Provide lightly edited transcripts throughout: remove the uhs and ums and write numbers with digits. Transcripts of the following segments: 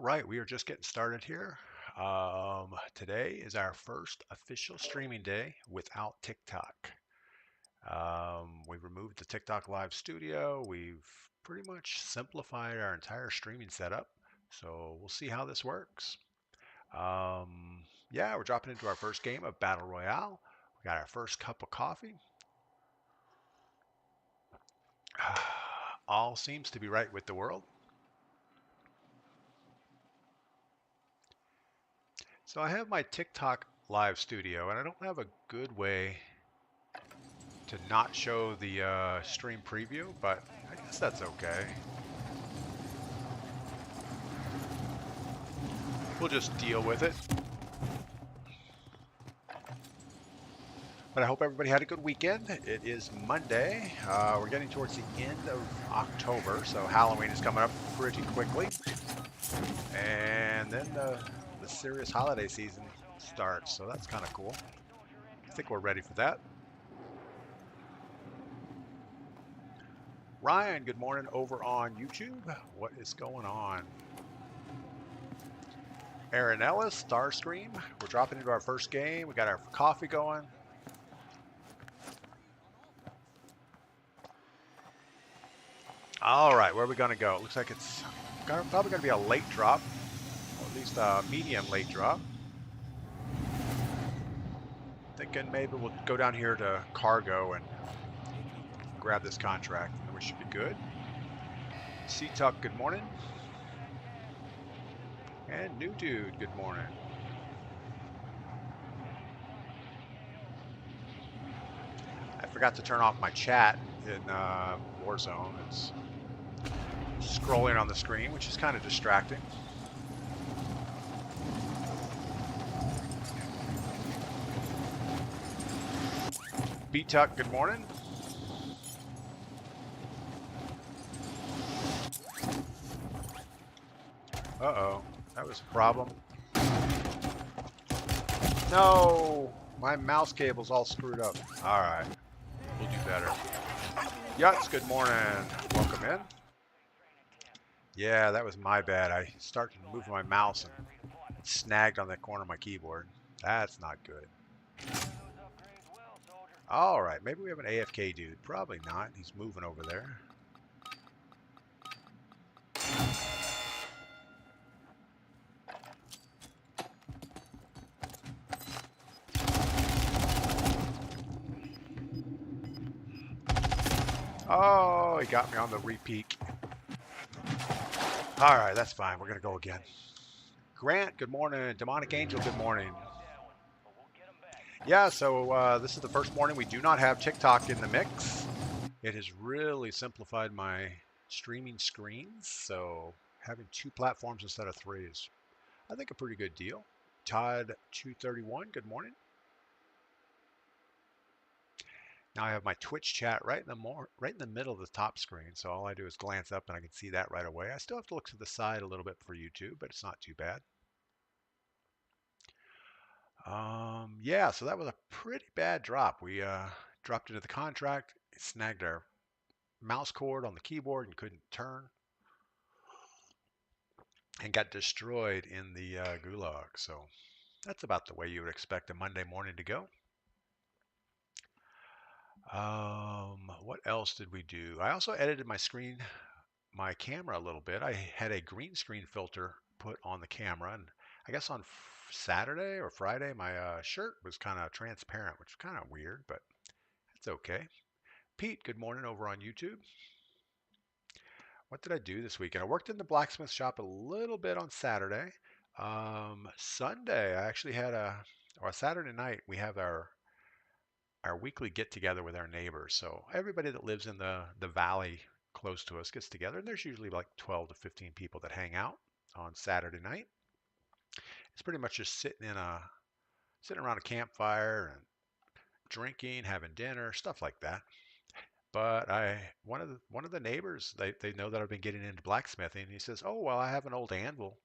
right, we are just getting started here. Today is our first official streaming day without TikTok. We've removed the TikTok Live Studio. We've pretty much simplified our entire streaming setup. So we'll see how this works. Yeah, we're dropping into our first game of Battle Royale. We got our first cup of coffee. All seems to be right with the world. So I have my TikTok Live Studio, and I don't have a good way to not show the stream preview, but I guess that's okay. We'll just deal with it. But I hope everybody had a good weekend. It is Monday. We're getting towards the end of October, so Halloween is coming up pretty quickly. And then the serious holiday season starts, so that's kind of cool. I think we're ready for that. Ryan, good morning over on YouTube. What is going on? Aaron Ellis, Starscream. We're dropping into our first game. We got our coffee going. All right, where are we going to go? It looks like it's probably going to be a late drop, or at least a medium late drop. Thinking maybe we'll go down here to cargo and grab this contract, and we should be good. C-Tuck, good morning. And New Dude, good morning. I forgot to turn off my chat in Warzone. It's scrolling on the screen, which is kind of distracting. B-Tuck, good morning. Uh-oh, that was a problem. No, my mouse cable's all screwed up. All right, we'll do better. Yuts, good morning. Welcome in. Yeah, that was my bad. I started moving my mouse and snagged on that corner of my keyboard. That's not good. All right, maybe we have an AFK dude. Probably not. He's moving over there. Oh, he got me on the repeat. All right, that's fine. We're going to go again. Grant, good morning. Demonic Angel, good morning. Yeah, so this is the first morning we do not have TikTok in the mix. It has really simplified my streaming screens, so having two platforms instead of three is, I think, a pretty good deal. Todd 231, good morning. Now I have my Twitch chat right in the middle of the top screen, so all I do is glance up and I can see that right away. I still have to look to the side a little bit for YouTube, but it's not too bad. Yeah, so that was a pretty bad drop. We dropped into the contract, snagged our mouse cord on the keyboard and couldn't turn, and got destroyed in the gulag. So that's about the way you would expect a Monday morning to go. What else did we do? I also edited my camera a little bit. I had a green screen filter put on the camera, and I guess on Saturday or Friday, my shirt was kind of transparent, which is kind of weird, but it's okay. Pete, good morning over on YouTube. What did I do this weekend? I worked in the blacksmith shop a little bit on Saturday. Sunday, I actually had or Saturday night, we have our weekly get together with our neighbors. So everybody that lives in the valley close to us gets together, and there's usually like 12 to 15 people that hang out on Saturday night. It's pretty much just sitting around a campfire and drinking, having dinner, stuff like that. But one of the neighbors, they know that I've been getting into blacksmithing. He says, "Oh, well, I have an old anvil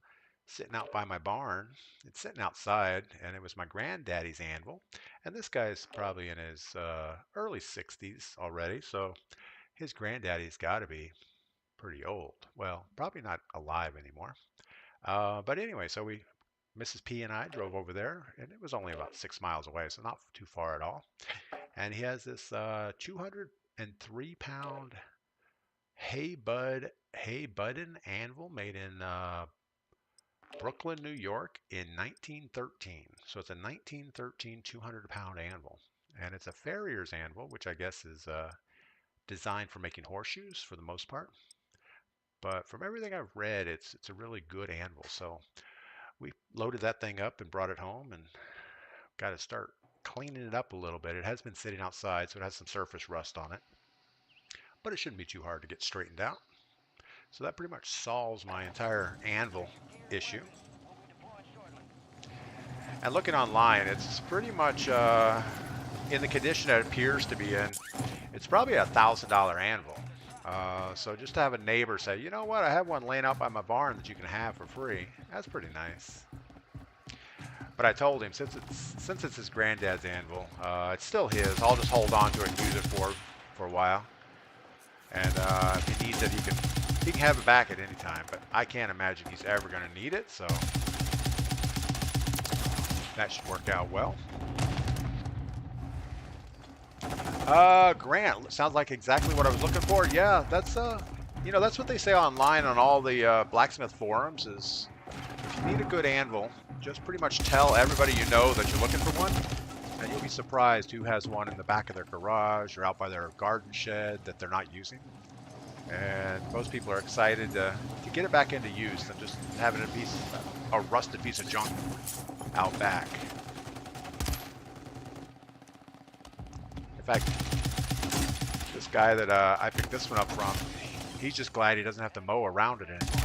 sitting out by my barn. It's sitting outside, and it was my granddaddy's anvil. And this guy's probably in his early 60s already, so his granddaddy's got to be pretty old. Well, probably not alive anymore. But anyway, so Mrs. P and I drove over there, and it was only about 6 miles away, so not too far at all. And he has this 203-pound hay budden anvil made in Brooklyn, New York in 1913. So it's a 1913 200-pound anvil. And it's a farrier's anvil, which I guess is designed for making horseshoes for the most part. But from everything I've read, it's a really good anvil. So we loaded that thing up and brought it home and got to start cleaning it up a little bit. It has been sitting outside, so it has some surface rust on it. But it shouldn't be too hard to get straightened out. So that pretty much solves my entire anvil issue. And looking online, it's pretty much in the condition that it appears to be in. It's probably $1,000 anvil. So just to have a neighbor say, you know what, I have one laying out by my barn that you can have for free. That's pretty nice. But I told him since it's his granddad's anvil, it's still his. I'll just hold on to it and use it for a while. And if he needs it, he can have it back at any time. But I can't imagine he's ever going to need it, so that should work out well. Grant, sounds like exactly what I was looking for. Yeah, that's that's what they say online on all the blacksmith forums is if you need a good anvil, just pretty much tell everybody you know that you're looking for one, and you'll be surprised who has one in the back of their garage or out by their garden shed that they're not using. And most people are excited to get it back into use than just having a rusted piece of junk out back. In fact, this guy that I picked this one up from, he's just glad he doesn't have to mow around it anymore.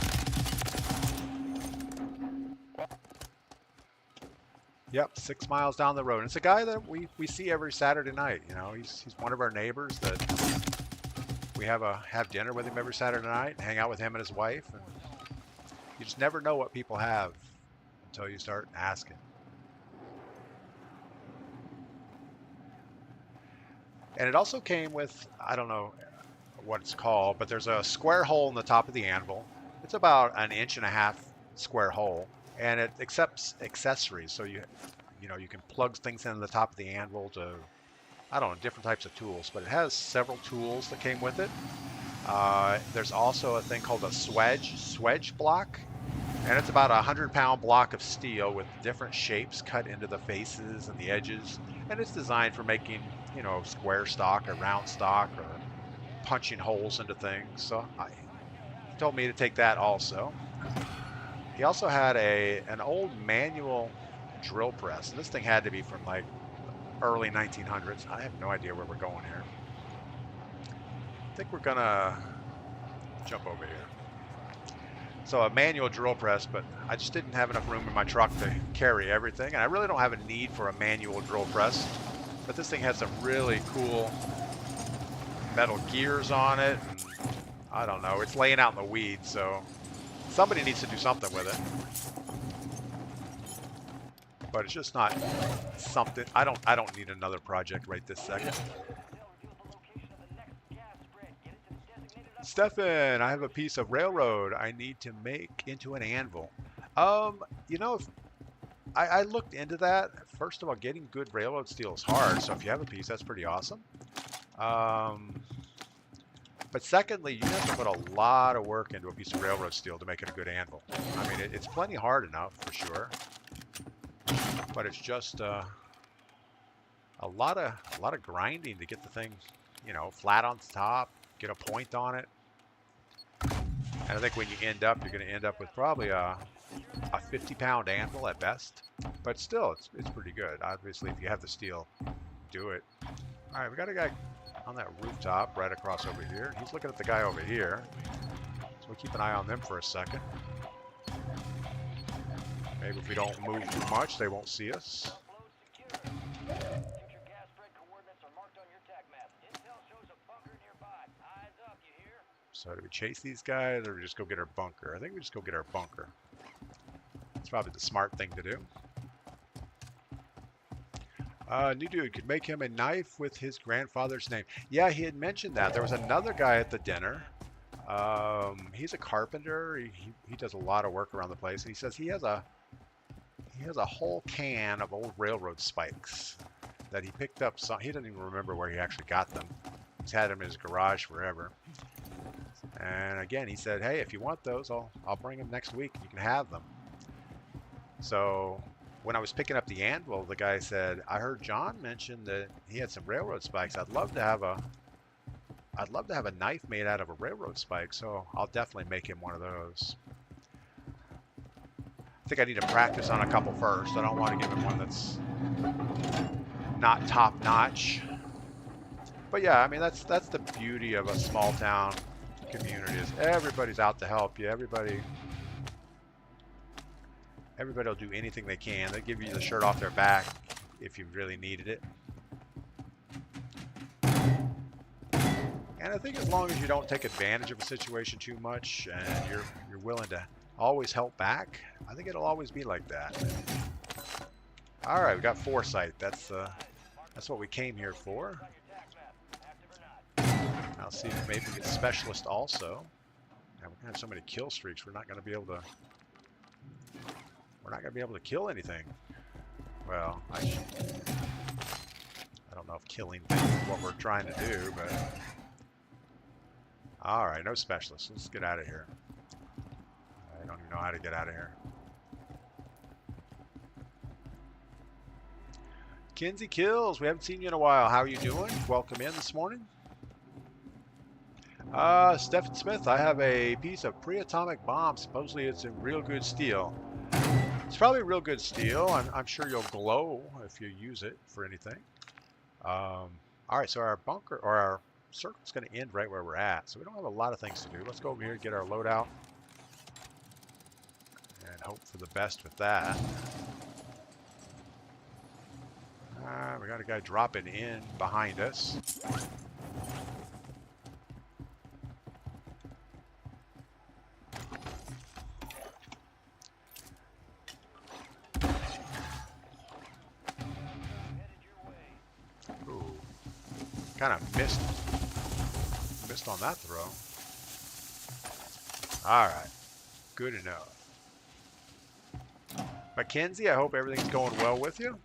Yep, 6 miles down the road. And it's a guy that we see every Saturday night. You know, he's one of our neighbors that we have dinner with him every Saturday night and hang out with him and his wife. And you just never know what people have until you start asking. And it also came with, I don't know what it's called, but there's a square hole in the top of the anvil. It's about 1.5 inch square hole, and it accepts accessories. So you can plug things in the top of the anvil to, I don't know, different types of tools. But it has several tools that came with it. There's also a thing called a swedge block, and it's about 100-pound block of steel with different shapes cut into the faces and the edges, and it's designed for making, square stock or round stock or punching holes into things. So he told me to take that also. He also had an old manual drill press, and this thing had to be from like early 1900s. I have no idea where we're going here. I think we're gonna jump over here. So a manual drill press, but I just didn't have enough room in my truck to carry everything. And I really don't have a need for a manual drill press, but this thing has some really cool metal gears on it. And I don't know, it's laying out in the weeds, so somebody needs to do something with it. But it's just not something, I don't need another project right this second. Stefan, I have a piece of railroad I need to make into an anvil. I looked into that. First of all, getting good railroad steel is hard, so if you have a piece, that's pretty awesome. But secondly, you have to put a lot of work into a piece of railroad steel to make it a good anvil. I mean, it's plenty hard enough for sure, but it's just a lot of grinding to get the thing, flat on the top, get a point on it. And I think when you you're going to end up with probably a 50-pound anvil at best. But still, it's pretty good. Obviously, if you have the steel, do it. All right, we got a guy on that rooftop right across over here. He's looking at the guy over here. So we'll keep an eye on them for a second. Maybe if we don't move too much, they won't see us. So do we chase these guys or we just go get our bunker? I think we just go get our bunker. That's probably the smart thing to do. New dude could make him a knife with his grandfather's name. Yeah, he had mentioned that. There was another guy at the dinner He's a carpenter. He does a lot of work around the place. And he says he has a whole can of old railroad spikes that he picked up. He doesn't even remember where he actually got them. He's had them in his garage forever. And again, he said, "Hey, if you want those, I'll bring them next week. You can have them." So when I was picking up the anvil, the guy said, "I heard John mention that he had some railroad spikes. I'd love to have a knife made out of a railroad spike, so I'll definitely make him one of those." I think I need to practice on a couple first. I don't want to give him one that's not top notch. But yeah, I mean that's the beauty of a small town community is everybody's out to help you. Everybody will do anything they can. They give you the shirt off their back if you really needed it. And I think as long as you don't take advantage of a situation too much and you're willing to always help back, I think it'll always be like that. All right, we got foresight. That's what we came here for. I'll see if maybe we get specialist also. Yeah, we're gonna have so many kill streaks. We're not gonna be able to kill anything. Well, I don't know if killing is what we're trying to do, but all right, no specialists. Let's get out of here. I don't even know how to get out of here. Kinsey Kills, we haven't seen you in a while. How are you doing? Welcome in this morning. Stephen Smith, I have a piece of pre-atomic bomb. Supposedly it's in real good steel. It's probably real good steel. I'm sure you'll glow if you use it for anything. All right, so our bunker or our circle's going to end right where we're at. So we don't have a lot of things to do. Let's go over here and get our loadout and hope for the best with that. We got a guy dropping in behind us. Ooh, kind of missed on that throw. All right, good enough. Mackenzie, I hope everything's going well with you.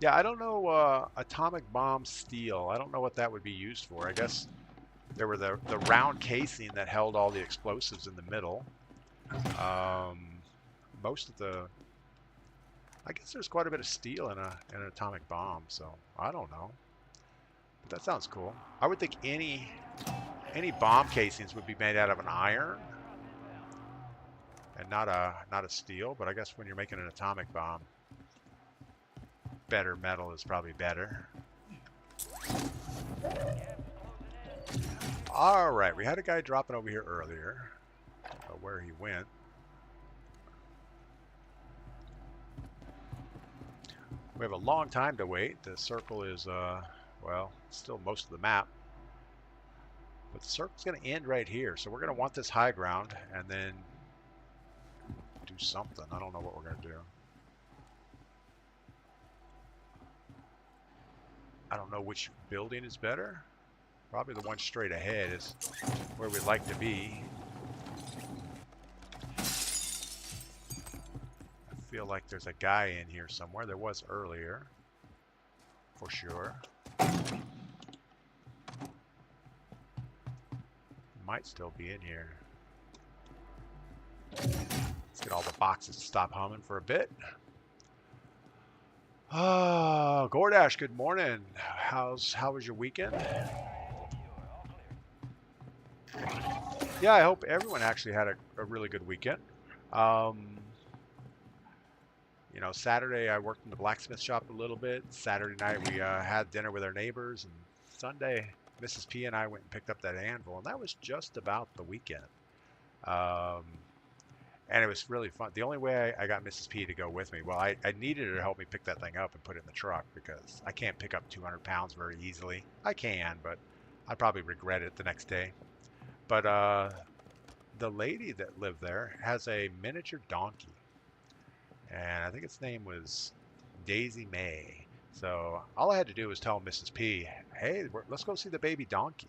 Yeah, I don't know atomic bomb steel. I don't know what that would be used for. I guess there were the round casing that held all the explosives in the middle. Most of the, I guess there's quite a bit of steel in an atomic bomb. So I don't know, but that sounds cool. I would think any bomb casings would be made out of an iron and not a steel. But I guess when you're making an atomic bomb, better metal is probably better. All right, we had a guy dropping over here earlier. I don't know where he went. We have a long time to wait. The circle is, well, still most of the map. But the circle's going to end right here. So we're going to want this high ground and then do something. I don't know what we're going to do. I don't know which building is better. Probably the one straight ahead is where we'd like to be. I feel like there's a guy in here somewhere. There was earlier, for sure. Might still be in here. Let's get all the boxes to stop humming for a bit. Oh, Gordash, good morning. How was your weekend? Yeah, I hope everyone actually had a really good weekend. You know, Saturday I worked in the blacksmith shop a little bit. Saturday night we had dinner with our neighbors, and Sunday Mrs. P and I went and picked up that anvil, and that was just about the weekend. And it was really fun. The only way I got Mrs. P to go with me, well, I needed her to help me pick that thing up and put it in the truck because I can't pick up 200 pounds very easily. I can, but I'd probably regret it the next day. But the lady that lived there has a miniature donkey. And I think its name was Daisy May. So all I had to do was tell Mrs. P, hey, let's go see the baby donkey.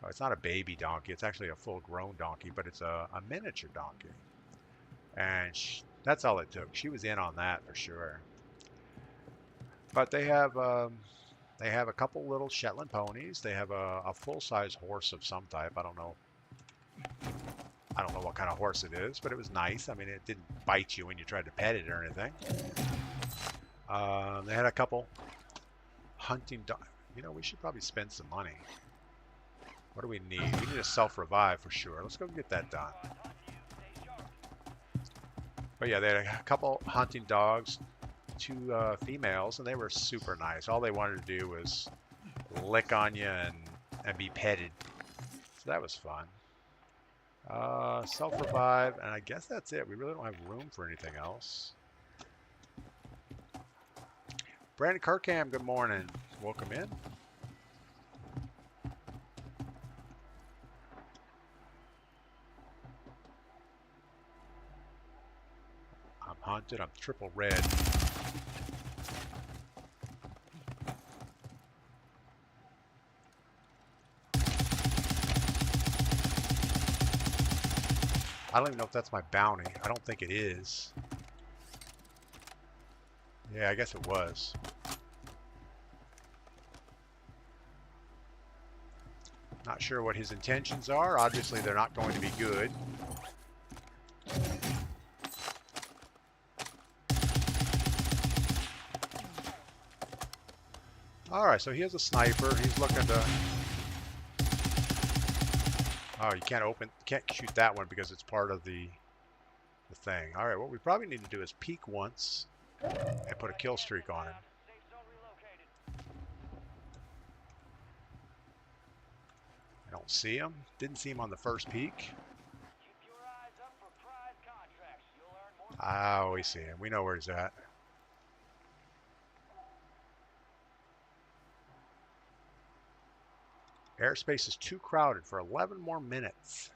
Oh, it's not a baby donkey. It's actually a full-grown donkey, but it's a miniature donkey. And that's all it took. She was in on that for sure. But they have a couple little Shetland ponies. They have a full-size horse of some type. I don't know what kind of horse it is, but it was nice. I mean, it didn't bite you when you tried to pet it or anything. They had a couple hunting dogs. You know, we should probably spend some money. What do we need? We need a self-revive for sure. Let's go get that done. But yeah, they had a couple hunting dogs, 2 females, and they were super nice. All they wanted to do was lick on you and be petted. So that was fun. Self-revive, and I guess that's it. We really don't have room for anything else. Brandon Kirkham, good morning. Welcome in. I'm hunted. I'm triple red. I don't even know if that's my bounty. I don't think it is. Yeah, I guess it was. Not sure what his intentions are. Obviously, they're not going to be good. Alright, so he has a sniper. He's looking to... Oh, you can't shoot that one because it's part of the thing. Alright, what we probably need to do is peek once and put a kill streak on him. I don't see him. Didn't see him on the first peek. Ah, we see him. We know where he's at. Airspace is too crowded for 11 more minutes.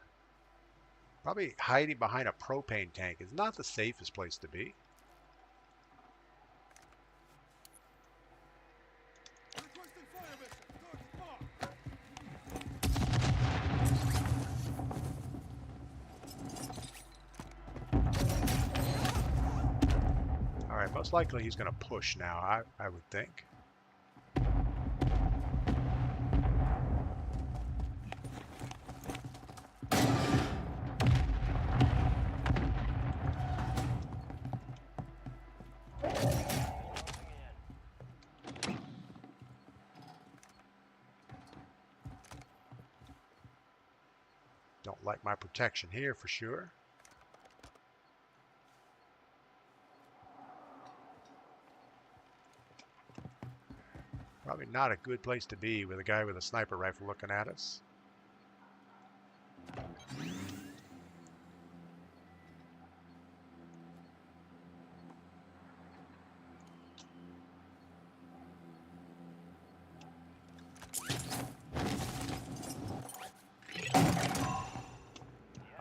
Probably hiding behind a propane tank is not the safest place to be. Alright, most likely he's going to push now, I would think. Don't like my protection here for sure. Probably not a good place to be with a guy with a sniper rifle looking at us.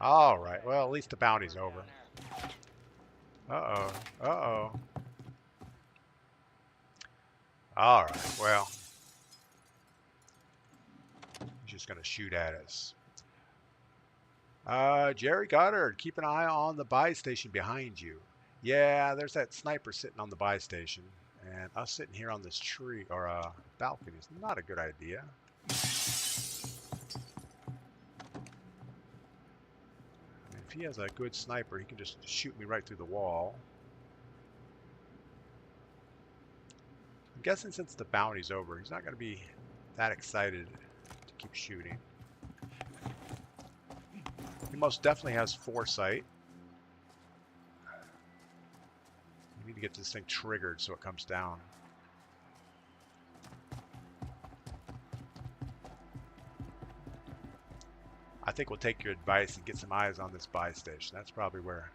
All right, well, at least the bounty's over. Uh-oh, uh-oh. All right, well, he's just going to shoot at us. Jerry Goddard, keep an eye on the buy station behind you. Yeah, there's that sniper sitting on the buy station, and us sitting here on this tree or balcony is not a good idea. If he has a good sniper, he can just shoot me right through the wall. I'm guessing since the bounty's over, he's not going to be that excited to keep shooting. He most definitely has foresight. We need to get this thing triggered so it comes down. I think we'll take your advice and get some eyes on this buy station. That's probably where.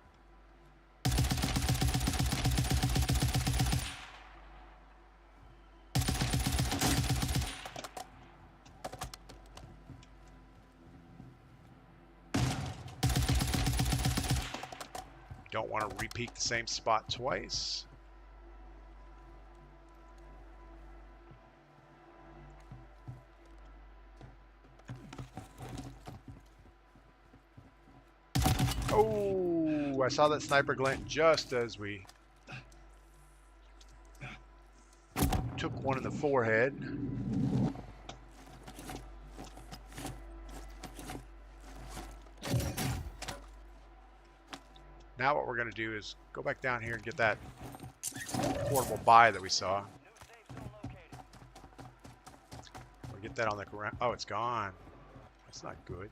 Don't want to repeat the same spot twice. Oh, I saw that sniper glint just as we took one in the forehead. Now what we're going to do is go back down here and get that portable buy that we saw. We'll get that on the ground. Oh, it's gone. That's not good.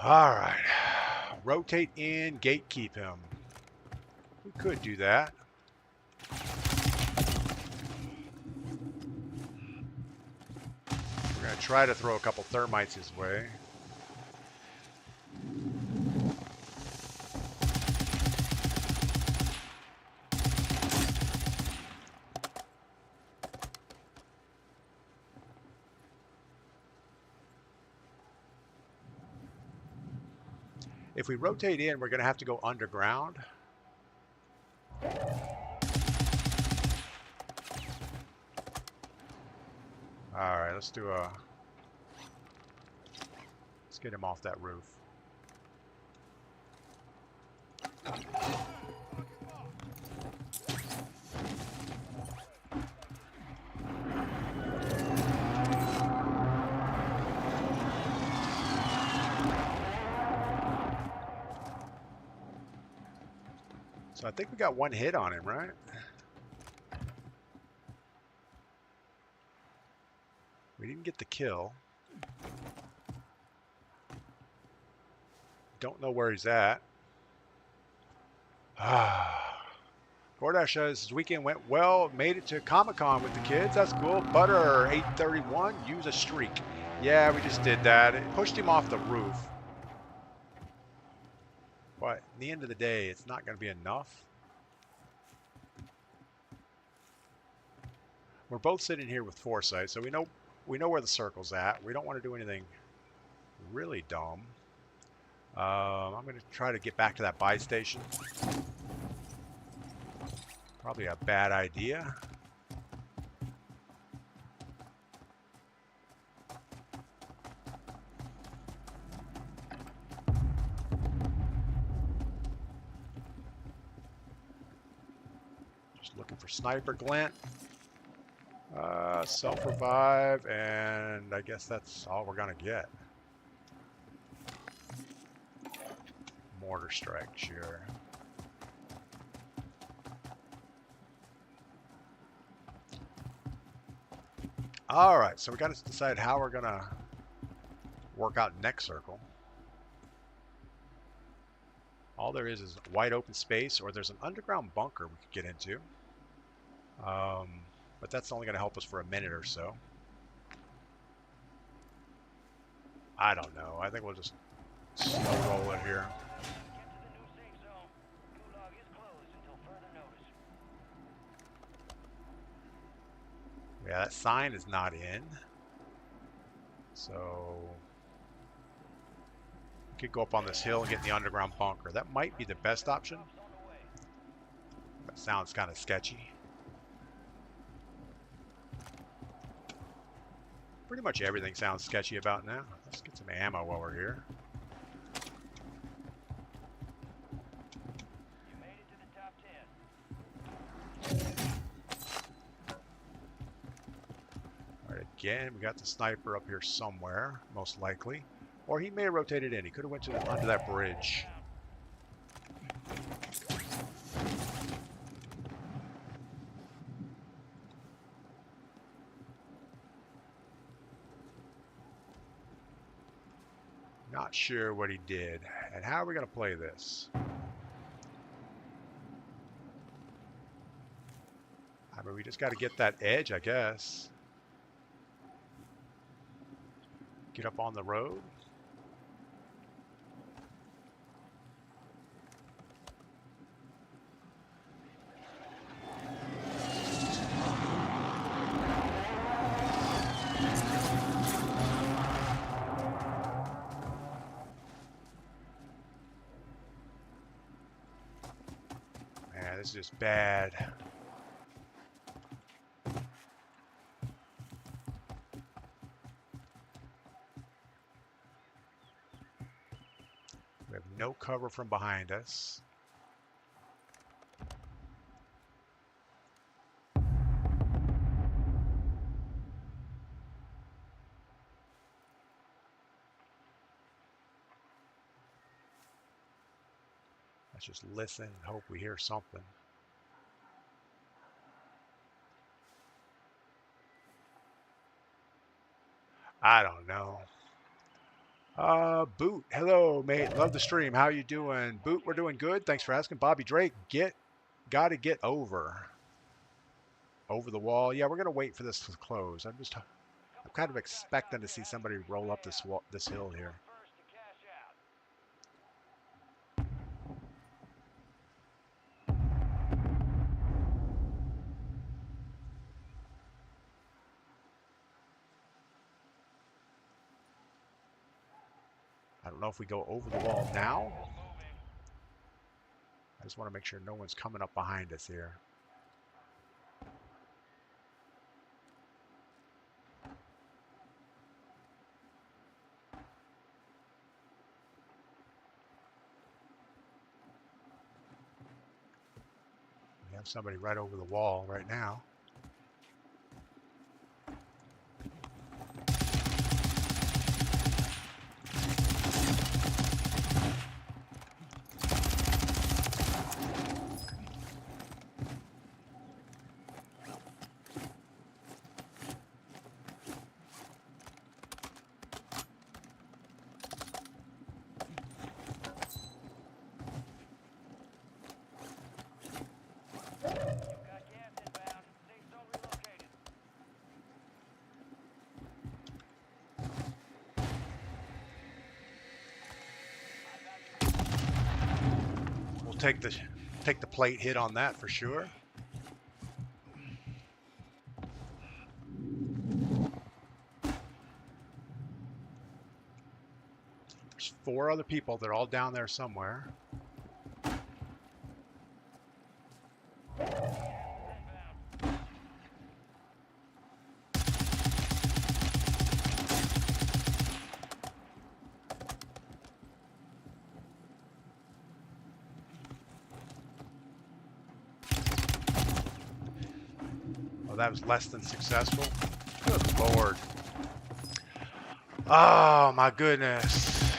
All right. Rotate in, gatekeep him. We could do that. We're going to try to throw a couple thermites his way. If we rotate in, we're going to have to go underground. All right, let's get him off that roof. So I think we got one hit on him, right? We didn't get the kill. Don't know where he's at. Gordash says his weekend went well. Made it to Comic-Con with the kids. That's cool. Butter 831. Use a streak. Yeah, we just did that. It pushed him off the roof. But at the end of the day, it's not going to be enough. We're both sitting here with foresight, so we know where the circle's at. We don't want to do anything really dumb. I'm going to try to get back to that buy station. Probably a bad idea. Just looking for sniper glint. Self-revive, and I guess that's all we're going to get. Mortar strike, sure. All right, so we got to decide how we're going to work out next circle. All there is wide open space, or there's an underground bunker we could get into. But that's only going to help us for a minute or so. I don't know. I think we'll just slow roll it here. Yeah, that sign is not in. So we could go up on this hill and get in the underground bunker. That might be the best option. That sounds kind of sketchy. Pretty much everything sounds sketchy about now. Let's get some ammo while we're here. You made it to the top 10. All right, again, we got the sniper up here somewhere, most likely. Or he may have rotated in. He could have went to under that bridge. Not sure what he did. And how are we going to play this? I mean, we just got to get that edge, I guess. Get up on the road. is just bad. We have no cover from behind us. Let's just listen and hope we hear something. I don't know. Boot, hello, mate. Love the stream. How you doing? Boot, we're doing good. Thanks for asking. Bobby Drake, gotta get over the wall. Yeah, we're gonna wait for this to close. I'm kind of expecting to see somebody roll up this hill here. I don't know if we go over the wall now. I just want to make sure no one's coming up behind us here. We have somebody right over the wall right now. We'll take the plate hit on that for sure. There's 4 other people. They're all down there somewhere. Oh, that was less than successful. Good Lord. Oh, my goodness.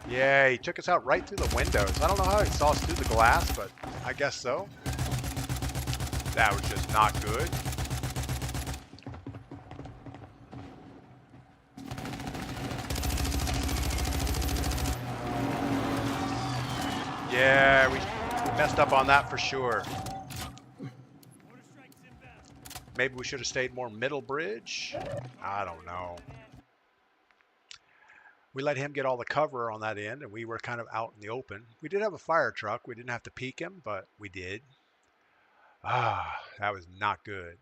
Yeah, he took us out right through the windows. I don't know how he saw us through the glass, but I guess so. That was just not good. Yeah, we messed up on that for sure. Maybe we should have stayed more middle bridge. I don't know. We let him get all the cover on that end, and we were kind of out in the open. We did have a fire truck. We didn't have to peek him, but we did. Ah, that was not good.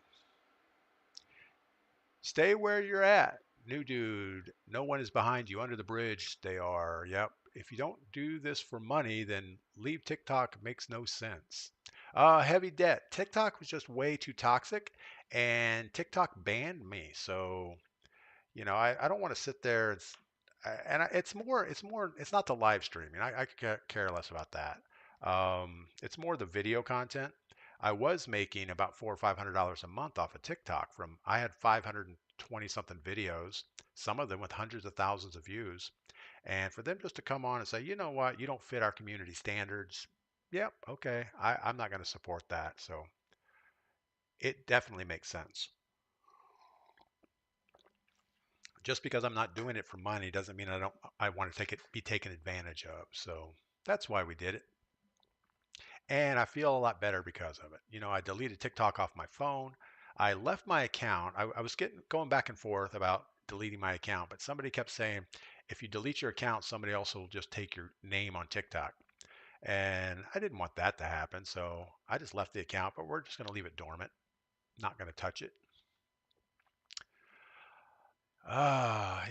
Stay where you're at. New dude, no one is behind you. Under the bridge, they are. Yep. If you don't do this for money, then leave TikTok. Makes no sense. Heavy debt. TikTok was just way too toxic, and TikTok banned me. So I don't want to sit there and it's not the live streaming. I could care less about that. It's more the video content. I was making about $400 or $500 a month off of TikTok I had 520 something videos, some of them with hundreds of thousands of views. And for them just to come on and say, you know what, you don't fit our community standards. Yep, okay. I'm not going to support that. So it definitely makes sense. Just because I'm not doing it for money doesn't mean I want to be taken advantage of. So that's why we did it. And I feel a lot better because of it. I deleted TikTok off my phone. I left my account. I was going back and forth about deleting my account, but somebody kept saying, if you delete your account, somebody else will just take your name on TikTok. And I didn't want that to happen. So I just left the account, but we're just going to leave it dormant. Not going to touch it.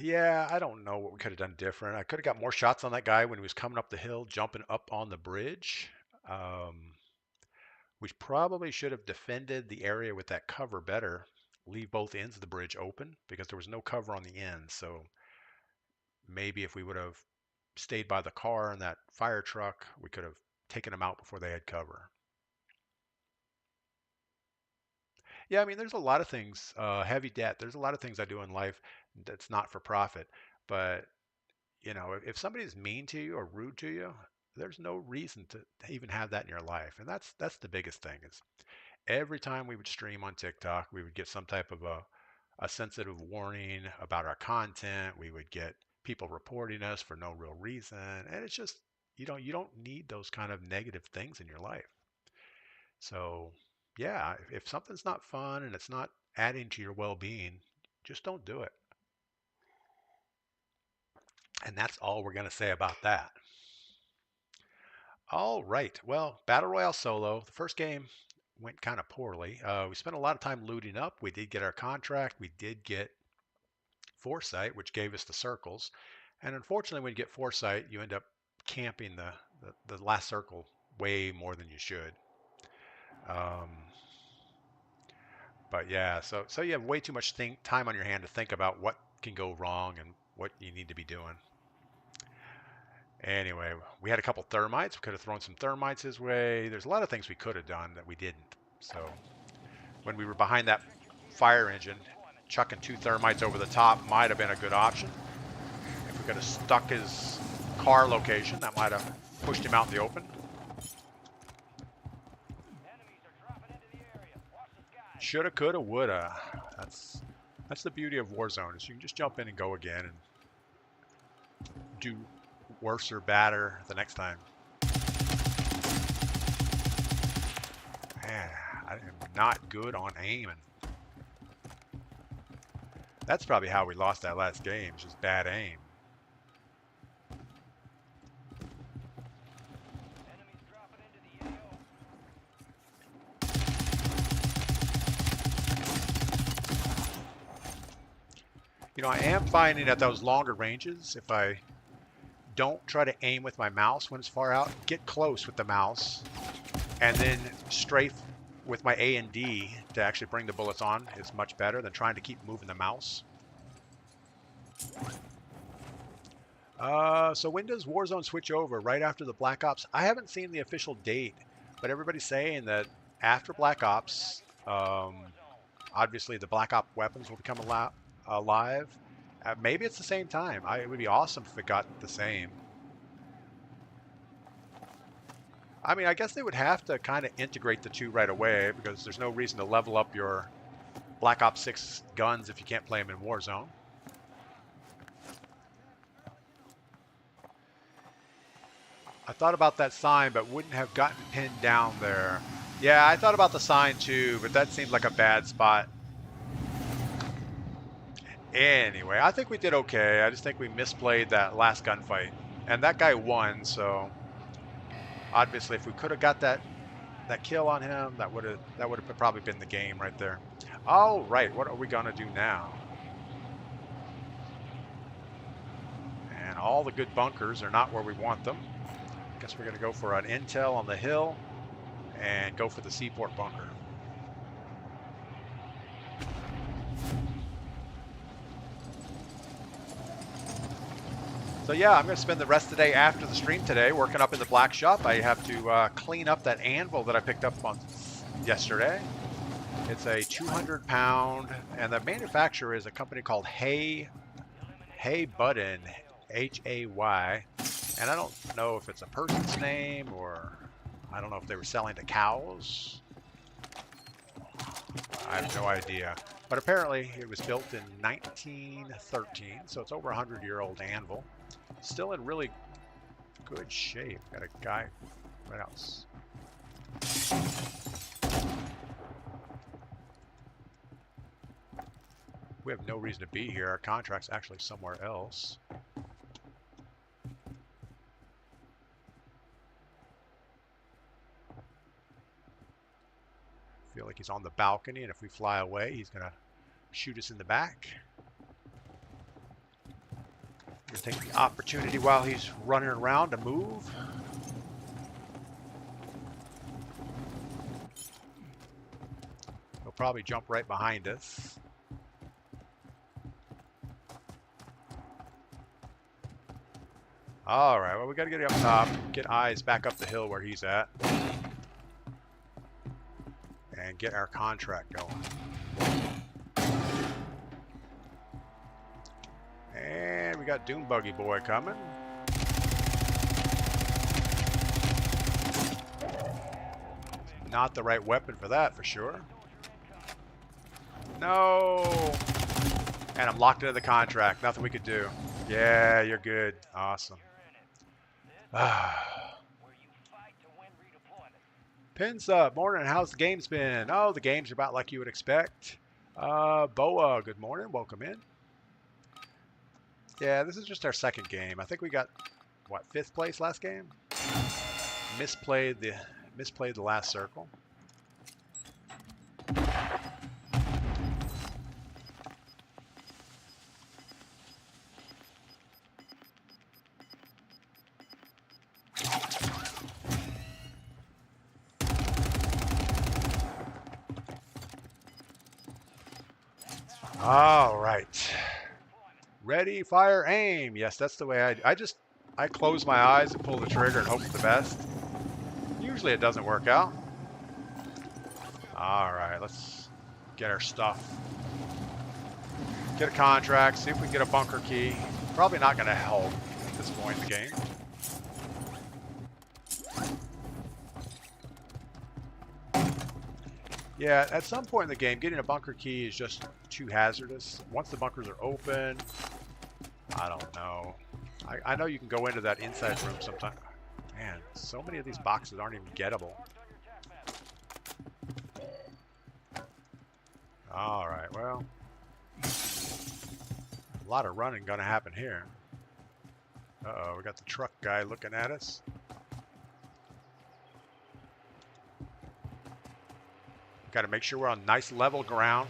Yeah, I don't know what we could have done different. I could have got more shots on that guy when he was coming up the hill, jumping up on the bridge. Um, We probably should have defended the area with that cover better. Leave both ends of the bridge open because there was no cover on the ends. So maybe if we would have stayed by the car and that fire truck, we could have taken them out before they had cover. Yeah, I mean, there's a lot of things, heavy debt. There's a lot of things I do in life that's not for profit. But, if somebody's mean to you or rude to you, there's no reason to even have that in your life. And that's the biggest thing is every time we would stream on TikTok, we would get some type of a sensitive warning about our content. We would get people reporting us for no real reason. And it's just, you don't need those kind of negative things in your life. So, yeah, if something's not fun and it's not adding to your well-being, just don't do it. And that's all we're going to say about that. All right. Well, Battle Royale solo. The first game went kind of poorly. We spent a lot of time looting up. We did get our contract. We did get Foresight, which gave us the circles. And unfortunately, when you get Foresight, you end up camping the last circle way more than you should. Um, but yeah, so you have way too much time on your hand to think about what can go wrong and what you need to be doing. Anyway, we had a couple thermites. We could have thrown some thermites his way. There's a lot of things we could have done that we didn't. So when we were behind that fire engine, chucking 2 thermites over the top might have been a good option. If we could have stuck his car location, that might have pushed him out in the open. Shoulda, coulda, woulda. That's the beauty of Warzone is you can just jump in and go again and do worse or badder the next time. Man, I am not good on aiming. That's probably how we lost that last game, just bad aim. I am finding at those longer ranges, if I don't try to aim with my mouse when it's far out, get close with the mouse, and then strafe with my A and D to actually bring the bullets on is much better than trying to keep moving the mouse. So when does Warzone switch over? Right after the Black Ops? I haven't seen the official date, but everybody's saying that after Black Ops, obviously the Black Ops weapons will become alive. Maybe it's the same time. It would be awesome if it got the same. I mean, I guess they would have to kind of integrate the two right away because there's no reason to level up your Black Ops 6 guns if you can't play them in Warzone. I thought about that sign, but wouldn't have gotten pinned down there. Yeah, I thought about the sign too, but that seemed like a bad spot. Anyway, I think we did okay. I just think we misplayed that last gunfight. And that guy won, so obviously if we could have got that kill on him, that would have probably been the game right there. All right, what are we gonna do now? And all the good bunkers are not where we want them. Guess we're gonna go for an intel on the hill and go for the seaport bunker. So yeah, I'm going to spend the rest of the day after the stream today working up in the black shop. I have to clean up that anvil that I picked up on yesterday. It's a 200-pound, and the manufacturer is a company called Hay Button, Hay. And I don't know if it's a person's name or I don't know if they were selling to cows. I have no idea. But apparently it was built in 1913, so it's over a 100-year-old anvil. Still in really good shape. Got a guy right out. We have no reason to be here. Our contract's actually somewhere else. Feel like he's on the balcony, and if we fly away, he's gonna shoot us in the back. We're gonna take the opportunity while he's running around to move. probably jump right behind us. All right, well, we got to get up top, get eyes back up the hill where he's at, and get our contract going. And we got Doom Buggy Boy coming. Not the right weapon for that, for sure. No! And I'm locked into the contract. Nothing we could do. Yeah, you're good. Awesome. Pins up. Morning. How's the games been? Oh, the games are about like you would expect. Boa, good morning. Welcome in. Yeah, this is just our second game. I think we got, what, 5th place last game? Misplayed the last circle. All right. Ready, fire, aim. Yes, that's the way I close my eyes and pull the trigger and hope for the best. Usually it doesn't work out. All right, let's get our stuff. Get a contract, see if we can get a bunker key. Probably not going to help at this point in the game. Yeah, at some point in the game, getting a bunker key is just too hazardous. Once the bunkers are open, I don't know. I know you can go into that inside room sometime. Man, so many of these boxes aren't even gettable. All right, well, a lot of running going to happen here. Uh-oh, we got the truck guy looking at us. Got to make sure we're on nice level ground.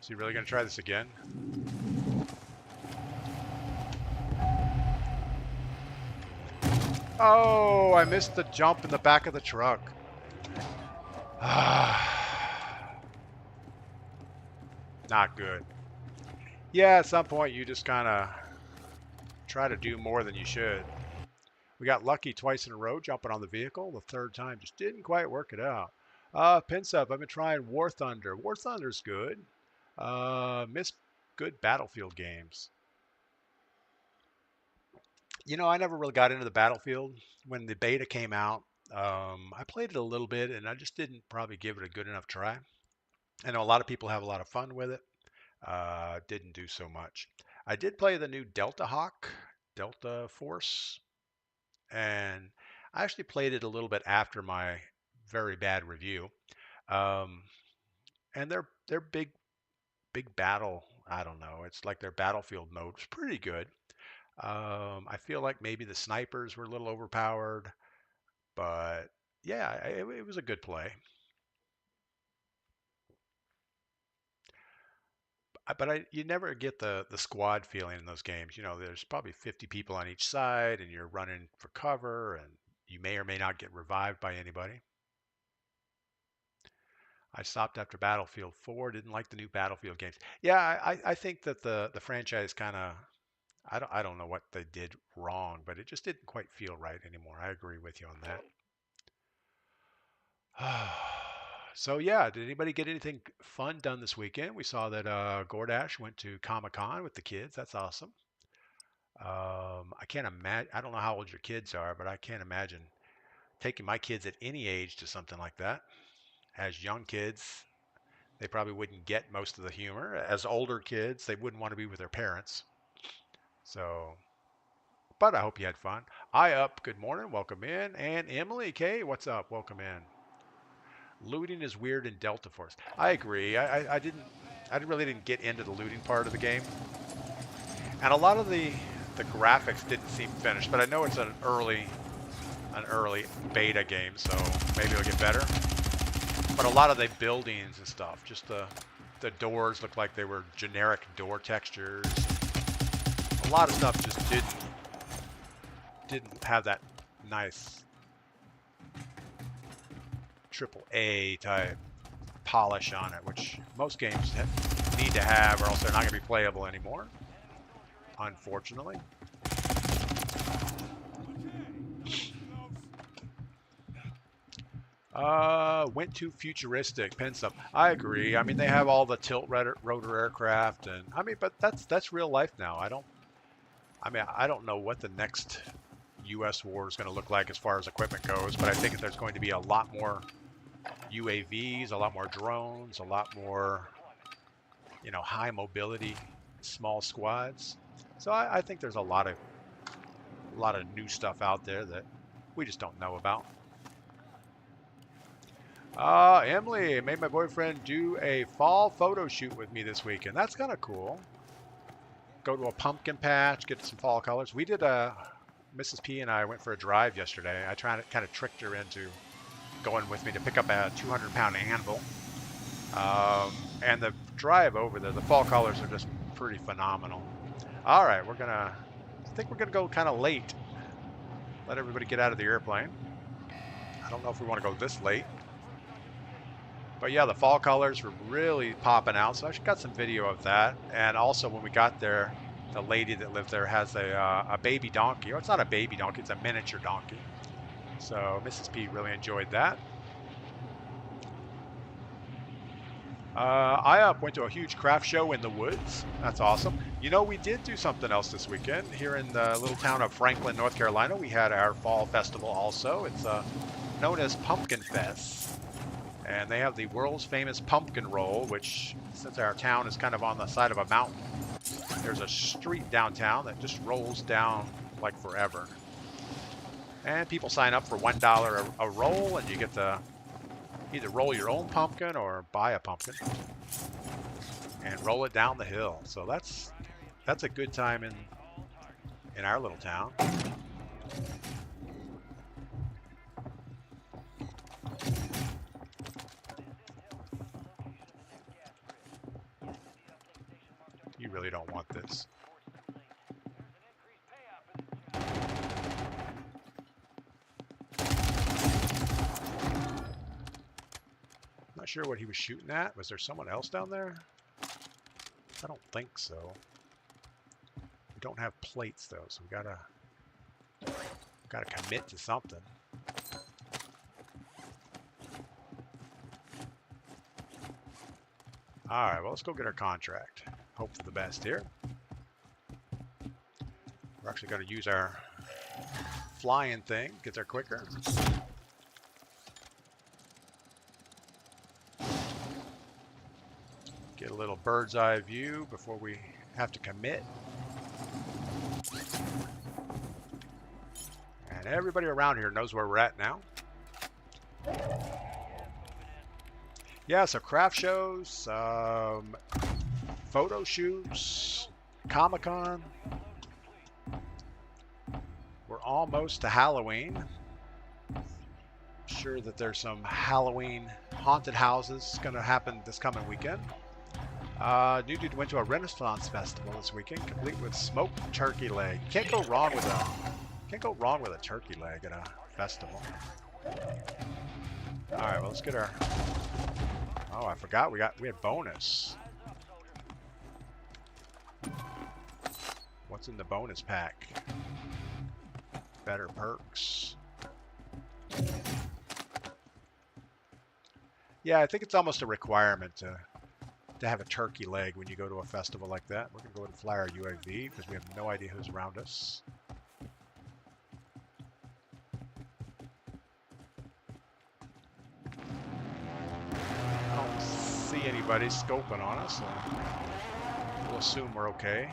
Is he really going to try this again? Oh, I missed the jump in the back of the truck. Not good. Yeah, at some point you just kind of try to do more than you should. We got lucky twice in a row jumping on the vehicle. The third time just didn't quite work it out. Pinsup, I've been trying War Thunder. War Thunder's good. Miss good Battlefield games. You know, I never really got into the Battlefield. When the beta came out, I played it a little bit, and I just didn't probably give it a good enough try. I know a lot of people have a lot of fun with it. Didn't do so much. I did play the new Delta Hawk, Delta Force, and I actually played it a little bit after my very bad review. Um, and their big battle, I don't know. It's like their Battlefield mode was pretty good. I feel like maybe the snipers were a little overpowered, but yeah, it was a good play. But you never get the squad feeling in those games. You know, there's probably 50 people on each side, and you're running for cover, and you may or may not get revived by anybody. I stopped after Battlefield 4. Didn't like the new Battlefield games. Yeah, I think that the franchise kind of I don't know what they did wrong, but it just didn't quite feel right anymore. I agree with you on that. So yeah, did anybody get anything fun done this weekend? We saw that Gordash went to Comic-Con with the kids. That's awesome. I can't imagine. I don't know how old your kids are, but I can't imagine taking my kids at any age to something like that. As young kids, they probably wouldn't get most of the humor. As older kids, they wouldn't want to be with their parents. So, but I hope you had fun. I up. Good morning. Welcome in. And Emily K. What's up? Welcome in. Looting is weird in Delta Force. I agree. I really didn't get into the looting part of the game, and a lot of the graphics didn't seem finished. But I know it's an early beta game, so maybe it'll get better. But a lot of the buildings and stuff, just the doors looked like they were generic door textures. A lot of stuff just didn't have that nice AAA type polish on it, which most games need to have, or else they're not going to be playable anymore, unfortunately. Went too futuristic. Pensup. I agree. I mean, they have all the tilt rotor aircraft, and I mean, but that's real life now. I don't know what the next U.S. war is going to look like as far as equipment goes, but I think there's going to be a lot more UAVs, a lot more drones, a lot more, high mobility, small squads. So I think there's a lot of new stuff out there that we just don't know about. Emily made my boyfriend do a fall photo shoot with me this weekend. That's kind of cool. Go to a pumpkin patch, get some fall colors. We did Mrs. P and I went for a drive yesterday. I kind of tricked her into going with me to pick up a 200-pound anvil. And the drive over there, the fall colors are just pretty phenomenal. All right, I think we're gonna go kind of late. Let everybody get out of the airplane. I don't know if we want to go this late. But yeah, the fall colors were really popping out, so I got some video of that. And also, when we got there, the lady that lived there has a baby donkey. Or it's not a baby donkey; it's a miniature donkey. So Mrs. P really enjoyed that. I went to a huge craft show in the woods. That's awesome. We did do something else this weekend here in the little town of Franklin, North Carolina. We had our fall festival also. It's known as Pumpkin Fest. And they have the world's famous pumpkin roll, which, since our town is kind of on the side of a mountain, there's a street downtown that just rolls down like forever. And people sign up for $1 a roll, and you get to either roll your own pumpkin or buy a pumpkin and roll it down the hill. So that's a good time in our little town. You really don't want this. Not sure what he was shooting at. Was there someone else down there? I don't think so. We don't have plates though, so we gotta commit to something. All right, well, let's go get our contract. Hope for the best here. We're actually going to use our flying thing, get there quicker. Get a little bird's eye view before we have to commit. And everybody around here knows where we're at now. Yeah, so craft shows, photo shoots, Comic-Con. We're almost to Halloween. Sure that there's some Halloween haunted houses going to happen this coming weekend. New dude went to a Renaissance festival this weekend, complete with smoked turkey leg. Can't go wrong with a turkey leg at a festival. All right, well, let's get our. Oh, I forgot we had bonus. What's in the bonus pack? Better perks. Yeah, I think it's almost a requirement to have a turkey leg when you go to a festival like that. We're gonna go ahead and fly our UAV because we have no idea who's around us. I don't see anybody scoping on us, so we'll assume we're okay.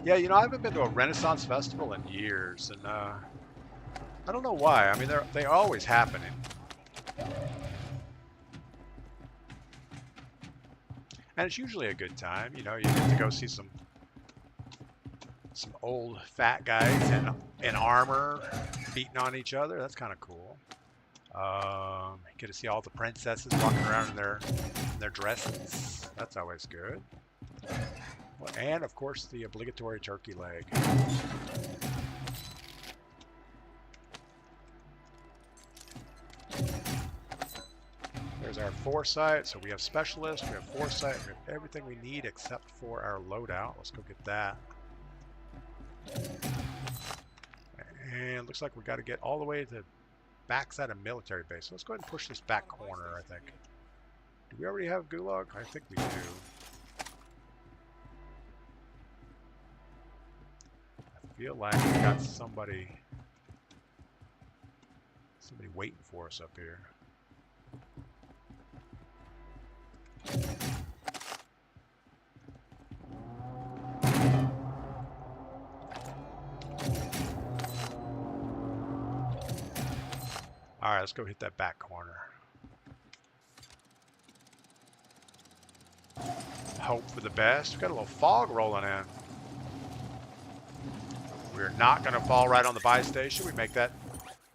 Yeah, I haven't been to a Renaissance festival in years, and I don't know why. I mean, they're always happening. And it's usually a good time, you get to go see Some old fat guys in armor beating on each other. That's kind of cool. Get to see all the princesses walking around in their dresses. That's always good. And of course the obligatory turkey leg. There's our foresight. So we have specialist, we have foresight, we have everything we need except for our loadout. Let's go get that. And looks like we got to get all the way to the backside of military base. So let's go ahead and push this back corner, I think. Do we already have gulag? I think we do. I feel like we got somebody waiting for us up here. All right, let's go hit that back corner. Hope for the best. We've got a little fog rolling in. We're not going to fall right on the buy station. We make that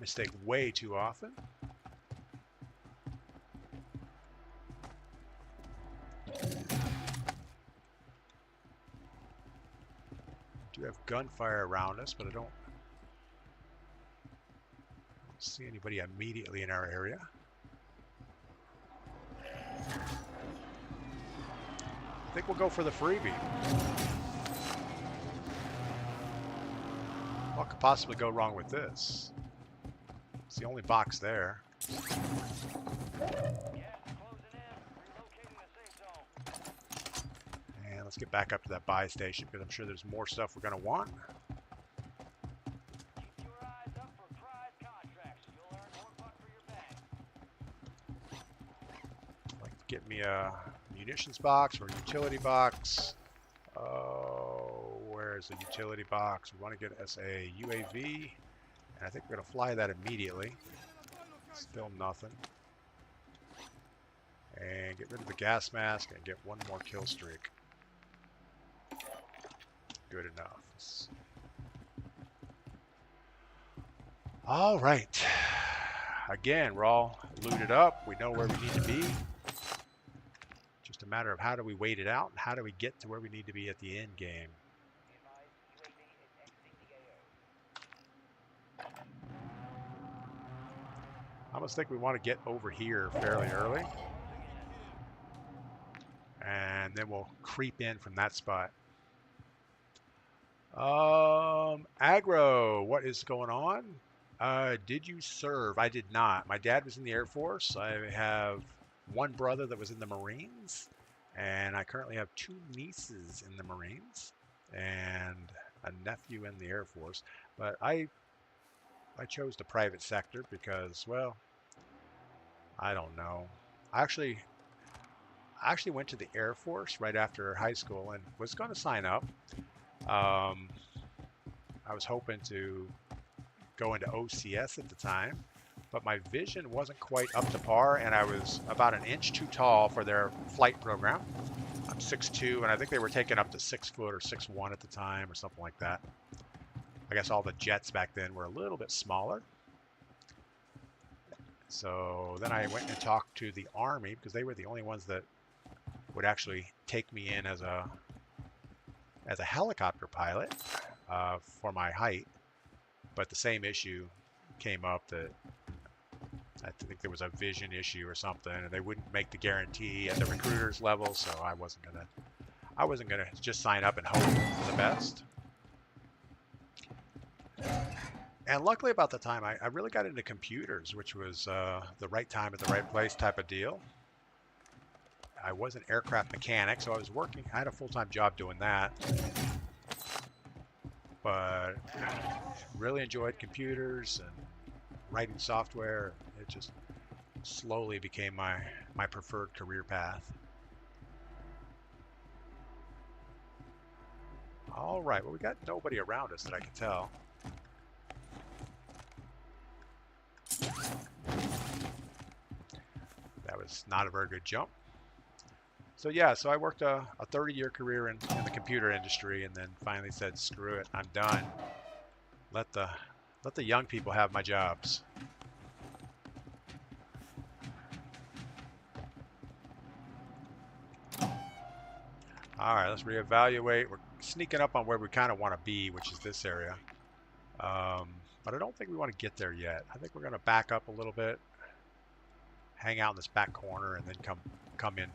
mistake way too often. We do have gunfire around us, but I don't see anybody immediately in our area. I think we'll go for the freebie. What could possibly go wrong with this? It's the only box there. And let's get back up to that buy station because I'm sure there's more stuff we're going to want. Get me a munitions box or a utility box. Oh, where's the utility box? We want to get us a UAV, and I think we're going to fly that immediately. Still nothing. And get rid of the gas mask and get one more kill streak. Good enough. All right. Again, we're all looted up. We know where we need to be. Just a matter of how do we wait it out and how do we get to where we need to be at the end game. I almost think we want to get over here fairly early. And then we'll creep in from that spot. Aggro, what is going on? Did you serve? I did not. My dad was in the Air Force. I have one brother that was in the Marines, and I currently have two nieces in the Marines and a nephew in the Air Force. But I chose the private sector because, well, I don't know. I actually went to the Air Force right after high school and was going to sign up. I was hoping to go into OCS at the time, but my vision wasn't quite up to par, and I was about an inch too tall for their flight program. I'm 6'2", and I think they were taking up to 6 foot or 6'1" at the time or something like that. I guess all the jets back then were a little bit smaller. So then I went and talked to the Army because they were the only ones that would actually take me in as a helicopter pilot for my height. But the same issue came up that I think there was a vision issue or something, and they wouldn't make the guarantee at the recruiter's level, so I wasn't gonna just sign up and hope for the best. And luckily about the time, I really got into computers, which was the right time at the right place type of deal. I was an aircraft mechanic, so I was working. I had a full-time job doing that. But really enjoyed computers and writing software. It just slowly became my preferred career path. All right, well, we got nobody around us that I can tell. That was not a very good jump. So yeah, so I worked a 30-year career in the computer industry, and then finally said, screw it, I'm done. Let the let the young people have my jobs. All right, let's reevaluate. We're sneaking up on where we kind of want to be, which is this area. But I don't think we want to get there yet. I think we're going to back up a little bit, hang out in this back corner, and then come in.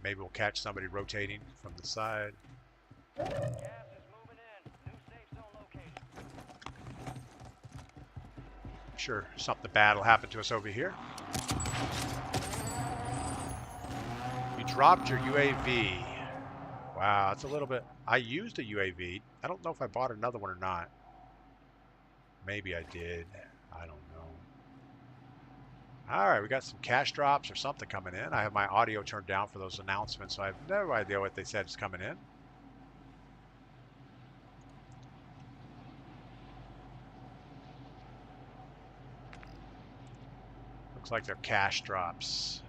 Maybe we'll catch somebody rotating from the side. Gas is moving in. New safe zone located. Sure, something bad will happen to us over here. You dropped your UAV. Wow, that's a little bit. I used a UAV. I don't know if I bought another one or not. Maybe I did. I don't know. All right, we got some cash drops or something coming in. I have my audio turned down for those announcements, so I have no idea what they said is coming in. Looks like they're cash drops.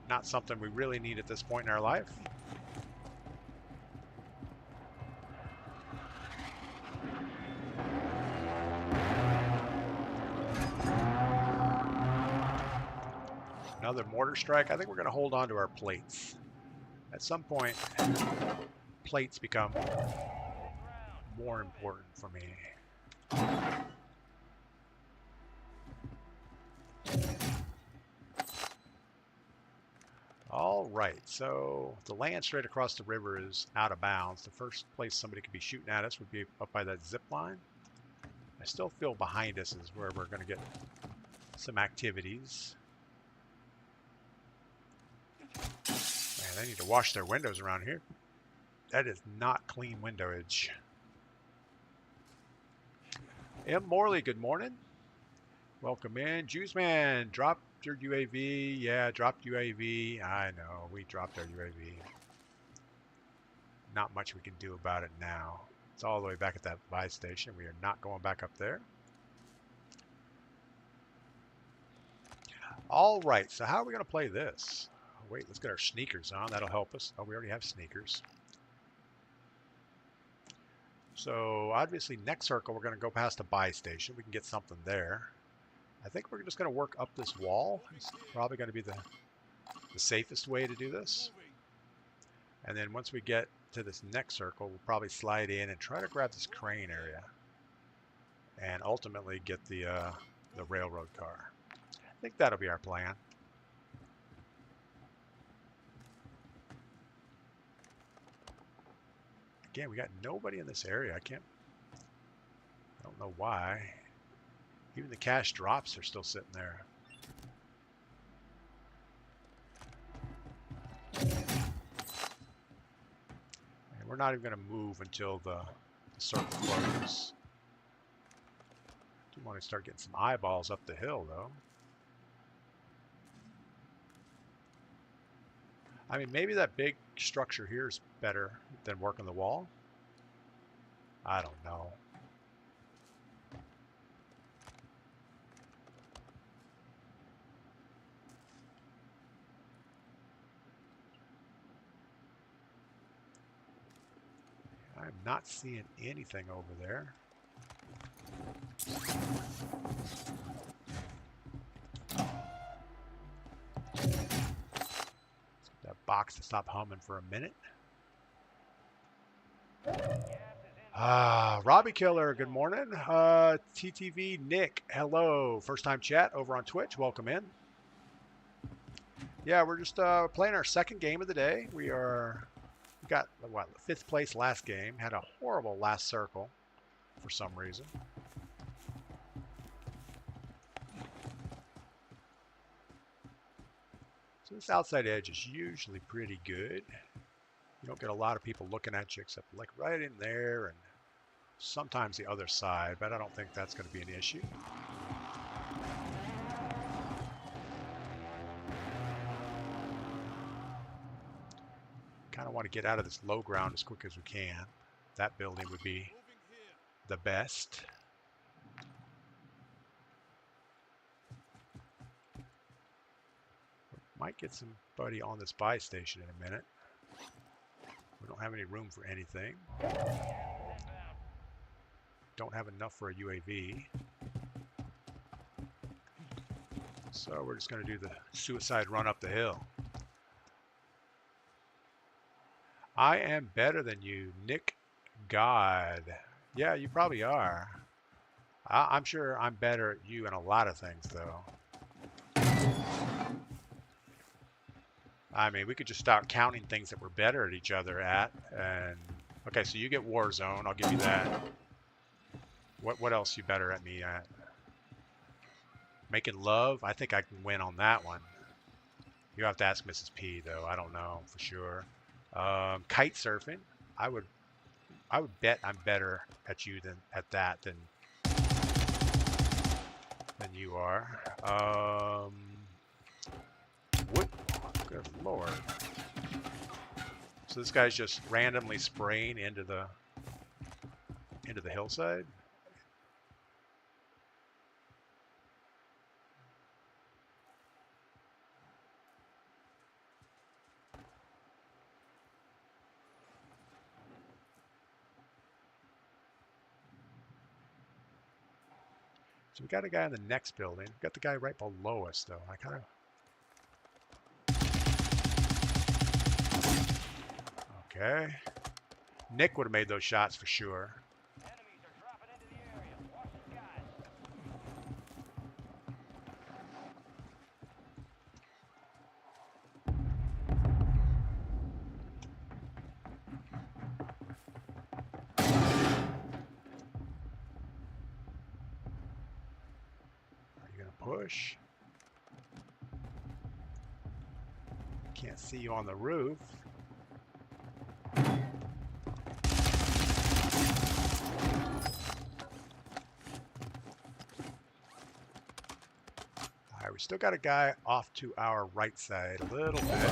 Not something we really need at this point in our life. Another mortar strike. I think we're going to hold on to our plates. At some point, plates become more important for me. All right, so the land straight across the river is out of bounds. The first place somebody could be shooting at us would be up by that zip line. I still feel behind us is where we're going to get some activities. Man, they need to wash their windows around here. That is not clean windowage. M. Morley, good morning. Welcome in. Jewsman, dropped your UAV. Yeah, dropped UAV. I know, we dropped our UAV. Not much we can do about it now. It's all the way back at that buy station. We are not going back up there. All right, so how are we going to play this? Wait, let's get our sneakers on. That'll help us. Oh, we already have sneakers. So obviously next circle, we're going to go past a buy station. We can get something there. I think we're just going to work up this wall. It's probably going to be the safest way to do this. And then once we get to this next circle, we'll probably slide in and try to grab this crane area. And ultimately get the railroad car. I think that'll be our plan. Again, we got nobody in this area. I don't know why. Even the cash drops are still sitting there. And we're not even going to move until the circle closes. Do want to start getting some eyeballs up the hill, though. I mean, maybe that big structure here is better than working the wall. I don't know. I'm not seeing anything over there. That box to stop humming for a minute. Robbie Killer, good morning. TTV Nick, hello. First time chat over on Twitch. Welcome in. Yeah, we're just playing our second game of the day. We got what, 5th place last game. Had a horrible last circle for some reason. So this outside edge is usually pretty good. You don't get a lot of people looking at you except like right in there and sometimes the other side, but I don't think that's going to be an issue. Kind of want to get out of this low ground as quick as we can. That building would be the best. Might get somebody on this buy station in a minute. We don't have any room for anything. Don't have enough for a UAV. So we're just going to do the suicide run up the hill. I am better than you, Nick God. Yeah, you probably are. I'm sure I'm better at you in a lot of things, though. I mean, we could just start counting things that we're better at each other at. And okay, so you get Warzone. I'll give you that. What else you better at me at? Making love? I think I can win on that one. You have to ask Mrs. P, though. I don't know for sure. Kite surfing. I would bet I'm better at you than at that than you are. What? Good lord. So this guy's just randomly spraying into the hillside. So we got a guy in the next building. We got the guy right below us, though. I kind of. Okay. Nick would have made those shots for sure. Enemies are dropping into the area. Watch the skies. Are you gonna push? Can't see you on the roof. All right, we still got a guy off to our right side a little bit.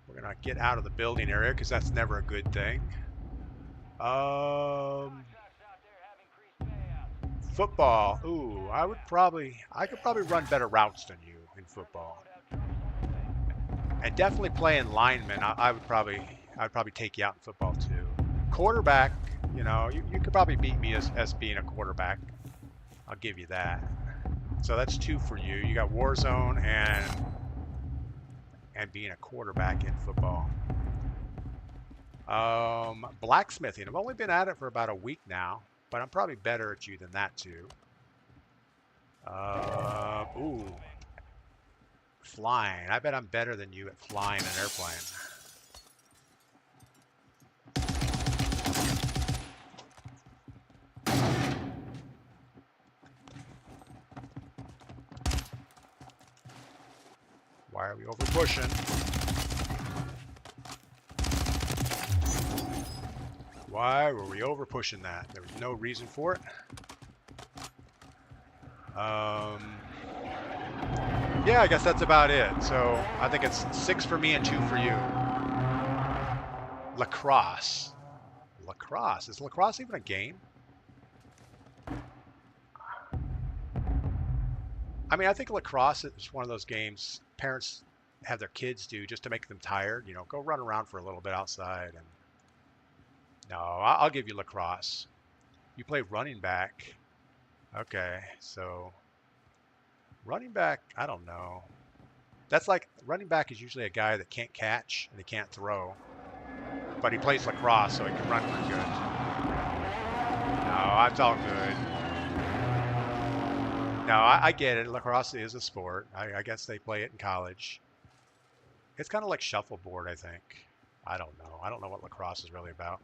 We're gonna get out of the building area because that's never a good thing. Football. Ooh, I could probably run better routes than you in football. And definitely playing lineman. I'd probably take you out in football too. Quarterback, you know, you could probably beat me as being a quarterback. I'll give you that. So that's 2 for you. You got Warzone and being a quarterback in football. Blacksmithing. I've only been at it for about a week now, but I'm probably better at you than that too. Ooh. Flying. I bet I'm better than you at flying an airplane. Why are we over pushing? Why were we over pushing that? There was no reason for it. Yeah, I guess that's about it. So I think it's 6 for me and 2 for you. Lacrosse. Lacrosse. Is lacrosse even a game? I mean, I think lacrosse is one of those games parents have their kids do just to make them tired. You know, go run around for a little bit outside. And no, I'll give you lacrosse. You play running back. Okay, so running back, I don't know. That's like running back is usually a guy that can't catch and he can't throw, but he plays lacrosse, so he can run pretty good. No, it's all good. No, I get it. Lacrosse is a sport. I guess they play it in college. It's kind of like shuffleboard, I think. I don't know. I don't know what lacrosse is really about.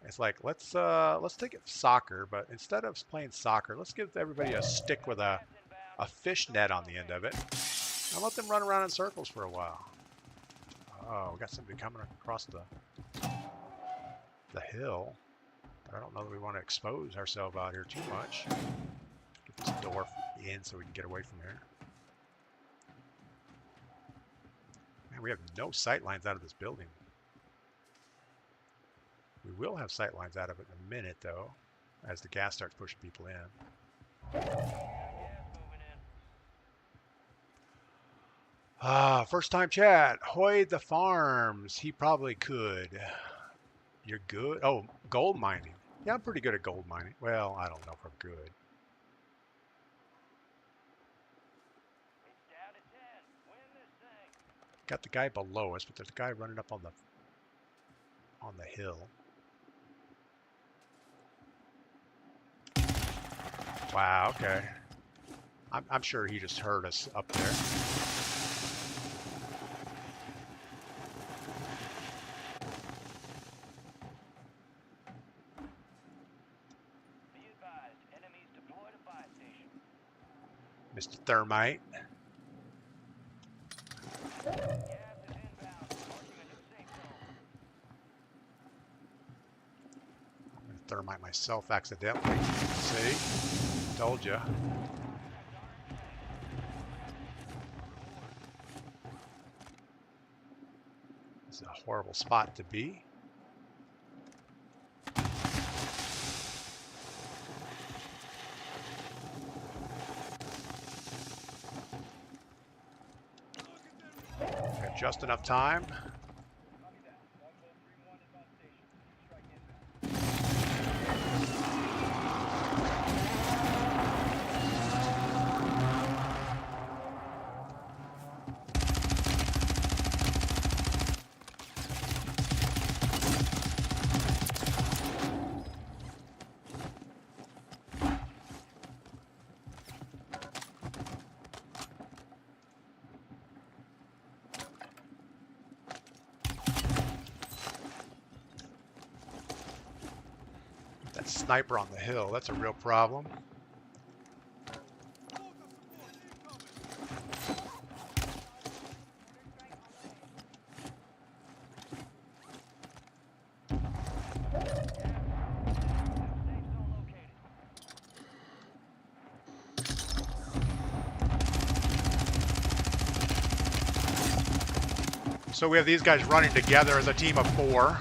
It's like let's take it soccer, but instead of playing soccer, let's give everybody a stick with a fish net on the end of it, and let them run around in circles for a while. Oh, we got somebody coming across the hill. But I don't know that we want to expose ourselves out here too much. Get this door in so we can get away from here. Man, we have no sight lines out of this building. We will have sight lines out of it in a minute, though. as the gas starts pushing people in. Gas moving in. First time chat. Hoy the farms. He probably could. You're good. Oh, gold mining. Yeah, I'm pretty good at gold mining. Well, I don't know if I'm good. It's down to 10. Win this thing. Got the guy below us, but there's a guy running up on the hill. Wow. Okay. I'm sure he just heard us up there. Be advised, enemies deployed a buy station. Mr. Thermite. Gas is inbound, marking a new safe zone. I'm going to thermite myself accidentally. See? Told you. Contracts are in place. This is a horrible spot to be. Got just enough time. Copy that. Longbow 3-1 is on station. Strike inbound. That sniper on the hill, that's a real problem. Safe zone located. So we have these guys running together as a team of 4.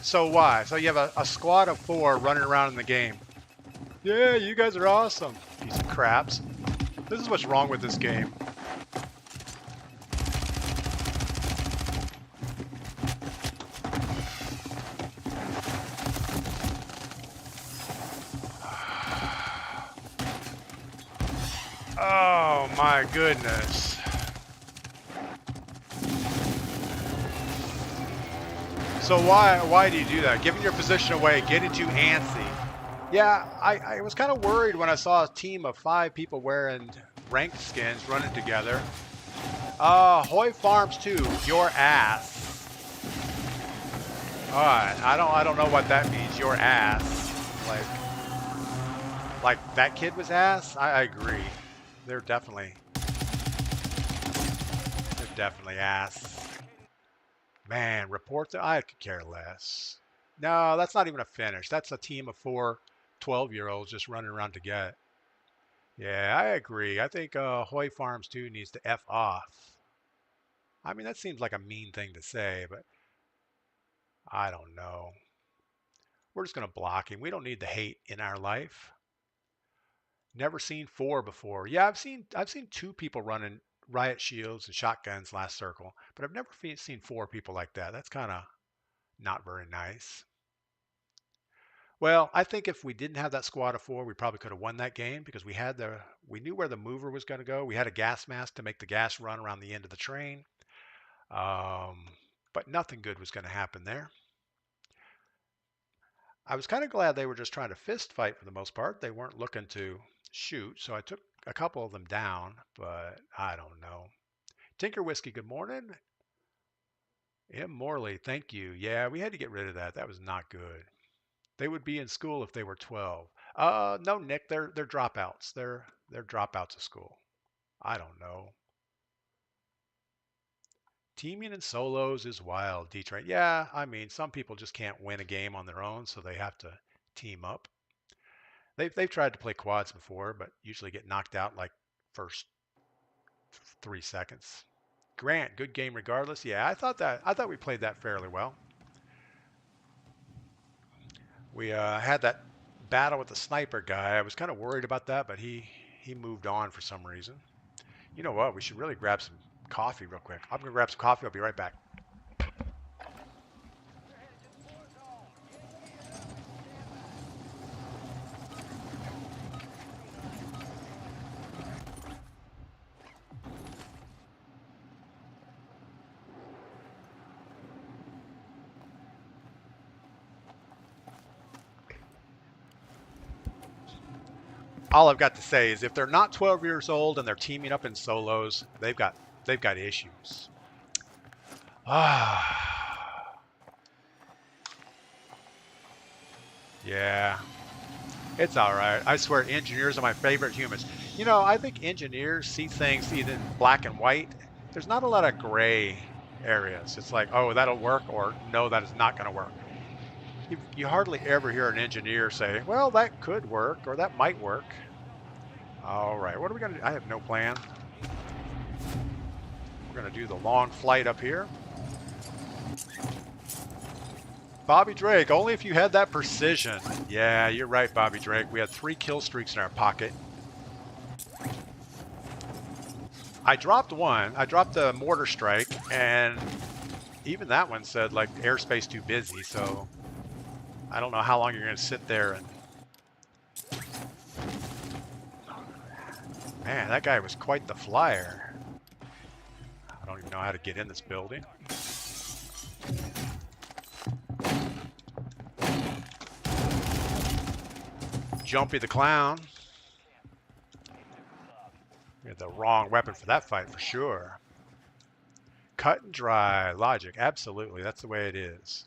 So why? So you have a squad of 4 running around in the game. Yeah, you guys are awesome. Piece of craps. This is what's wrong with this game. Oh my goodness. So why do you do that? Giving your position away, getting too antsy. Yeah, I was kind of worried when I saw a team of 5 people wearing ranked skins running together. Hoy Farms 2, your ass. Alright, I don't know what that means, your ass. Like that kid was ass? I agree. They're definitely ass. Man, report that I could care less. No, that's not even a finish. That's a team of 4 12-year-olds just running around to get. Yeah, I agree. I think Hoy Farms 2 needs to F off. I mean, that seems like a mean thing to say, but I don't know. We're just going to block him. We don't need the hate in our life. Never seen 4 before. Yeah, I've seen 2 people running riot shields and shotguns last circle, but I've never seen 4 people like that. That's kind of not very nice. Well, I think if we didn't have that squad of 4, we probably could have won that game because we knew where the mover was going to go. We had a gas mask to make the gas run around the end of the train. Um, but nothing good was going to happen there. I was kind of glad they were just trying to fist fight for the most part. They weren't looking to shoot, so I took a couple of them down, but I don't know. Tinker Whiskey, good morning. M. Morley, thank you. Yeah, we had to get rid of that. That was not good. They would be in school if they were 12. No, Nick, they're dropouts. They're dropouts of school. I don't know. Teaming in solos is wild, D-Train. Yeah, I mean, some people just can't win a game on their own, so they have to team up. They've tried to play quads before, but usually get knocked out like first 3 seconds. Grant, good game regardless. Yeah, I thought we played that fairly well. We had that battle with the sniper guy. I was kind of worried about that, but he moved on for some reason. You know what? We should really grab some coffee real quick. I'm gonna grab some coffee. I'll be right back. We're headed to the war zone. Get geared up and stand by. All I've got to say is if they're not 12 years old and they're teaming up in solos, they've got issues. Ah, yeah, it's all right. I swear, engineers are my favorite humans. You know, I think engineers see things either in black and white. There's not a lot of gray areas. It's like, oh, that'll work, or no, that is not going to work. You hardly ever hear an engineer say, well, that could work, or that might work. All right, what are we going to do? I have no plan. We're going to do the long flight up here. Bobby Drake, only if you had that precision. Yeah, you're right, Bobby Drake. We had 3 kill streaks in our pocket. I dropped one. I dropped a mortar strike, and even that one said, like, airspace too busy, so I don't know how long you're going to sit there and... Man, that guy was quite the flyer. I don't even know how to get in this building. Jumpy the Clown. We had the wrong weapon for that fight for sure. Cut and dry logic. Absolutely. That's the way it is.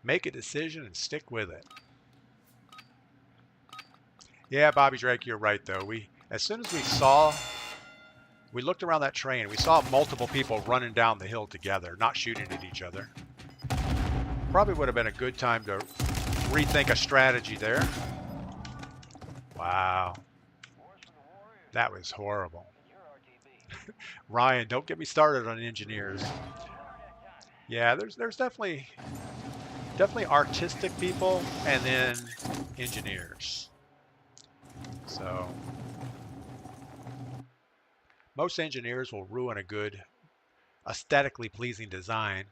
Make a decision and stick with it. Yeah, Bobby Drake, you're right though. As soon as we looked around that train, we saw multiple people running down the hill together, not shooting at each other. Probably would have been a good time to rethink a strategy there. Wow. That was horrible. Ryan, don't get me started on engineers. Yeah, there's definitely artistic people and then engineers. So most engineers will ruin a good, aesthetically pleasing design.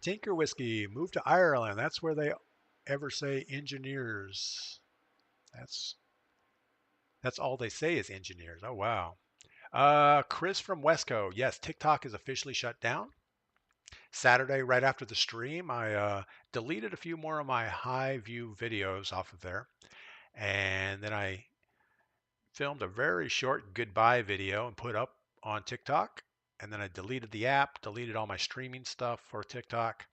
Tinker Whiskey, move to Ireland. That's where they ever say engineers. That's all they say is engineers. Oh, wow. Chris from Wesco. Yes, TikTok is officially shut down. Saturday, right after the stream, I deleted a few more of my high view videos off of there. And then I filmed a very short goodbye video and put up on TikTok. And then I deleted the app, deleted all my streaming stuff for TikTok.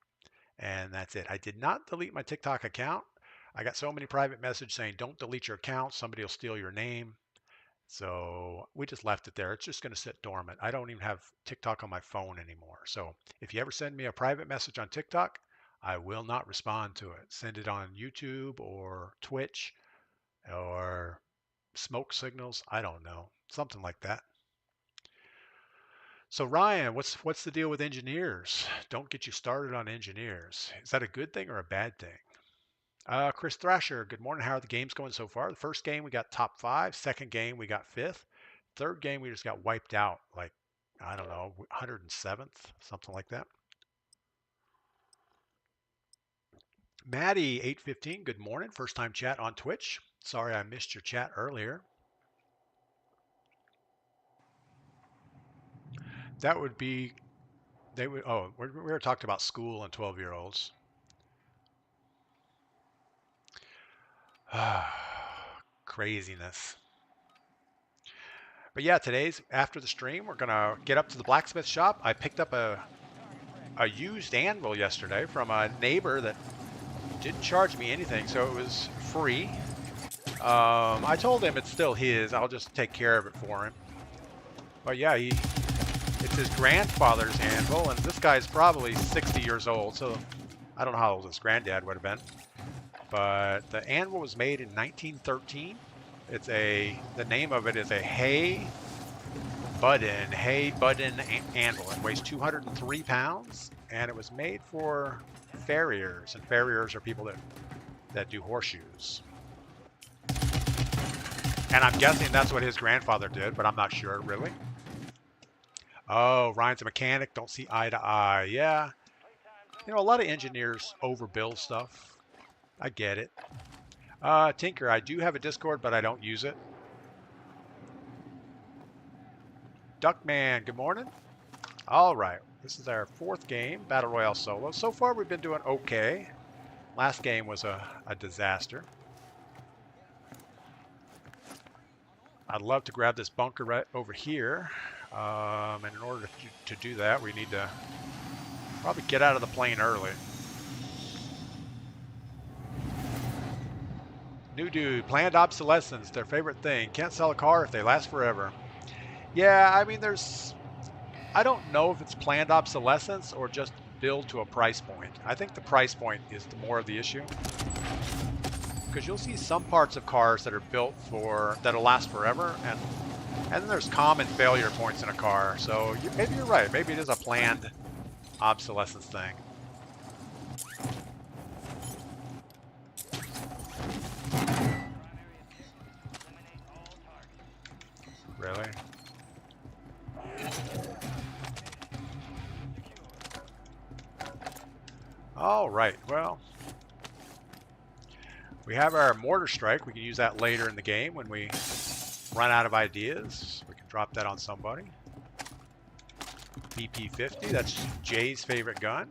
And that's it. I did not delete my TikTok account. I got so many private messages saying, don't delete your account. Somebody will steal your name. So we just left it there. It's just going to sit dormant. I don't even have TikTok on my phone anymore. So if you ever send me a private message on TikTok, I will not respond to it. Send it on YouTube or Twitch or smoke signals. I don't know. Something like that. So Ryan, what's the deal with engineers? Don't get you started on engineers. Is that a good thing or a bad thing? Chris Thrasher, good morning. How are the games going so far? The first game we got top 5. Second game we got 5th. Third game we just got wiped out, like, I don't know, 107th, something like that. Maddie 815, good morning. First time chat on Twitch. Sorry I missed your chat earlier. That would be, we were talking about school and 12-year-olds. Craziness. But yeah, today's after the stream, we're gonna get up to the blacksmith shop. I picked up a used anvil yesterday from a neighbor that didn't charge me anything, so it was free. I told him it's still his. I'll just take care of it for him. But yeah, it's his grandfather's anvil, and this guy's probably 60 years old, so I don't know how old his granddad would have been. But the anvil was made in 1913, The name of it is a hay budden anvil. It weighs 203 pounds, and it was made for farriers, and farriers are people that do horseshoes. And I'm guessing that's what his grandfather did, but I'm not sure, really. Oh, Ryan's a mechanic, don't see eye to eye. Yeah, a lot of engineers overbuild stuff. I get it. Tinker, I do have a Discord, but I don't use it. Duckman, good morning. All right, this is our 4th game, Battle Royale Solo. So far, we've been doing okay. Last game was a disaster. I'd love to grab this bunker right over here. And in order to do that, we need to probably get out of the plane early. New dude, planned obsolescence, their favorite thing. Can't sell a car if they last forever. Yeah, I mean, I don't know if it's planned obsolescence or just build to a price point. I think the price point is more of the issue. Because you'll see some parts of cars that are built that'll last forever, and then there's common failure points in a car. So maybe you're right. Maybe it is a planned obsolescence thing. Really? All right, well, we have our mortar strike. We can use that later in the game when we run out of ideas. We can drop that on somebody. BP-50, that's Jay's favorite gun.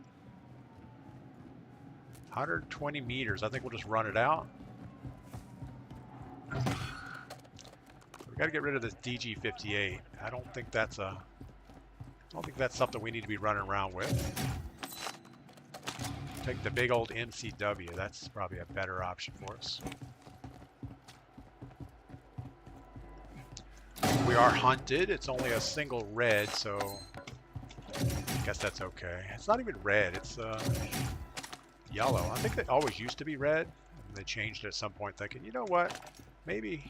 120 meters, I think we'll just run it out. We got to get rid of this DG-58. I don't think that's something we need to be running around with. Take the big old MCW. That's probably a better option for us. We are hunted. It's only a single red, so I guess that's okay. It's not even red. It's yellow. I think it always used to be red. And they changed it at some point, thinking, you know what? Maybe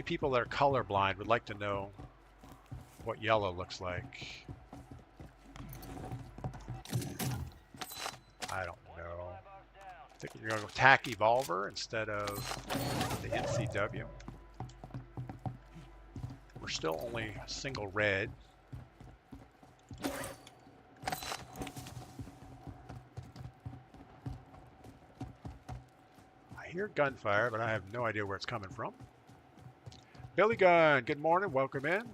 people that are colorblind would like to know what yellow looks like. I don't know. I think you're going to go TAC Evolver instead of the NCW. We're still only a single red. I hear gunfire, but I have no idea where it's coming from. Billy Gunn, good morning. Welcome in.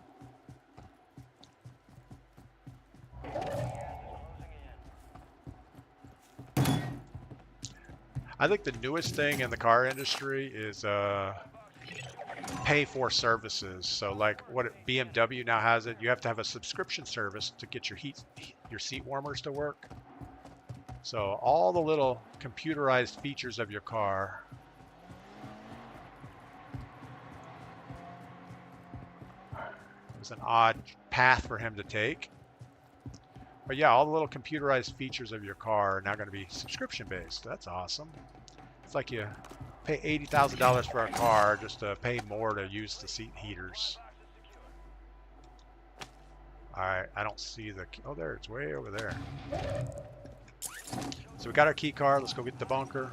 I think the newest thing in the car industry is pay for services. So like what BMW now has it, you have to have a subscription service to get your seat warmers to work. So all the little computerized features of your car. It was an odd path for him to take. But yeah, all the little computerized features of your car are now going to be subscription based. That's awesome. It's like you pay $80,000 for a car just to pay more to use the seat heaters. All right, I don't see the key. Oh, there, it's way over there. So we got our key card. Let's go get the bunker.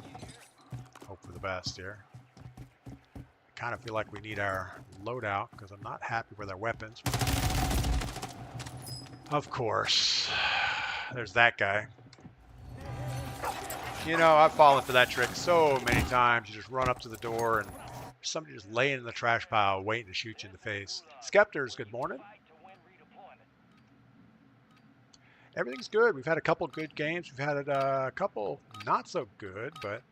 Hope for the best here. I kind of feel like we need our loadout because I'm not happy with our weapons. Of course. There's that guy. You know, I've fallen for that trick so many times. You just run up to the door and somebody just laying in the trash pile waiting to shoot you in the face. Skeptors, good morning. Everything's good. We've had a couple good games. We've had a couple not so good, but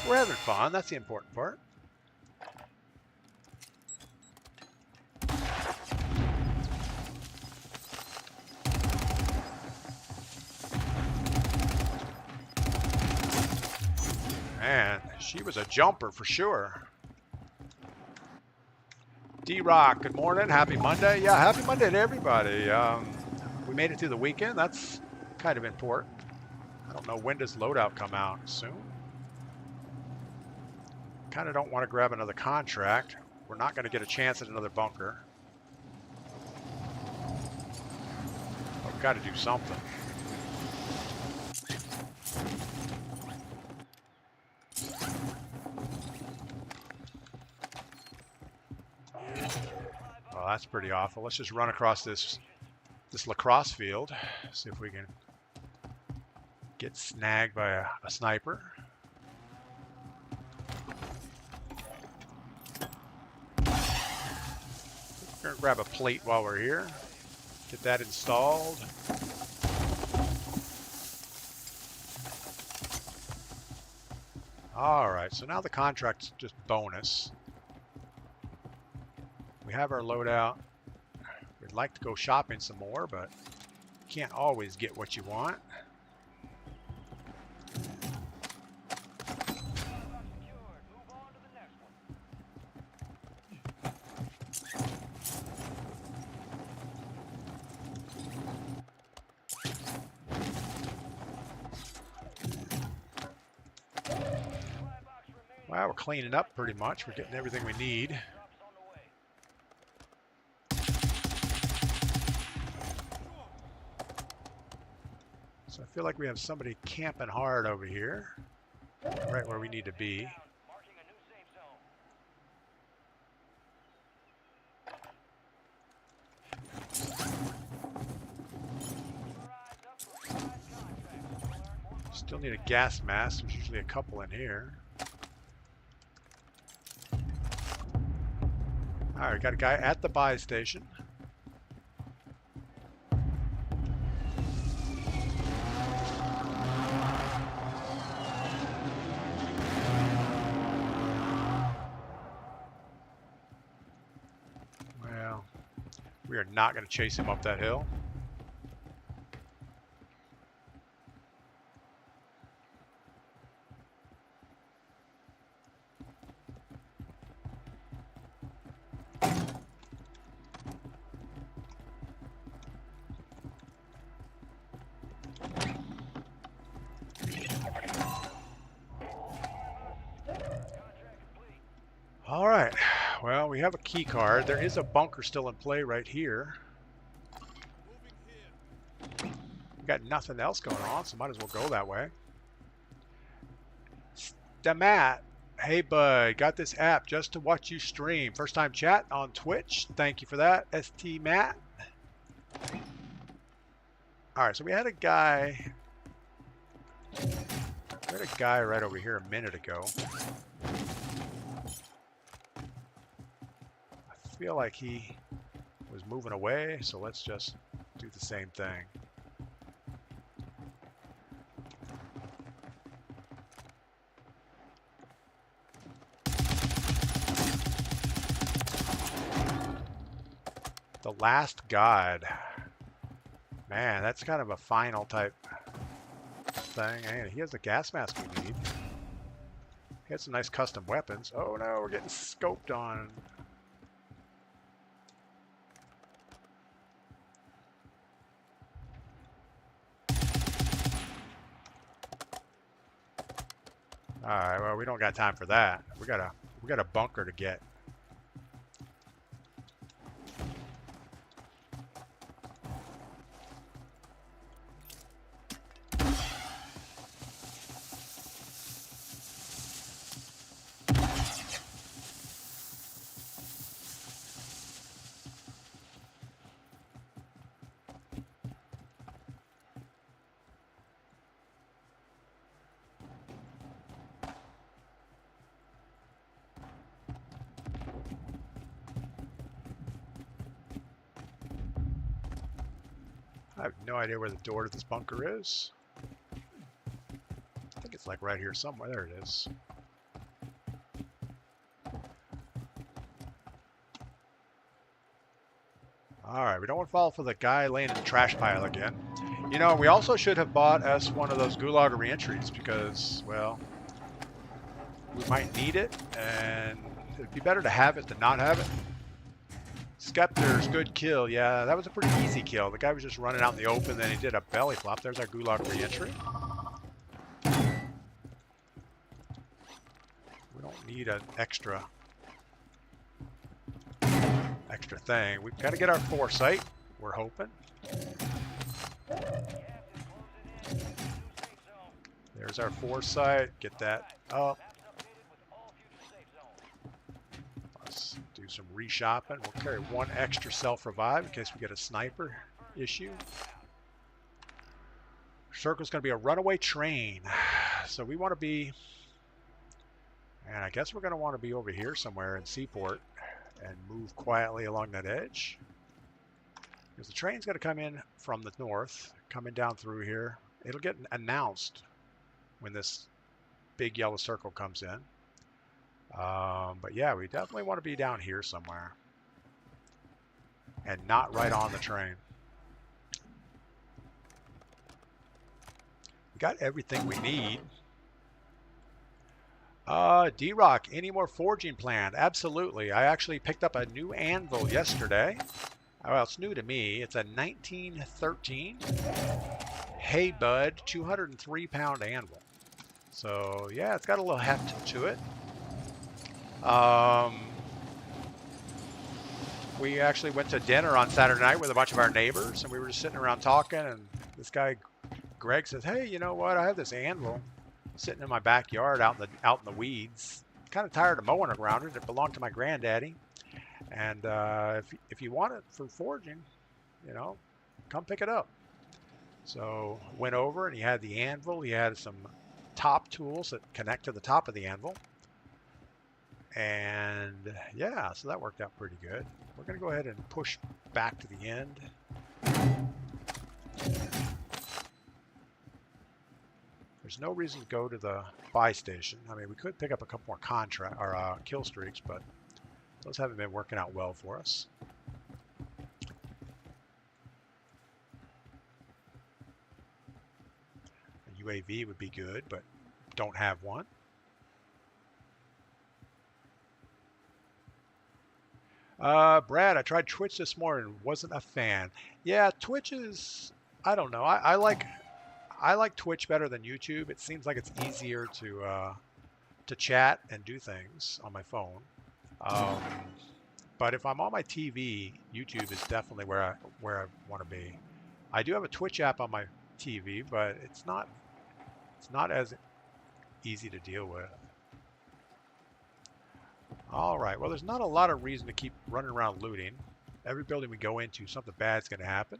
we're having fun. That's the important part. Man, she was a jumper for sure. D-Rock, good morning. Happy Monday. Yeah, happy Monday to everybody. We made it through the weekend. That's kind of important. I don't know, when does loadout come out? Soon? Kind of don't want to grab another contract. We're not going to get a chance at another bunker. But we've got to do something. Well, that's pretty awful. Let's just run across this lacrosse field. See if we can get snagged by a sniper. We're gonna grab a plate while we're here. Get that installed. All right, so now the contract's just bonus. We have our loadout. We'd like to go shopping some more, but you can't always get what you want. Well, we're cleaning up pretty much. We're getting everything we need. So I feel like we have somebody camping hard over here, right where we need to be. Still need a gas mask. There's usually a couple in here. All right, got a guy at the buy station. Well, we are not going to chase him up that hill. All right, well, we have a key card. There is a bunker still in play right here. We got nothing else going on, so might as well go that way. Stamat, hey bud, got this app just to watch you stream. First time chat on Twitch. Thank you for that, ST Matt. All right, so we had a guy right over here a minute ago. I feel like he was moving away, so let's just do the same thing. The Last God. Man, that's kind of a final type thing. And he has the gas mask we need. He has some nice custom weapons. Oh no, we're getting scoped on. Alright, well, we don't got time for that. We got a bunker to get. I have no idea where the door to this bunker is. I think it's like right here somewhere. There it is. Alright, we don't want to fall for the guy laying in the trash pile again. You know, we also should have bought us one of those gulag reentries because, well, we might need it, and it'd be better to have it than not have it. Skeptor's good kill. Yeah, that was a pretty easy kill. The guy was just running out in the open, then he did a belly flop. There's our gulag reentry. We don't need an extra thing. We've got to get our foresight. We're hoping. There's our foresight. Get that up. Let's do some reshopping. We'll carry one extra self-revive in case we get a sniper issue. Circle's going to be a runaway train. So we want to be, and I guess we're going to want to be over here somewhere in Seaport and move quietly along that edge. Because the train's going to come in from the north, coming down through here. It'll get announced when this big yellow circle comes in. But yeah, we definitely want to be down here somewhere. And not right on the train. We got everything we need. D-Rock, any more forging planned? Absolutely. I actually picked up a new anvil yesterday. Well, it's new to me. It's a 1913 Hey Bud 203-pound anvil. So yeah, it's got a little heft to it. We actually went to dinner on Saturday night with a bunch of our neighbors, and we were just sitting around talking, and this guy Greg says, "Hey, you know what? I have this anvil sitting in my backyard out in the weeds. Kind of tired of mowing around it. It belonged to my granddaddy, and if you want it for forging, you know, come pick it up." So went over, and he had the anvil. He had some top tools that connect to the top of the anvil, and yeah, so that worked out pretty good. We're going to go ahead and push back to the end. There's no reason to go to the buy station. I mean, we could pick up a couple more contract or kill streaks, but those haven't been working out well for us. A UAV would be good, but don't have one. Brad, I tried Twitch this morning. Wasn't a fan. Yeah, Twitch is, I don't know. I like Twitch better than YouTube. It seems like it's easier to chat and do things on my phone. But if I'm on my TV, YouTube is definitely where I want to be. I do have a Twitch app on my TV, but it's not as easy to deal with. All right, well, there's not a lot of reason to keep running around looting. Every building we go into, something bad's going to happen.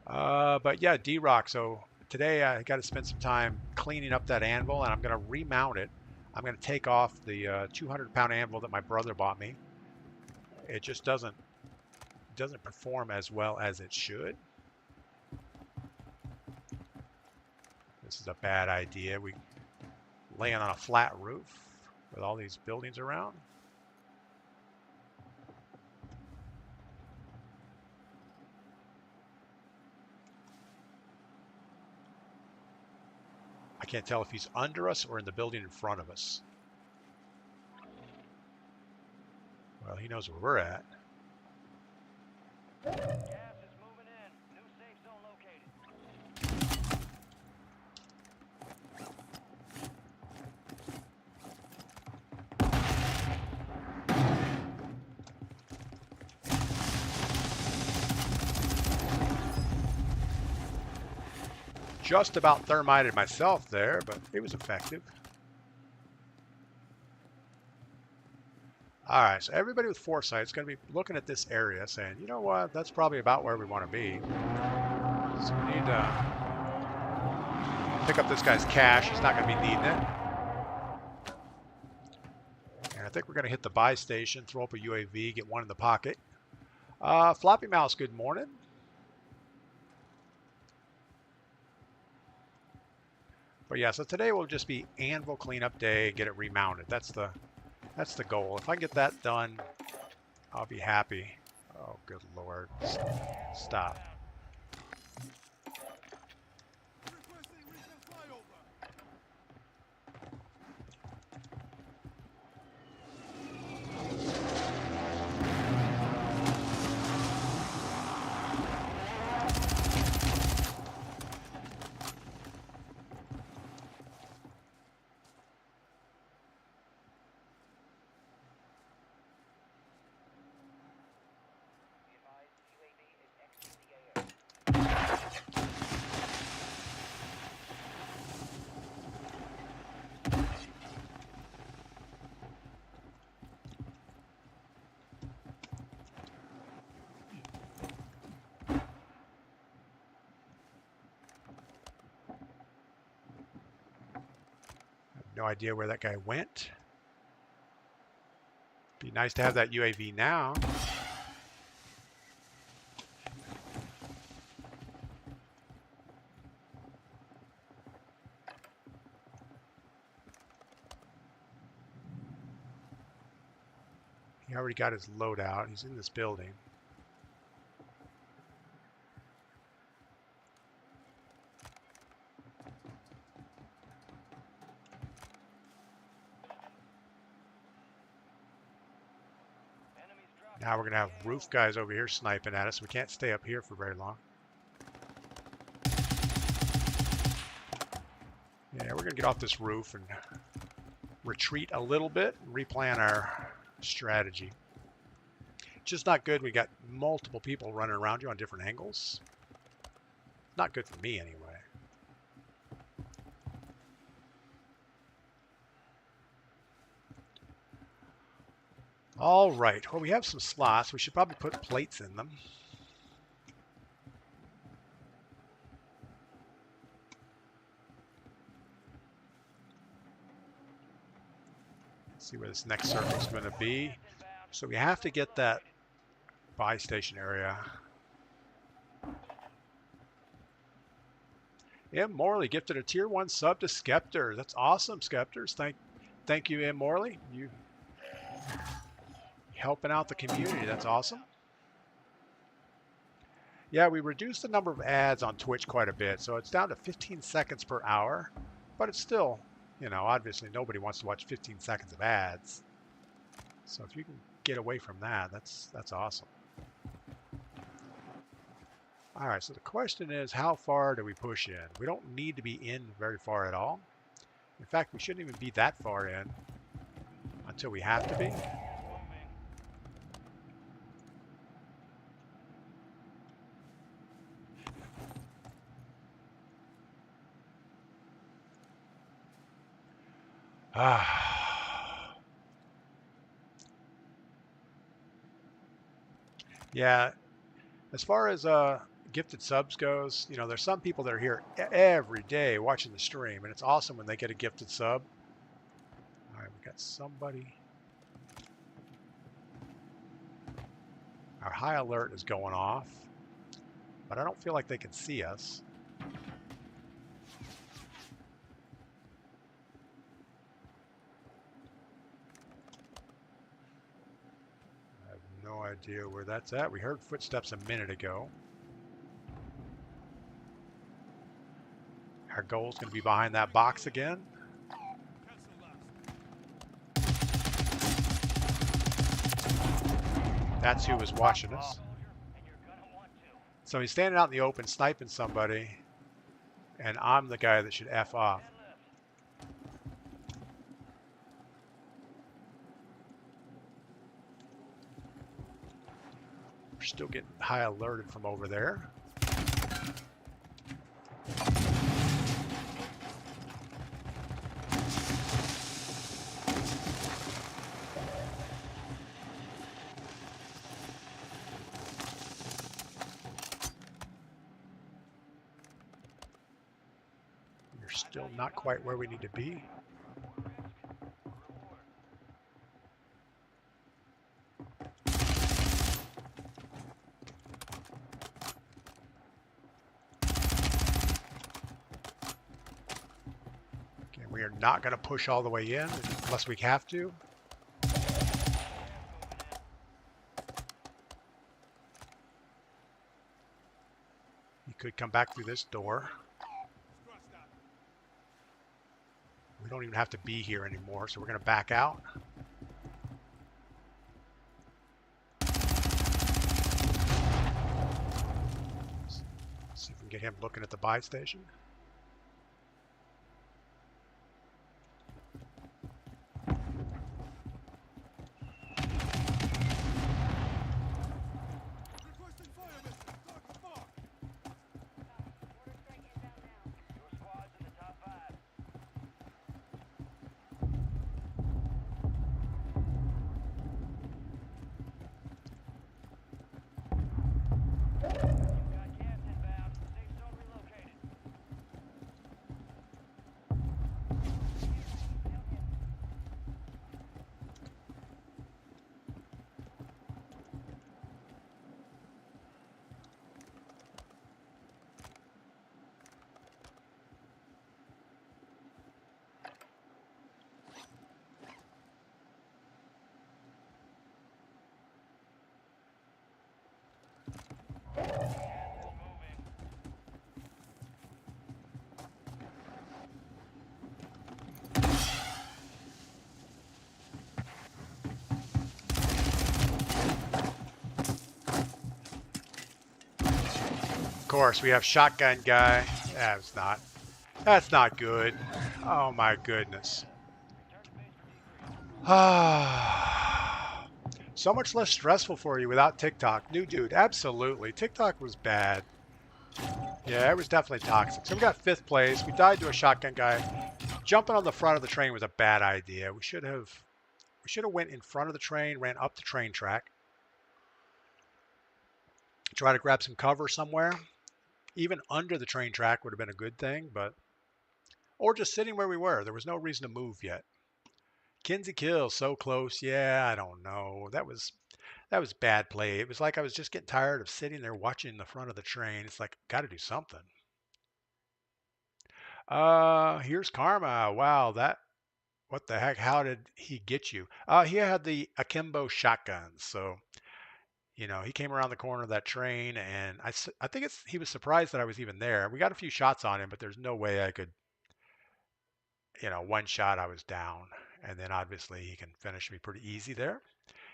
But yeah, D-Rock, so today I got to spend some time cleaning up that anvil, and I'm going to remount it. I'm going to take off the 200-pound anvil that my brother bought me. It just doesn't perform as well as it should. This is a bad idea. We laying on a flat roof with all these buildings around. I can't tell if he's under us or in the building in front of us. Well, he knows where we're at. Gas is moving in. New safe zone located. Just about thermited myself there, but it was effective. All right, so everybody with foresight is going to be looking at this area saying, you know what, that's probably about where we want to be. So we need to pick up this guy's cash. He's not going to be needing it. And I think we're going to hit the buy station, throw up a UAV, get one in the pocket. Floppy Mouse, good morning. But yeah, so today will just be anvil cleanup day, get it remounted. That's the goal. If I get that done, I'll be happy. Oh, good Lord. Stop. No idea where that guy went. Be nice to have that UAV now. He already got his loadout. He's in this building. Now we're going to have roof guys over here sniping at us. We can't stay up here for very long. Yeah, we're going to get off this roof and retreat a little bit and replan our strategy. It's just not good. We got multiple people running around you on different angles. Not good for me anyway. All right. Well, we have some slots. We should probably put plates in them. Let's see where this next circle is going to be. So we have to get that buy station area. M. Morley gifted a tier 1 sub to Skeptor. That's awesome, Skeptors. Thank you, M. Morley. You helping out the community. That's awesome. Yeah, we reduced the number of ads on Twitch quite a bit, so it's down to 15 seconds per hour, but it's still, you know, obviously nobody wants to watch 15 seconds of ads. So if you can get away from that, that's awesome. All right, so the question is, how far do we push in? We don't need to be in very far at all. In fact, we shouldn't even be that far in until we have to be. Yeah, as far as gifted subs goes, you know, there's some people that are here every day watching the stream, and it's awesome when they get a gifted sub. All right, we got somebody. Our high alert is going off, but I don't feel like they can see us. I have no idea where that's at. We heard footsteps a minute ago. Our goal is going to be behind that box again. That's who was watching us. So he's standing out in the open sniping somebody, and I'm the guy that should F off. We're still getting high alerted from over there. Still not quite where we need to be. Okay, we are not going to push all the way in unless we have to. He could come back through this door. We don't even have to be here anymore, so we're going to back out. See if we can get him looking at the buy station. course, we have shotgun guy. That's not good. Oh my goodness. Ah, so much less stressful for you without TikTok. New dude, absolutely. TikTok was bad. Yeah, it was definitely toxic. So we got 5th place. We died to a shotgun guy. Jumping on the front of the train was a bad idea. We should have went in front of the train, ran up the train track, try to grab some cover somewhere. Even under the train track would have been a good thing, but or just sitting where we were. There was no reason to move yet. Kinsey Kill, so close. Yeah, I don't know. That was bad play. It was like I was just getting tired of sitting there watching the front of the train. It's like, got to do something. Here's Karma. Wow, what the heck? How did he get you? He had the akimbo shotguns. So, he came around the corner of that train, and I think he was surprised that I was even there. We got a few shots on him, but there's no way I could, one shot I was down. And then obviously he can finish me pretty easy there.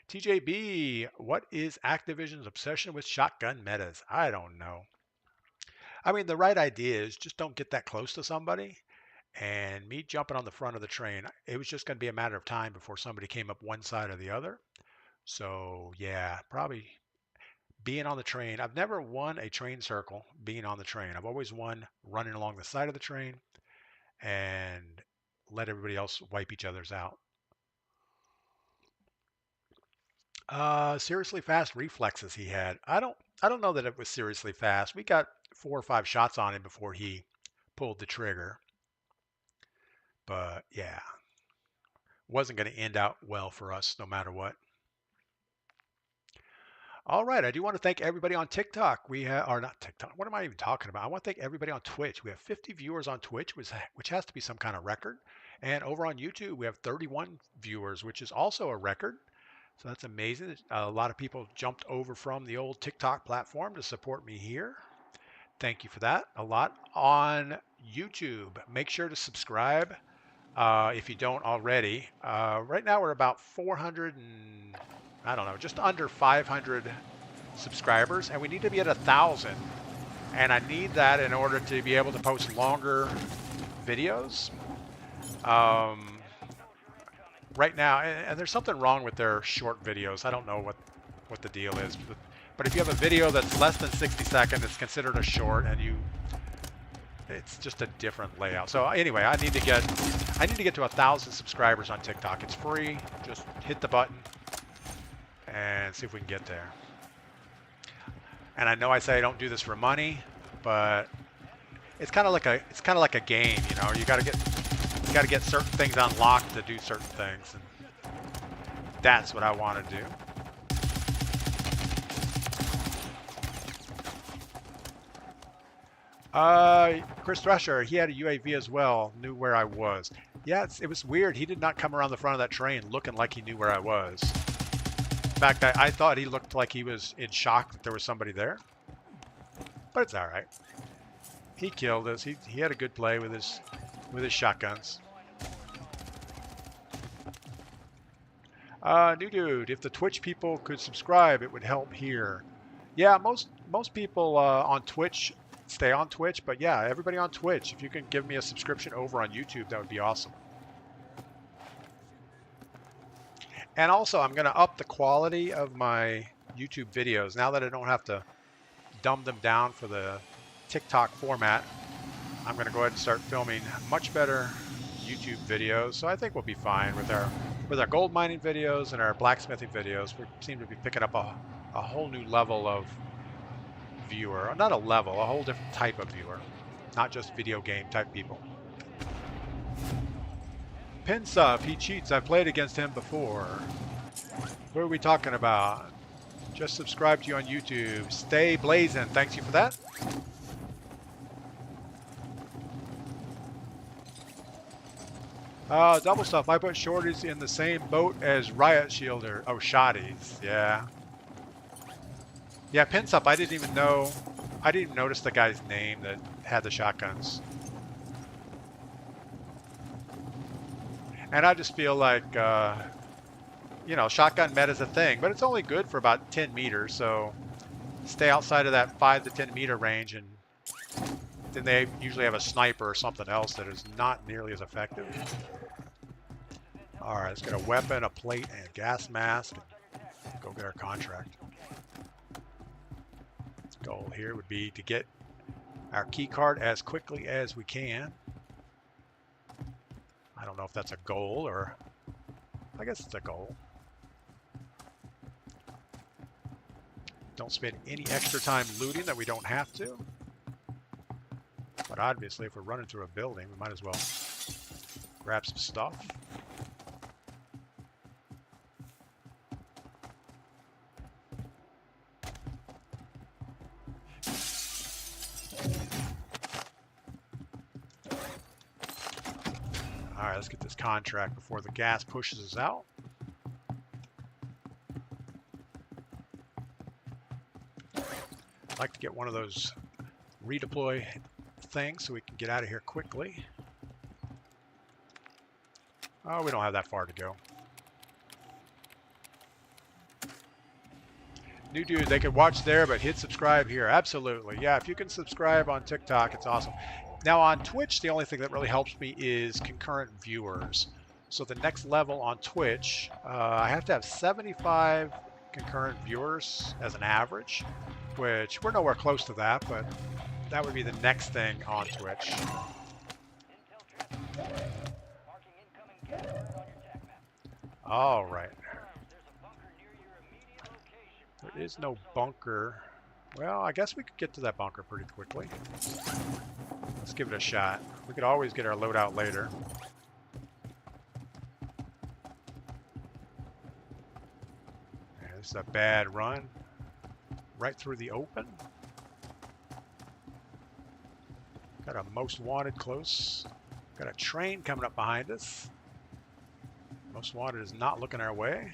TJB, what is Activision's obsession with shotgun metas? I don't know. I mean, the right idea is just don't get that close to somebody. And me jumping on the front of the train, it was just going to be a matter of time before somebody came up one side or the other. So, yeah, probably being on the train. I've never won a train circle being on the train. I've always won running along the side of the train and let everybody else wipe each other's out. Seriously fast reflexes he had. I don't know that it was seriously fast. We got 4 or 5 shots on him before he pulled the trigger. But yeah, wasn't going to end out well for us no matter what. All right, I do want to thank everybody on TikTok. We have, or not TikTok. What am I even talking about? I want to thank everybody on Twitch. We have 50 viewers on Twitch, which has to be some kind of record. And over on YouTube, we have 31 viewers, which is also a record. So that's amazing. A lot of people jumped over from the old TikTok platform to support me here. Thank you for that a lot. On YouTube, make sure to subscribe if you don't already. Right now we're about 400 and I don't know, just under 500 subscribers, and we need to be at 1,000. And I need that in order to be able to post longer videos. Right now, and there's something wrong with their short videos. I don't know what the deal is, but if you have a video that's less than 60 seconds, it's considered a short, and it's just a different layout. So anyway, I need to get to 1,000 subscribers on TikTok. It's free. Just hit the button and see if we can get there. And I know I say I don't do this for money, but it's kind of like a game, You got to get certain things unlocked to do certain things, and that's what I want to do. Chris Thresher, he had a UAV as well, knew where I was. Yeah, it was weird. He did not come around the front of that train looking like he knew where I was. In fact, I thought he looked like he was in shock that there was somebody there. But it's all right. He killed us. He had a good play with his shotguns. New dude, if the Twitch people could subscribe, it would help here. Yeah, most people on Twitch stay on Twitch, but yeah, everybody on Twitch, if you can give me a subscription over on YouTube, that would be awesome. And also, I'm going to up the quality of my YouTube videos now that I don't have to dumb them down for the TikTok format. I'm going to go ahead and start filming much better YouTube videos. So I think we'll be fine with our gold mining videos and our blacksmithing videos. We seem to be picking up a whole new level of viewer. Not a level, a whole different type of viewer. Not just video game type people. Pinsub, he cheats. I've played against him before. What are we talking about? Just subscribe to you on YouTube. Stay blazing. Thanks you for that. Double stuff. I put shorties in the same boat as Riot Shielder. Oh, shotties. Yeah. Yeah, Pinsub, I didn't even notice the guy's name that had the shotguns. And I just feel like, shotgun meta is a thing, but it's only good for about 10 meters. So stay outside of that 5 to 10 meter range, and then they usually have a sniper or something else that is not nearly as effective. All right, let's get a weapon, a plate, and a gas mask, and go get our contract. Goal here would be to get our key card as quickly as we can. I don't know if that's a goal, or I guess it's a goal. Don't spend any extra time looting that we don't have to. But obviously, if we're running through a building, we might as well grab some stuff. All right, let's get this contract before the gas pushes us out. I'd like to get one of those redeploy things so we can get out of here quickly. Oh, we don't have that far to go. New dude, they could watch there, but hit subscribe here. Absolutely. Yeah, if you can subscribe on TikTok, it's awesome. Now on Twitch, the only thing that really helps me is concurrent viewers. So the next level on Twitch, I have to have 75 concurrent viewers as an average, which we're nowhere close to that, but that would be the next thing on Twitch. All right. There is no bunker. Well, I guess we could get to that bunker pretty quickly. Let's give it a shot. We could always get our loadout later. Yeah, this is a bad run. Right through the open. Got a most wanted close. Got a train coming up behind us. Most wanted is not looking our way.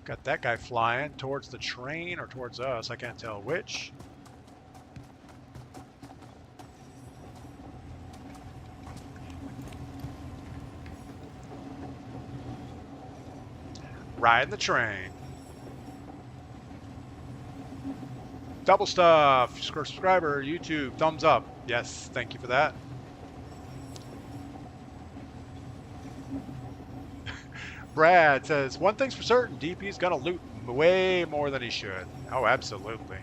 Got that guy flying towards the train or towards us. I can't tell which. Riding the train. Double stuff. Subscriber, YouTube, thumbs up. Yes, thank you for that. Brad says, one thing's for certain, DP's gonna loot way more than he should. Oh, absolutely.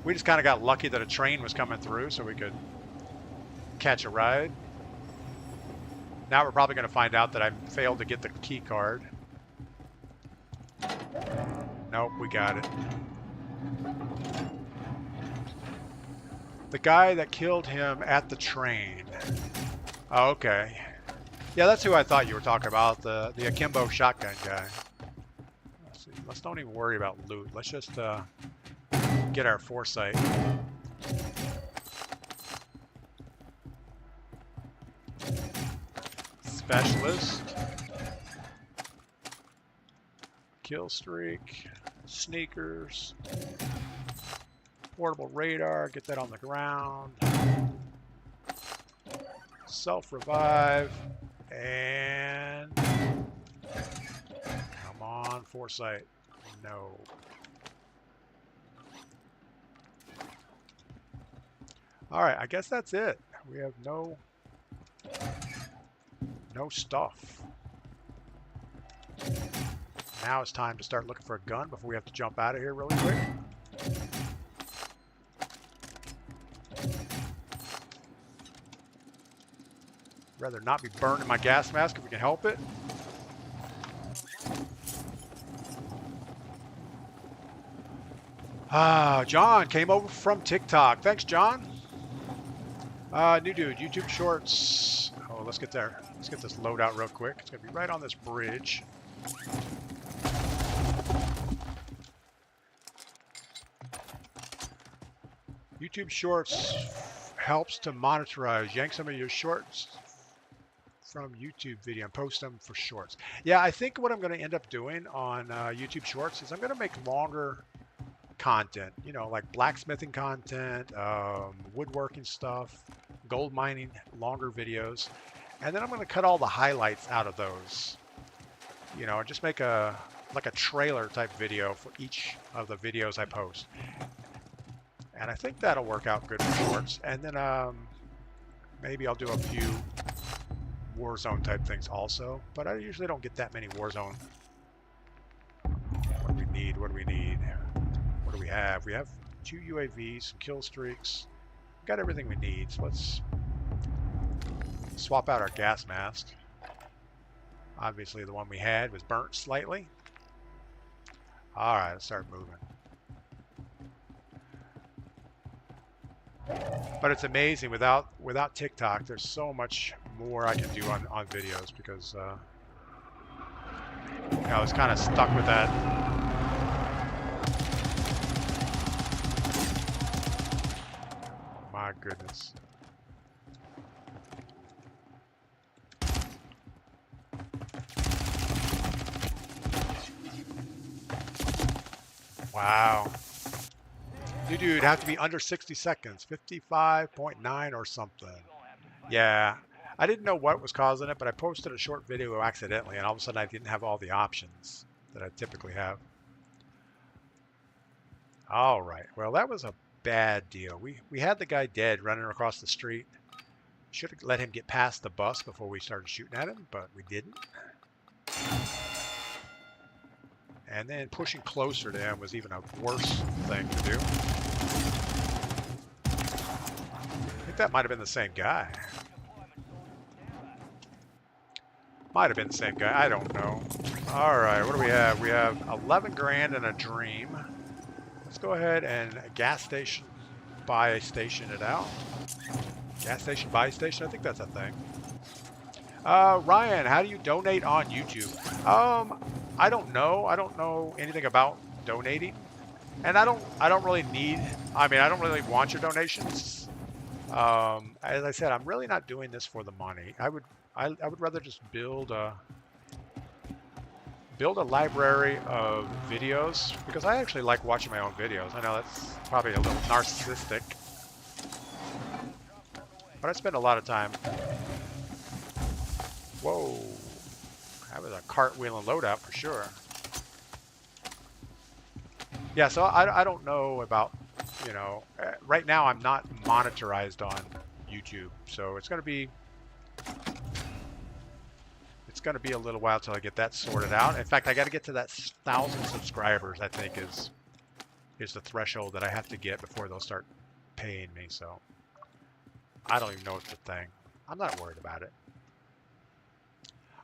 We just kind of got lucky that a train was coming through so we could catch a ride. Now we're probably gonna find out that I failed to get the key card. Nope, we got it. The guy that killed him at the train. Oh, okay. Yeah, that's who I thought you were talking about, the akimbo shotgun guy. Let's don't even worry about loot. Let's just get our foresight. Specialist. Kill streak. Sneakers. Portable radar. Get that on the ground. Self-revive. And come on, foresight. No. All right, I guess that's it. We have no stuff. Now it's time to start looking for a gun before we have to jump out of here really quick. Rather not be burned in my gas mask if we can help it. John came over from TikTok. Thanks, John. New dude, YouTube Shorts. Oh, let's get there. Let's get this loadout real quick. It's gonna be right on this bridge. YouTube Shorts helps to monetize. Yank some of your shorts from YouTube video and post them for shorts. Yeah, I think what I'm going to end up doing on YouTube Shorts is I'm going to make longer content, you know, like blacksmithing content, woodworking stuff, gold mining, longer videos. And then I'm going to cut all the highlights out of those. you know, just make a like a trailer type video for each of the videos I post. And I think that'll work out good for shorts. And then maybe I'll do a few Warzone type things also. But I usually don't get that many Warzone. What do we need? What do we need? What do we have? We have 2 UAVs, some kill streaks. We've got everything we need. So let's swap out our gas mask. Obviously the one we had was burnt slightly. All right, let's start moving. But it's amazing without TikTok, there's so much more I can do on videos because you know, I was kind of stuck with that. My goodness. Wow. Dude, have to be under 60 seconds, 55.9 or something. Yeah, I didn't know what was causing it, but I posted a short video accidentally, and all of a sudden I didn't have all the options that I typically have. All right, well, that was a bad deal. We had the guy dead running across the street. Should have let him get past the bus before we started shooting at him, but we didn't. And then pushing closer to him was even a worse thing to do. I think that might have been the same guy. Might have been the same guy. I don't know. All right, what do we have? We have 11 grand and a dream. Let's go ahead and gas station, buy station it out. Gas station, buy station. I think that's a thing. Ryan, how do you donate on YouTube? I don't know. I don't know anything about donating, and I don't really need. I mean, I don't really want your donations. As I said, I'm really not doing this for the money. I would rather just build a library of videos because I actually like watching my own videos. I know that's probably a little narcissistic, but I spend a lot of time. Whoa, that was a cartwheel and loadout for sure. Yeah, so I don't know about, you know, right now I'm not monetized on YouTube, so it's going to be a little while till I get that sorted out. In fact, I got to get to that 1,000 subscribers. I think is the threshold that I have to get before they'll start paying me. So I don't even know it's a thing. I'm not worried about it.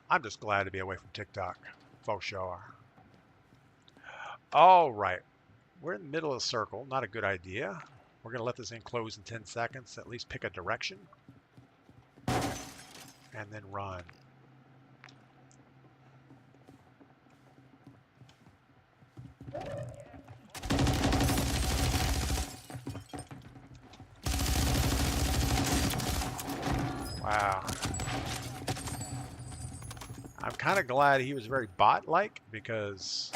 I'm just glad to be away from TikTok, for sure. All right, we're in the middle of the circle. Not a good idea. We're going to let this thing close in 10 seconds. At least pick a direction and then run. Wow. I'm kind of glad he was very bot-like because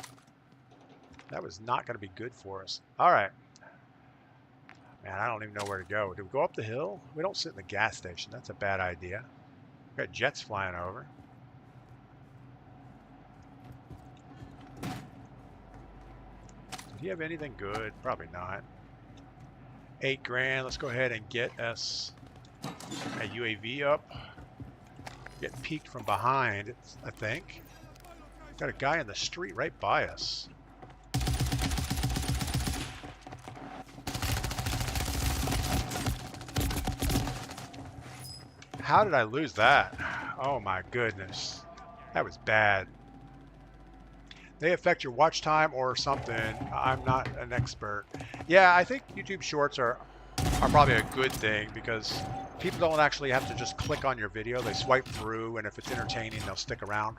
that was not going to be good for us. All right. Man, I don't even know where to go. Do we go up the hill? We don't sit in the gas station. That's a bad idea. We've got jets flying over. Did he have anything good? Probably not. 8 grand. Let's go ahead and get us a UAV up. Getting peeked from behind, I think. Got a guy in the street right by us. How did I lose that? Oh my goodness. That was bad. They affect your watch time or something. I'm not an expert. Yeah, I think YouTube Shorts are probably a good thing because people don't actually have to just click on your video. They swipe through, and if it's entertaining, they'll stick around.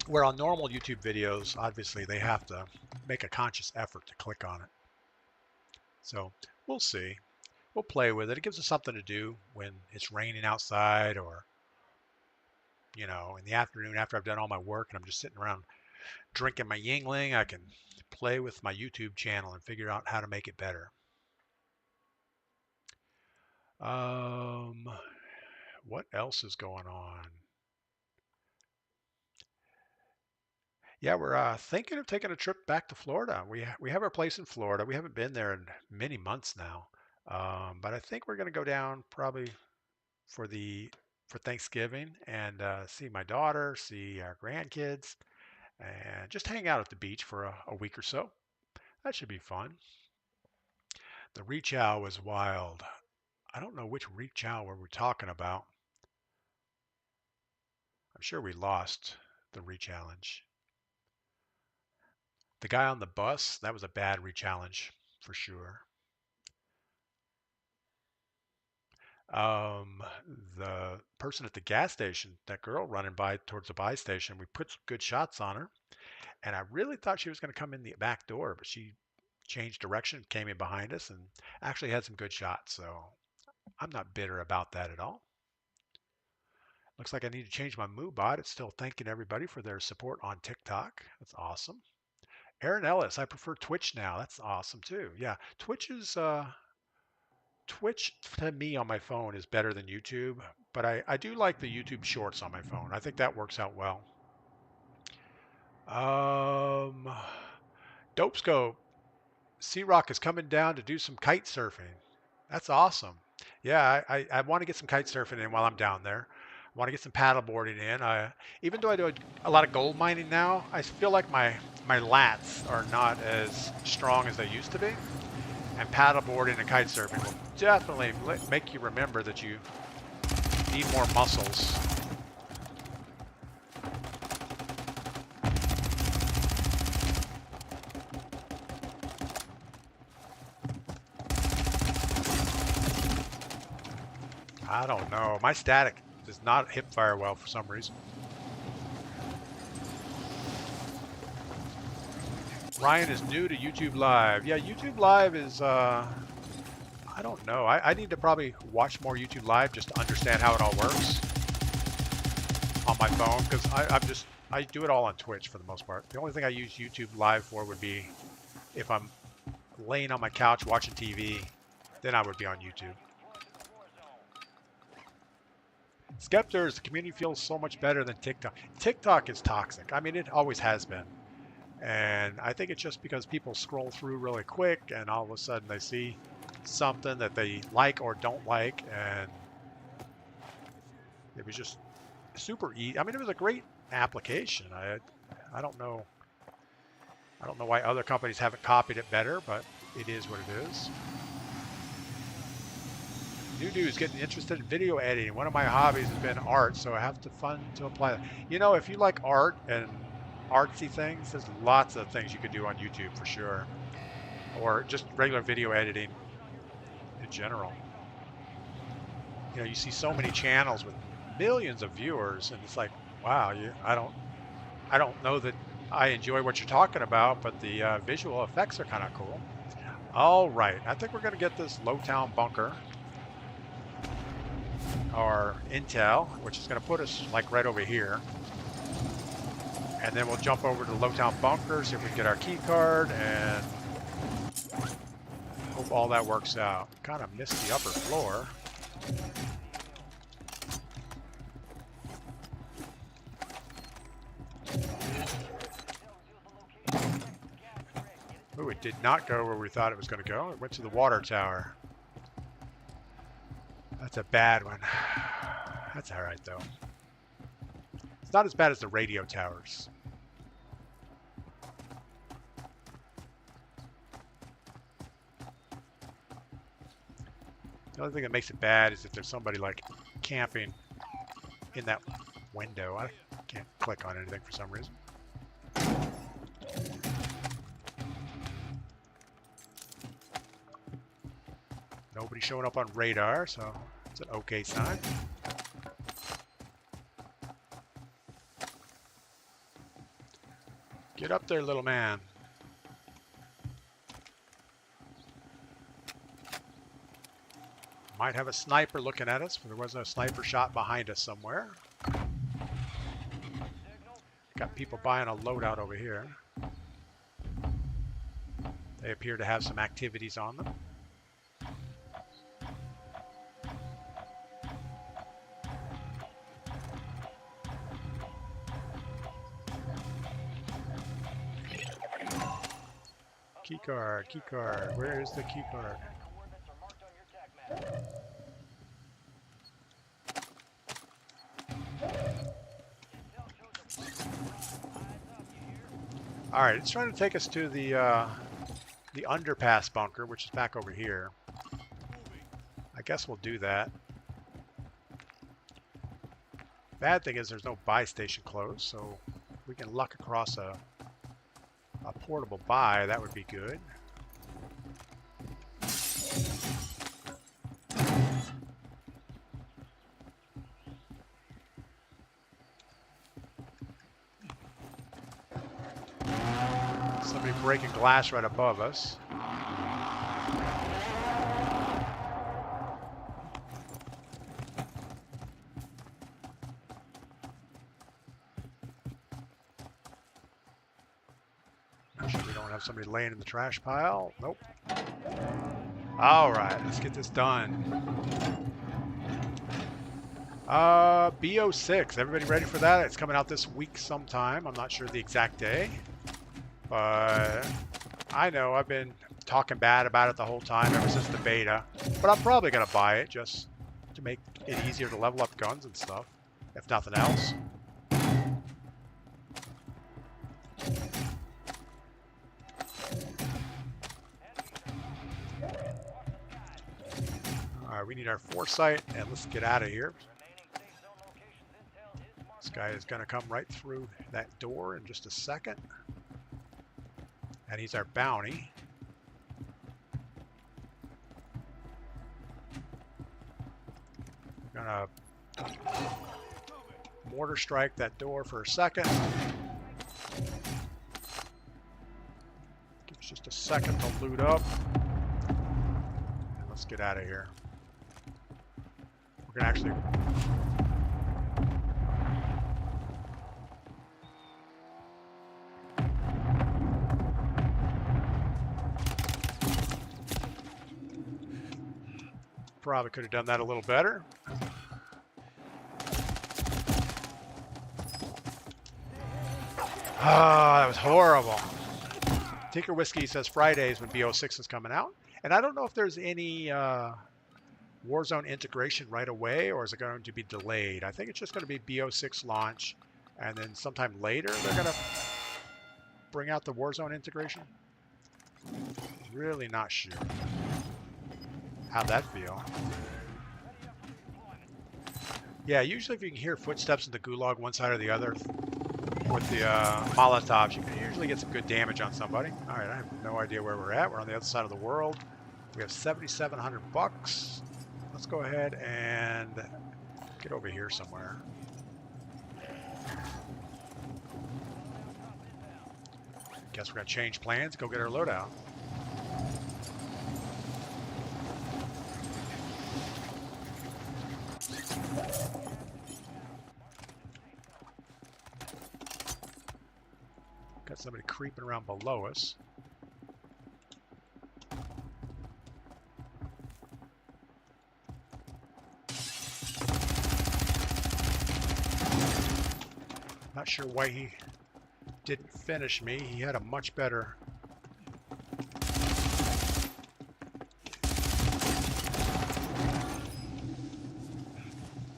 Where on normal YouTube videos, obviously, they have to make a conscious effort to click on it. So we'll see. We'll play with it. It gives us something to do when it's raining outside or, you know, in the afternoon after I've done all my work and I'm just sitting around drinking my Yingling. I can play with my YouTube channel and figure out how to make it better. What else is going on? Yeah, we're thinking of taking a trip back to Florida. We have our place in Florida. We haven't been there in many months now, but I think we're going to go down probably for the for Thanksgiving and see my daughter, see our grandkids, and just hang out at the beach for a week or so. That should be fun. The reach out was wild. I don't know which reach out we're talking about. I'm sure we lost the re-challenge. The guy on the bus, that was a bad re-challenge for sure. Um, the person at the gas station, that girl running by towards the buy station, we put some good shots on her, and I really thought she was going to come in the back door, but she changed direction, came in behind us, and actually had some good shots. So I'm not bitter about that at all. Looks like I need to change my mood bot. It's still thanking everybody for their support on TikTok. That's awesome. Aaron Ellis, I prefer Twitch now. That's awesome too. Yeah, Twitch to me on my phone is better than YouTube, but I do like the YouTube Shorts on my phone. I think that works out well. Um, Dopescope, Sea Rock is coming down to do some kite surfing. That's awesome. Yeah, I want to get some kite surfing in while I'm down there. I want to get some paddle boarding in. Even though I do a lot of gold mining now, I feel like my lats are not as strong as they used to be. And paddle boarding and kite surfing will definitely make you remember that you need more muscles. I don't know. My static does not hip fire well for some reason. Ryan is new to YouTube Live. Yeah, YouTube Live is, I don't know. I need to probably watch more YouTube Live just to understand how it all works on my phone because I do it all on Twitch for the most part. The only thing I use YouTube Live for would be if I'm laying on my couch watching TV, then I would be on YouTube. Skeptors, the community feels so much better than TikTok. TikTok is toxic. I mean, it always has been. And I think it's just because people scroll through really quick and all of a sudden they see something that they like or don't like. And it was just super easy. I mean, it was a great application. I don't know. I don't know why other companies haven't copied it better, but it is what it is. New dude's getting interested in video editing. One of my hobbies has been art, so I have to fun to apply that. You know, if you like art and artsy things, there's lots of things you could do on YouTube for sure, or just regular video editing in general. You know, you see so many channels with millions of viewers, and it's like, wow, I don't know that I enjoy what you're talking about, but the visual effects are kind of cool. All right, I think we're going to get this Lowtown bunker or intel, which is going to put us like right over here. And then we'll jump over to Lowtown bunker, see if we can get our key card, and hope all that works out. Kind of missed the upper floor. Ooh, it did not go where we thought it was going to go. It went to the water tower. That's a bad one. That's all right, though. It's not as bad as the radio towers. The only thing that makes it bad is if there's somebody like camping in that window. I can't click on anything for some reason. Nobody showing up on radar, so it's an okay sign. Get up there, little man. Might have a sniper looking at us. There was a sniper shot behind us somewhere. Got people buying a loadout over here. They appear to have some activities on them. Key card, key card. Where is the key card? Attack coordinates are marked on your tac map. Intel shows a bunker nearby. Eyes up, you hear? All right, it's trying to take us to the underpass bunker, which is back over here. I guess we'll do that. Bad thing is there's no buy station closed, so if we can luck across a portable buy, that would be good. Somebody breaking glass right above us. Make sure we don't have somebody laying in the trash pile. Nope. All right, let's get this done. BO6. Everybody ready for that? It's coming out this week sometime. I'm not sure the exact day. But I know I've been talking bad about it the whole time ever since the beta. But I'm probably going to buy it just to make it easier to level up guns and stuff, if nothing else. All right, we need our foresight, and let's get out of here. This guy is going to come right through that door in just a second. And he's our bounty. Gonna mortar strike that door for a second. Give us just a second to loot up. And let's get out of here. We're gonna actually probably could have done that a little better. Ah, that was horrible. Tinker Whiskey says Fridays when BO6 is coming out. And I don't know if there's any Warzone integration right away, or is it going to be delayed? I think it's just going to be BO6 launch, and then sometime later they're going to bring out the Warzone integration. Really not sure. How'd that feel? Yeah, usually if you can hear footsteps in the gulag one side or the other with the Molotovs, you can usually get some good damage on somebody. All right, I have no idea where we're at. We're on the other side of the world. We have 7,700 bucks. Let's go ahead and get over here somewhere. Guess we're gonna change plans, go get our loadout. Got somebody creeping around below us. Not sure why he didn't finish me. He had a much better...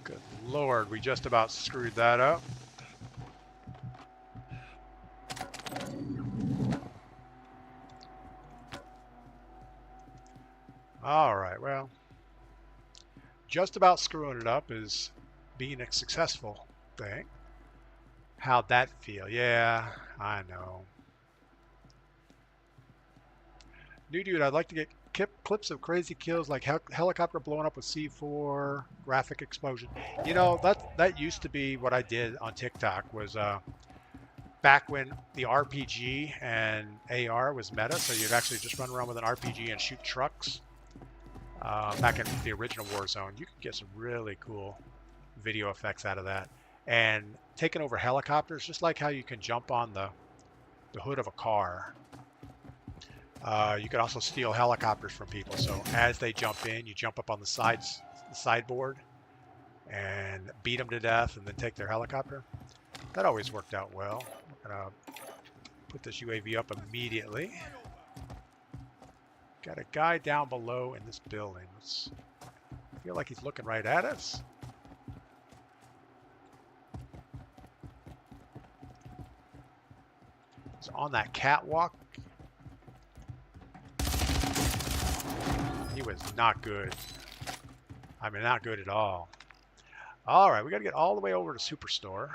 Good Lord, we just about screwed that up. All right, well, just about screwing it up is being a successful thing. How'd that feel? Yeah, I know. New dude, I'd like to get clips of crazy kills like helicopter blowing up with C4, graphic explosion. You know, that used to be what I did on TikTok, was back when the RPG and AR was meta, so you'd actually just run around with an RPG and shoot trucks. Back in the original Warzone, you could get some really cool video effects out of that. And taking over helicopters, just like how you can jump on the hood of a car. You could also steal helicopters from people. So as they jump in, you jump up on the sideboard and beat them to death and then take their helicopter. That always worked out well. I'm gonna put this UAV up immediately. Got a guy down below in this building. I feel like he's looking right at us. He's on that catwalk. He was not good. I mean, not good at all. All right, we got to get all the way over to Superstore.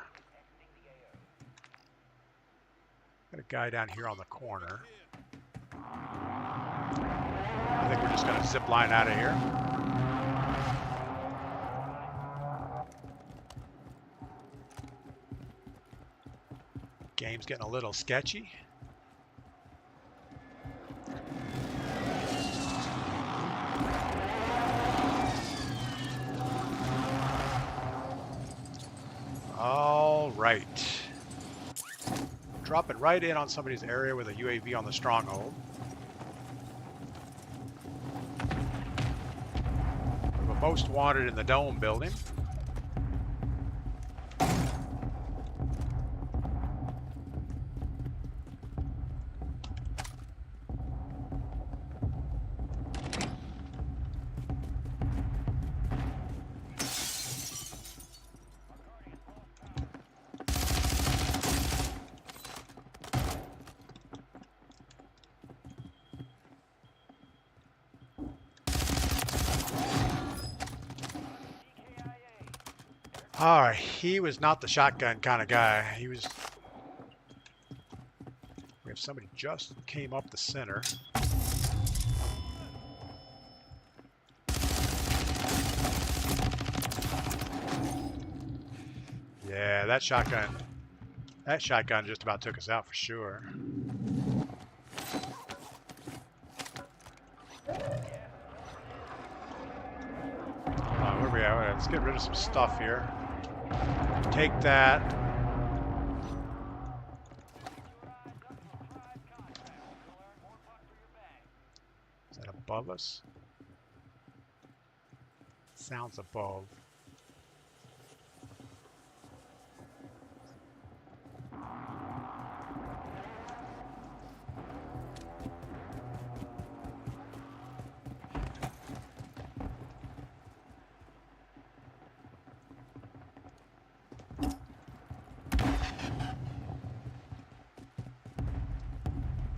Got a guy down here on the corner. I think we're just going to zip line out of here. Game's getting a little sketchy. All right. Dropping right in on somebody's area with a UAV on the stronghold. We're most wanted in the dome building. All right, he was not the shotgun kind of guy. We have somebody just came up the center. Yeah, that shotgun just about took us out for sure. Where are we at? Let's get rid of some stuff here. Take that. Is that above us? Sounds above.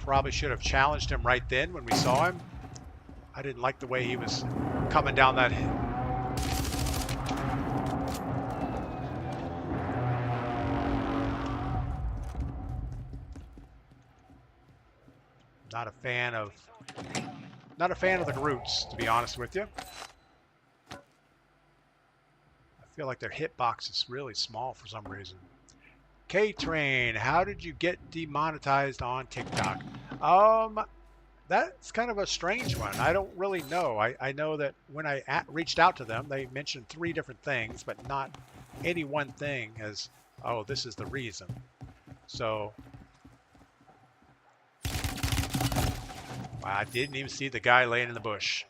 Probably should have challenged him right then when we saw him. I didn't like the way he was coming down that hill. Not a fan of the Groots, to be honest with you. I feel like their hitbox is really small for some reason. K-Train, how did you get demonetized on TikTok? That's kind of a strange one. I don't really know. I know that when I reached out to them, they mentioned 3 different things, but not any one thing as, oh, this is the reason. So, I didn't even see the guy laying in the bush.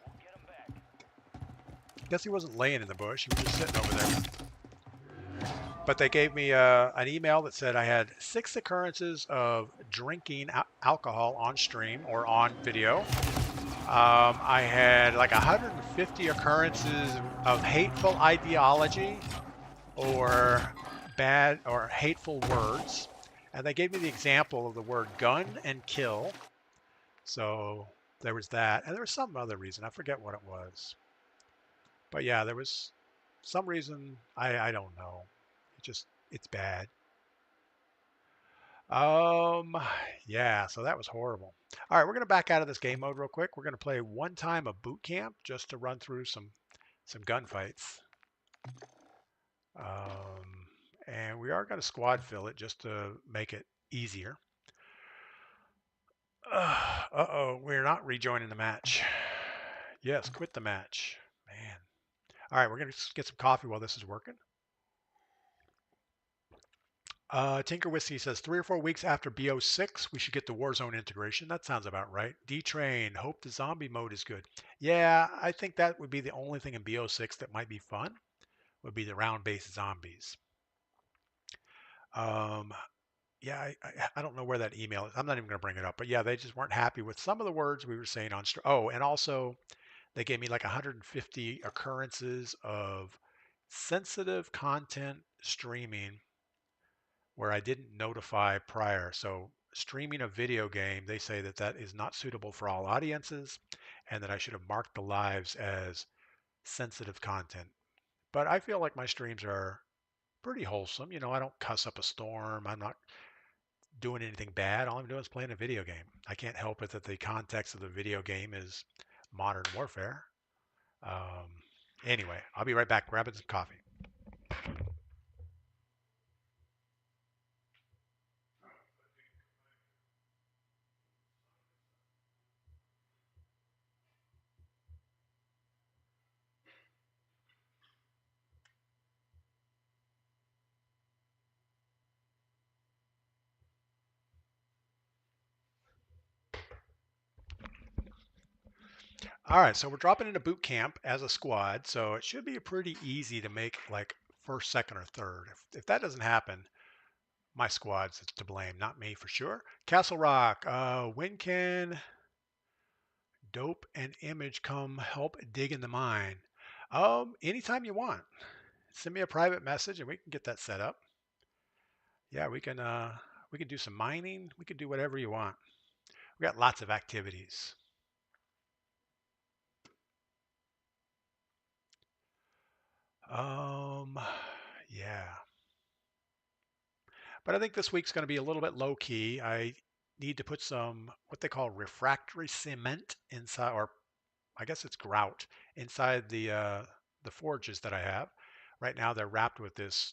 Guess he wasn't laying in the bush. He was just sitting over there. But they gave me an email that said I had 6 occurrences of drinking alcohol on stream or on video. I had like 150 occurrences of hateful ideology or bad or hateful words. And they gave me the example of the word gun and kill. So there was that. And there was some other reason. I forget what it was. But yeah, there was some reason. I don't know. It's bad. Yeah, so that was horrible. All right, we're going to back out of this game mode real quick. We're going to play one time of boot camp just to run through some gunfights. And we are going to squad fill it just to make it easier. Uh-oh, we're not rejoining the match. Yes, quit the match. Man. All right, we're going to get some coffee while this is working. Tinker Whiskey says 3 or 4 weeks after BO6, we should get the Warzone integration. That sounds about right. D-Train, hope the zombie mode is good. Yeah, I think that would be the only thing in BO6 that might be fun, would be the round-based zombies. Yeah, I don't know where that email is. I'm not even going to bring it up. But yeah, they just weren't happy with some of the words we were saying on. Oh, and also they gave me like 150 occurrences of sensitive content streaming where I didn't notify prior. So streaming a video game, they say that that is not suitable for all audiences, and that I should have marked the lives as sensitive content. But I feel like my streams are pretty wholesome. I don't cuss up a storm. I'm not doing anything bad. All I'm doing is playing a video game. I can't help it that the context of the video game is modern warfare. Um, anyway, I'll be right back grabbing some coffee. All right, so we're dropping into boot camp as a squad, so it should be pretty easy to make like first, second, or third. If that doesn't happen, my squad's to blame, not me for sure. Castle Rock, when can Dope and Image come help dig in the mine? Anytime you want. Send me a private message and we can get that set up. Yeah, we can do some mining. We can do whatever you want. We got lots of activities. Um, yeah. But I think this week's going to be a little bit low key. I need to put some what they call refractory cement inside, or I guess it's grout inside the forges that I have. Right now they're wrapped with this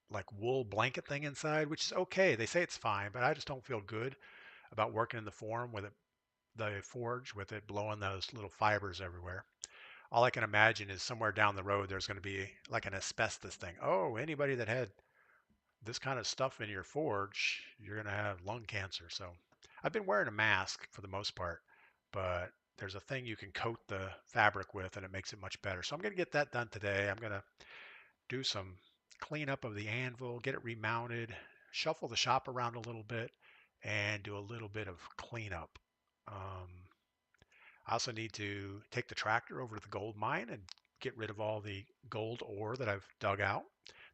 like wool blanket thing inside, which is okay. They say it's fine, but I just don't feel good about working in the form with it, the forge with it blowing those little fibers everywhere. All I can imagine is somewhere down the road there's going to be like an asbestos thing. Oh, anybody that had this kind of stuff in your forge, you're going to have lung cancer. So I've been wearing a mask for the most part, but there's a thing you can coat the fabric with and it makes it much better. So I'm going to get that done today. I'm going to do some cleanup of the anvil, get it remounted, shuffle the shop around a little bit, and do a little bit of cleanup. Um, I also need to take the tractor over to the gold mine and get rid of all the gold ore that I've dug out.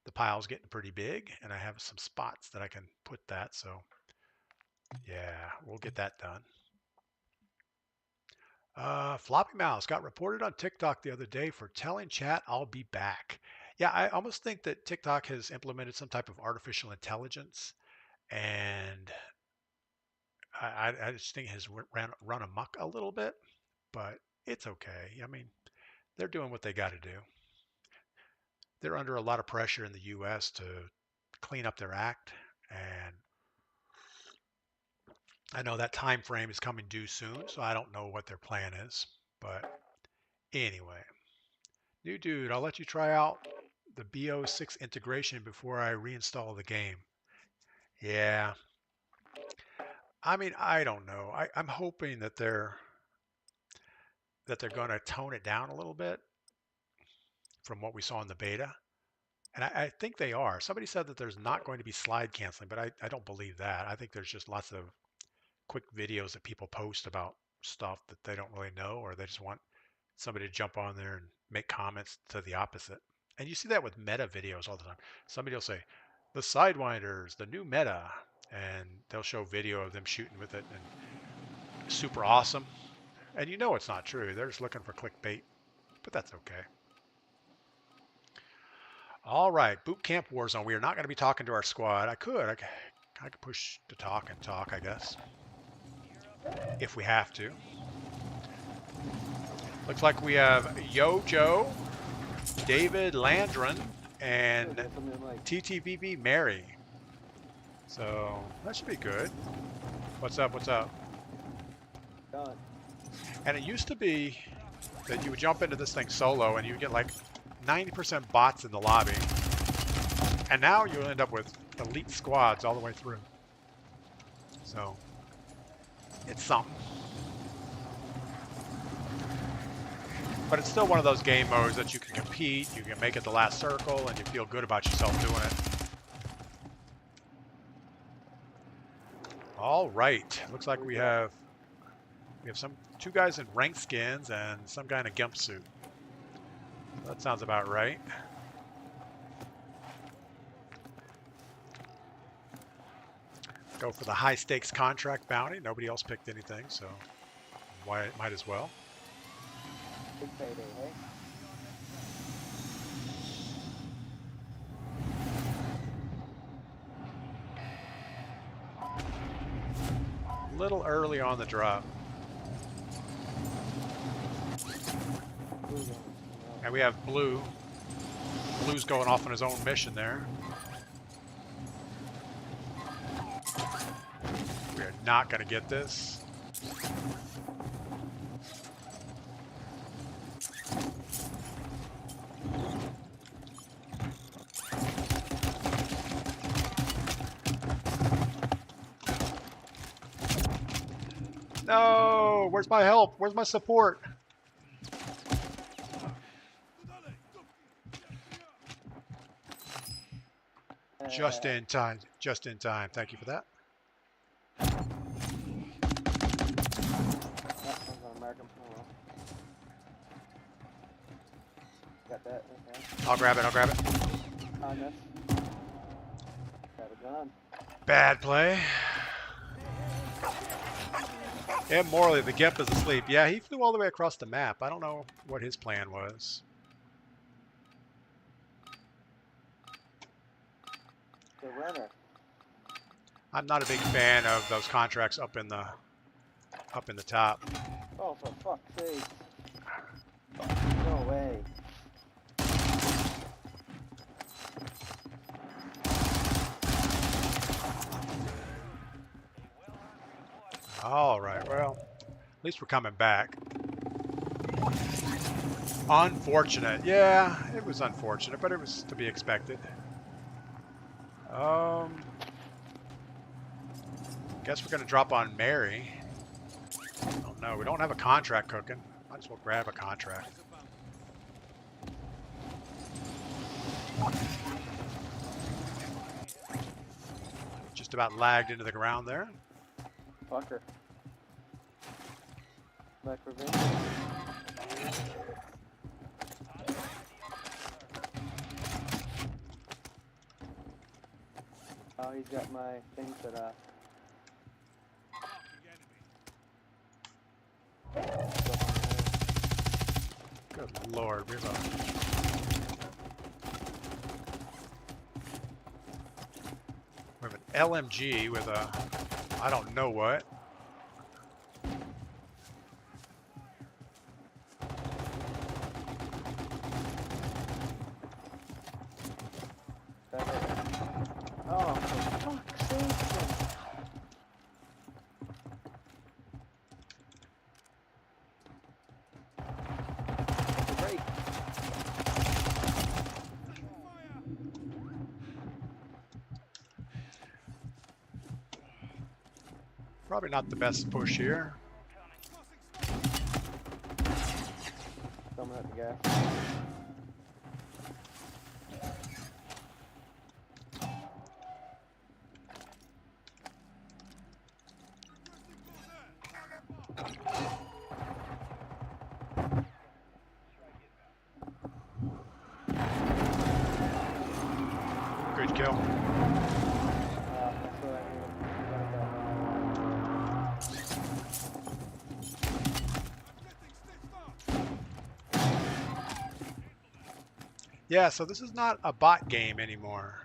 The pile's getting pretty big, and I have some spots that I can put that. So, yeah, we'll get that done. Floppy Mouse got reported on TikTok the other day for telling chat I'll be back. Yeah, I almost think that TikTok has implemented some type of artificial intelligence, and I just think it has run amok a little bit, but it's okay. I mean, they're doing what they got to do. They're under a lot of pressure in the U.S. to clean up their act, and I know that time frame is coming due soon, so I don't know what their plan is. But anyway, new dude, I'll let you try out the BO6 integration before I reinstall the game. Yeah, I mean, I don't know. I'm hoping that they're going to tone it down a little bit from what we saw in the beta. And I think they are. Somebody said that there's not going to be slide canceling, but I don't believe that. I think there's just lots of quick videos that people post about stuff that they don't really know, or they just want somebody to jump on there and make comments to the opposite. And you see that with meta videos all the time. Somebody will say, the Sidewinders, the new meta, and they'll show video of them shooting with it and super awesome. And you know it's not true. They're just looking for clickbait, but that's okay. All right, Boot Camp Warzone. We are not going to be talking to our squad. I could push to talk and talk, I guess, if we have to. Looks like we have Yo Joe, David Landron, and TTVB Mary. So that should be good. What's up? What's up? And it used to be that you would jump into this thing solo and you would get like 90% bots in the lobby. And now you'll end up with elite squads all the way through. So it's something. But it's still one of those game modes that you can compete, you can make it the last circle, and you feel good about yourself doing it. All right. Looks like we have some two guys in rank skins and some guy in a gimp suit. That sounds about right. Go for the high stakes contract bounty. Nobody else picked anything, so why might as well. Big payday, hey? A little early on the drop. And we have Blue. Blue's going off on his own mission there. We are not going to get this. No! Where's my help? Where's my support? Just in time. Just in time. Thank you for that. Got that, okay. I'll grab it. I'll grab it. On this. Got a gun. Bad play. Immorally, the Gimp is asleep. Yeah, he flew all the way across the map. I don't know what his plan was. The runner. I'm not a big fan of those contracts up in the top. Oh, for fuck's sake. No way. All right, well, at least we're coming back. Unfortunate. Yeah, it was unfortunate, but it was to be expected. Guess we're going to drop on Mary. Oh no, we don't have a contract cooking. Might as well grab a contract. Just about lagged into the ground there. Fucker. Back revenge. Oh, he's got my thing set up. Good lord, we have an LMG with a I don't know what. Oh, for fuck's sake. Break. Probably not the best push here. Coming at the gas. Good kill. That's what I Yeah, so this is not a bot game anymore.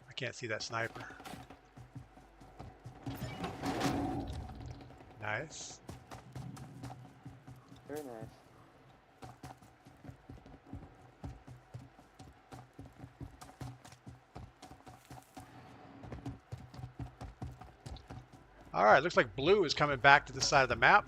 I can't see that sniper. Nice. Very nice. All right, looks like Blue is coming back to this side of the map.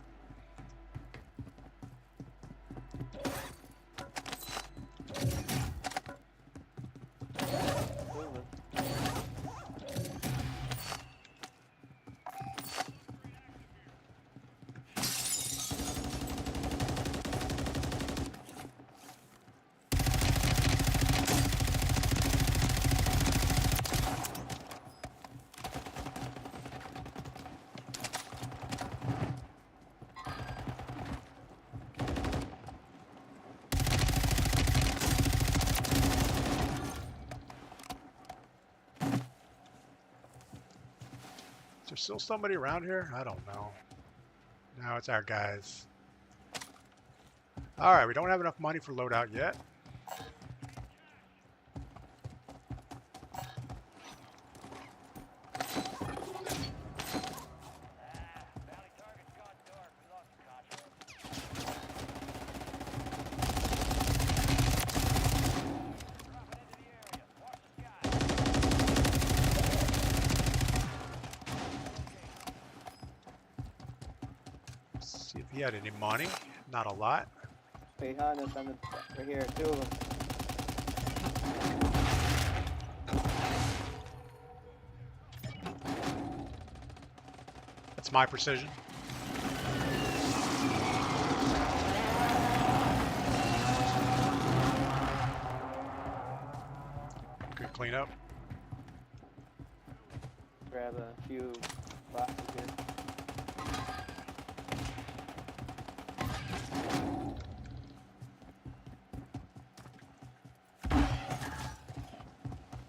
there still somebody around here? I don't know. No, it's our guys. All right, we don't have enough money for loadout yet. Valley target's gone dark. We lost the contract. Dropping into the area. Watch the sky. See if he had any money. Not a lot. Behind us on the right here, two of them. That's my precision. Good cleanup. Grab a few boxes here.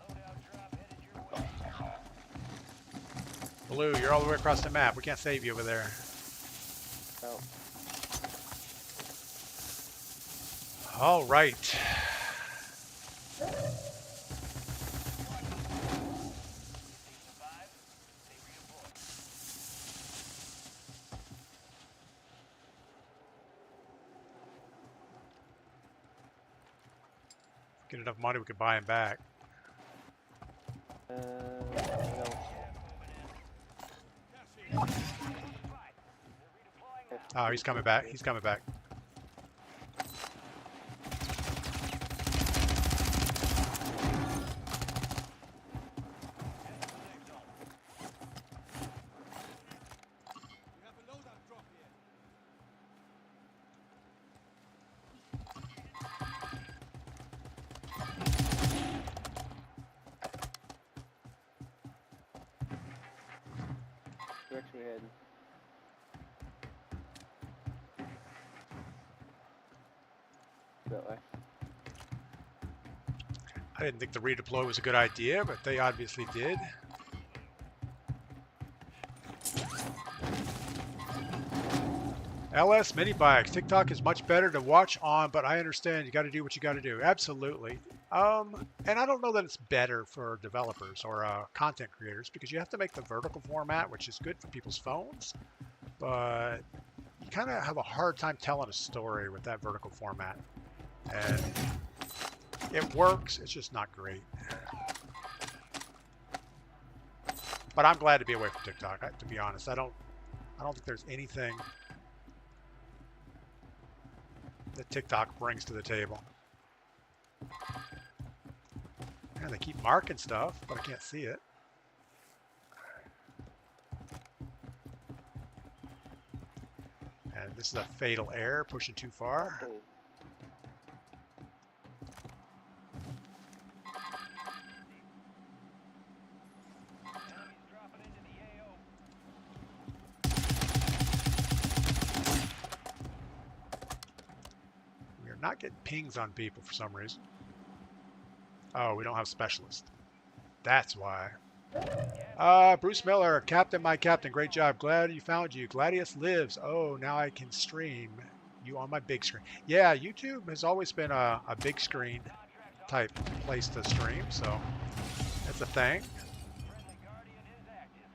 Loadout drop headed your way. Blue, you're all the way across the map. We can't save you over there. Oh, All right. Station 5. They redeploy. Get enough money, we could buy him back. no. Oh, he's coming back. He's coming back. Direction we heading? That way. I didn't think the redeploy was a good idea, but they obviously did. LS mini bikes. TikTok is much better to watch on, but I understand you got to do what you got to do. Absolutely. And I don't know that it's better for developers or content creators because you have to make the vertical format, which is good for people's phones, but you kind of have a hard time telling a story with that vertical format. And it works. It's just not great. But I'm glad to be away from TikTok. To be honest, I don't think there's anything that TikTok brings to the table. And they keep marking stuff, but I can't see it. And this is a fatal error, pushing too far. Oh, Enemies dropping into the AO. We are not getting pings on people for some reason. Oh, we don't have specialists. That's why. Bruce Miller, Captain, my Captain, great job. Glad you found you. Gladius lives. Oh, now I can stream you on my big screen. Yeah, YouTube has always been a big screen type place to stream, so that's a thing. Friendly Guardian is active.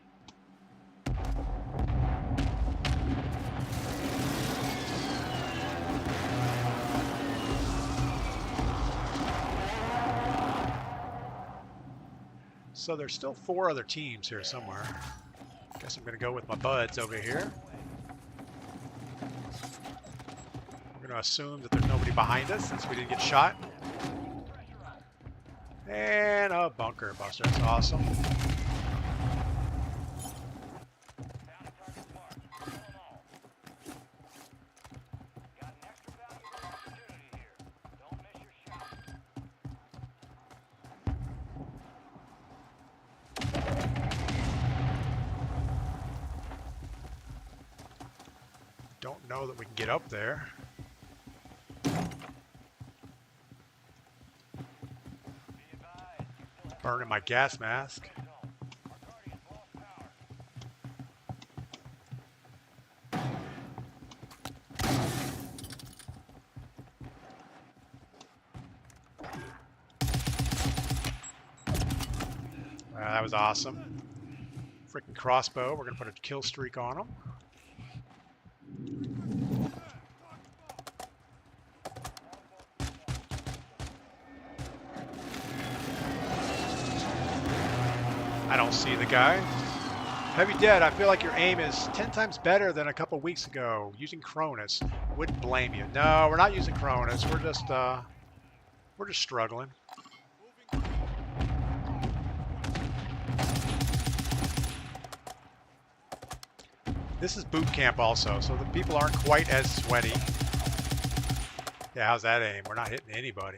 So there's still 4 other teams here somewhere. Guess I'm gonna go with my buds over here. We're gonna assume that there's nobody behind us since we didn't get shot. And a bunker buster, that's awesome. Bounty targets marked. Kill 'em all. Got an extra valuable opportunity here. Don't miss your shot. Don't know that we can get up there. Be advised, you still have Burning my gas mask. zone. Our Guardian's lost power. that was awesome. Freaking crossbow. We're gonna put a kill streak on him. I don't see the guy. Heavy Dead, I feel like your aim is 10 times better than a couple weeks ago using Cronus. Wouldn't blame you. No, we're not using Cronus. We're just struggling. This is boot camp also, so the people aren't quite as sweaty. Yeah, how's that aim? We're not hitting anybody.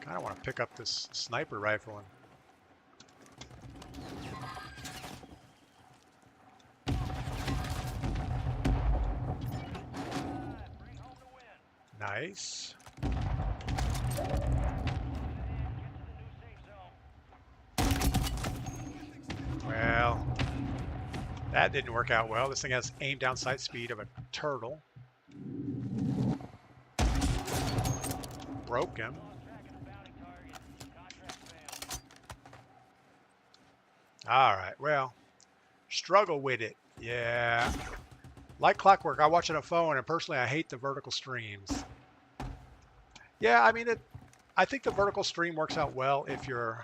Kind of want to pick up this sniper rifle and nice. Well, that didn't work out well. This thing has aim down sight speed of a turtle. Broke him. All right, well, struggle with it. Yeah. Like clockwork, I watch it on a phone, and personally, I hate the vertical streams. Yeah, I mean, I think the vertical stream works out well if you're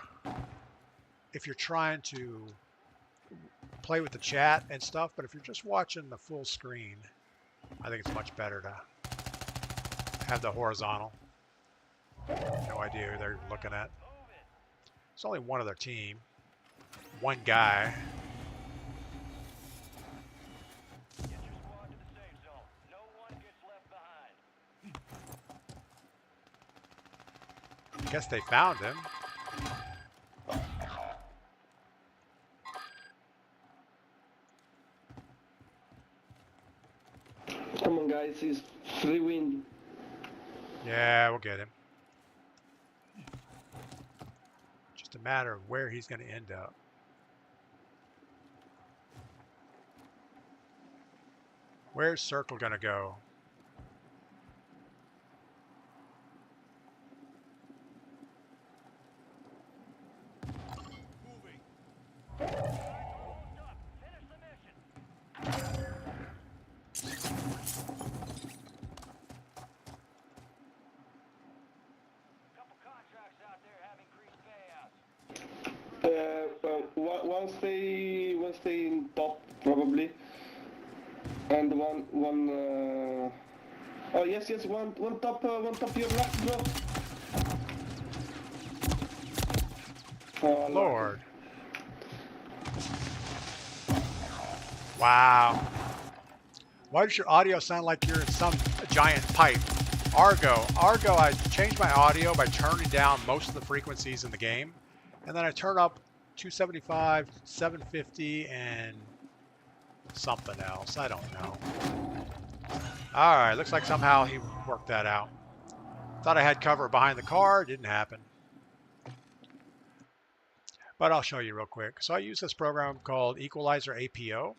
trying to play with the chat and stuff, but if you're just watching the full screen, I think it's much better to have the horizontal. No idea who they're looking at. It's only one of their team. One guy. I guess they found him. Come on, guys, it's free win. Yeah, we'll get him. Just a matter of where he's going to end up. Where's Circle going to go? One stay in top probably, and one. Oh yes, one top your left, bro. Oh Lord. Wow. Why does your audio sound like you're in some giant pipe? Argo, I changed my audio by turning down most of the frequencies in the game, and then I turn up 275, 750, and something else. I don't know. All right, looks like somehow he worked that out. Thought I had cover behind the car, didn't happen. But I'll show you real quick. So I use this program called Equalizer APO.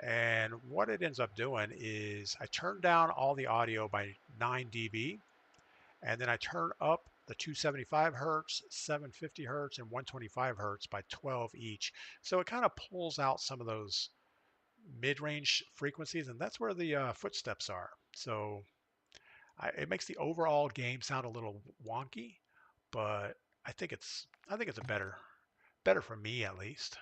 And what it ends up doing is I turn down all the audio by 9 dB, and then I turn up the 275 hertz, 750 hertz, and 125 hertz by 12 each. So it kind of pulls out some of those mid-range frequencies, and that's where the footsteps are. So it makes the overall game sound a little wonky, but I think it's a better for me at least.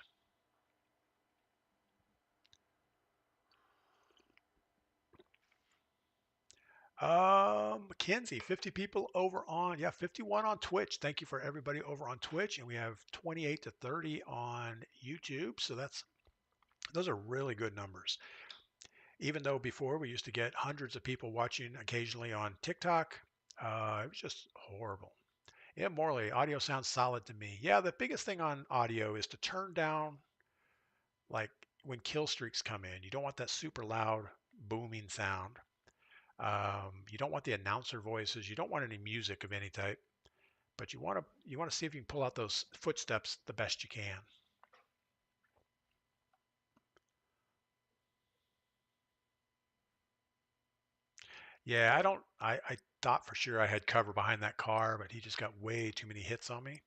Mackenzie, 50 people over on, yeah, 51 on Twitch. Thank you for everybody over on Twitch. And we have 28 to 30 on YouTube. So those are really good numbers. Even though before we used to get hundreds of people watching occasionally on TikTok, it was just horrible. Yeah, Morley, audio sounds solid to me. Yeah, the biggest thing on audio is to turn down, like when kill streaks come in. You don't want that super loud booming sound. You don't want the announcer voices. You don't want any music of any type, but you want to see if you can pull out those footsteps the best you can. Yeah, I don't. I thought for sure I had cover behind that car, but he just got way too many hits on me.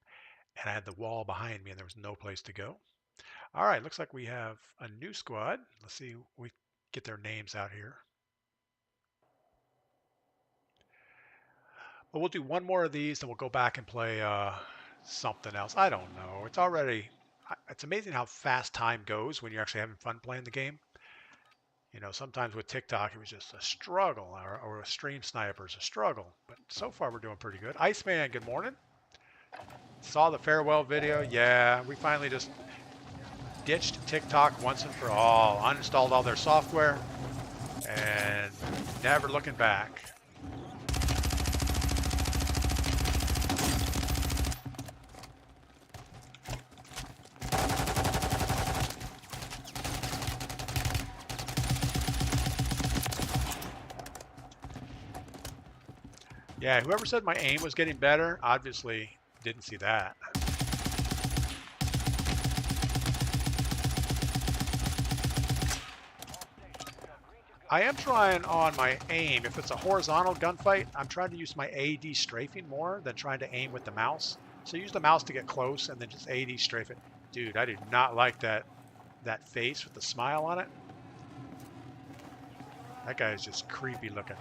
And I had the wall behind me and there was no place to go. All right, looks like we have a new squad. Let's see if we get their names out here. But we'll do one more of these, then we'll go back and play something else. I don't know. It's amazing how fast time goes when you're actually having fun playing the game. You know, sometimes with TikTok, it was just a struggle, or with Stream Snipers, a struggle. But so far, we're doing pretty good. Iceman, good morning. Saw the farewell video. Yeah, we finally just ditched TikTok once and for all. Uninstalled all their software and never looking back. Yeah, whoever said my aim was getting better, obviously didn't see that. I am trying on my aim. If it's a horizontal gunfight, I'm trying to use my AD strafing more than trying to aim with the mouse. So use the mouse to get close and then just AD strafe it. Dude, I do not like that face with the smile on it. That guy is just creepy looking.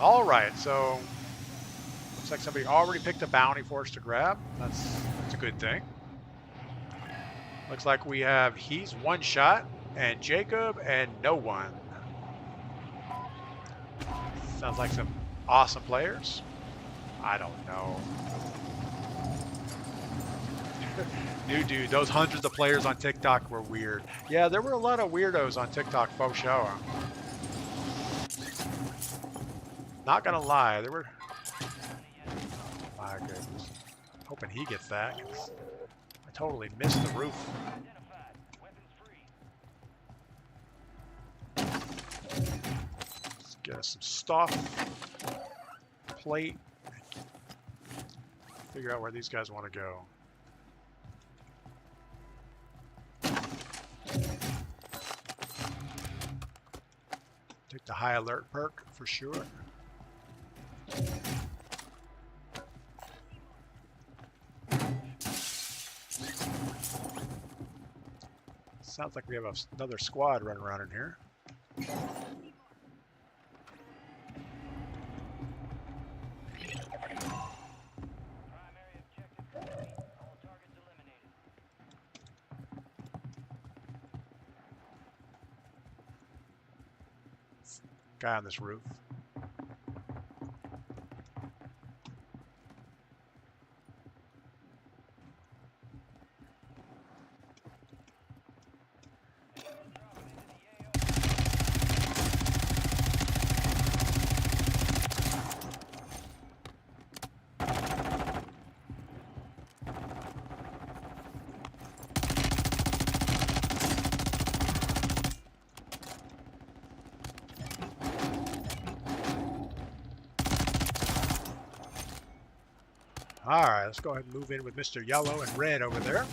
All right, so looks like somebody already picked a bounty for us to grab. That's a good thing. Looks like he's one shot, and Jacob and no one. Sounds like some awesome players. I don't know. New dude, those hundreds of players on TikTok were weird. Yeah, there were a lot of weirdos on TikTok, faux show. Not gonna lie, there were. My goodness. Hoping he gets that. I totally missed the roof. Let's get us some stuff. Plate. Figure out where these guys want to go. Take the high alert perk for sure. Sounds like we have another squad running around in here. Guy on this roof. All right, let's go ahead and move in with Mr. Yellow and Red over there.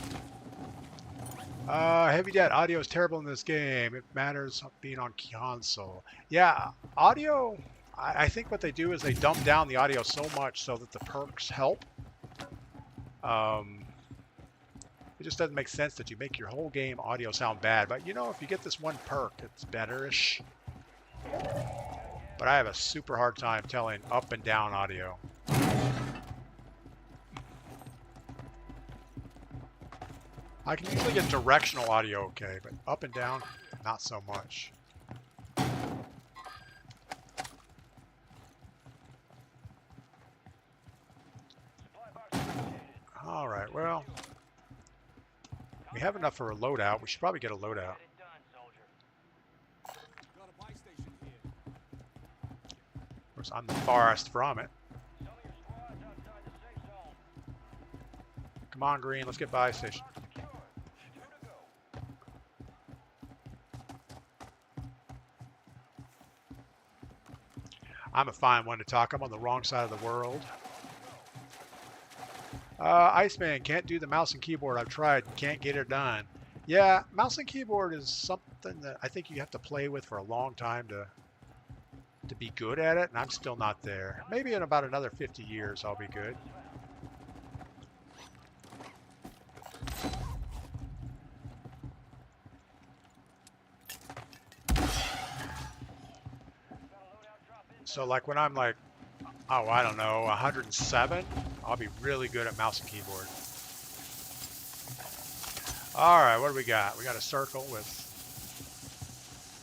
Heavy Debt, audio is terrible in this game. It matters being on console. Yeah, audio, I think what they do is they dumb down the audio so much so that the perks help. It just doesn't make sense that you make your whole game audio sound bad. But, you know, if you get this one perk, it's better-ish. But I have a super hard time telling up and down audio. I can usually get directional audio okay, but up and down, not so much. All right, well, we have enough for a loadout. We should probably get a loadout. Of course, I'm the farthest from it. Come on, Green, let's get buy station. I'm a fine one to talk. I'm on the wrong side of the world. Iceman, can't do the mouse and keyboard. I've tried, can't get it done. Yeah, mouse and keyboard is something that I think you have to play with for a long time to be good at it, and I'm still not there. Maybe in about another 50 years I'll be good. So like when I'm like, oh, I don't know, 107, I'll be really good at mouse and keyboard. All right, what do we got? We got a circle with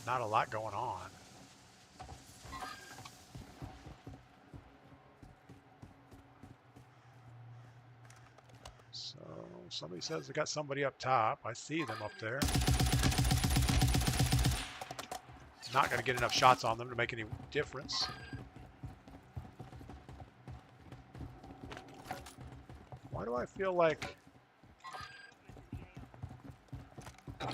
not a lot going on. So somebody says they got somebody up top. I see them up there. Not going to get enough shots on them to make any difference. Why do I feel like... We're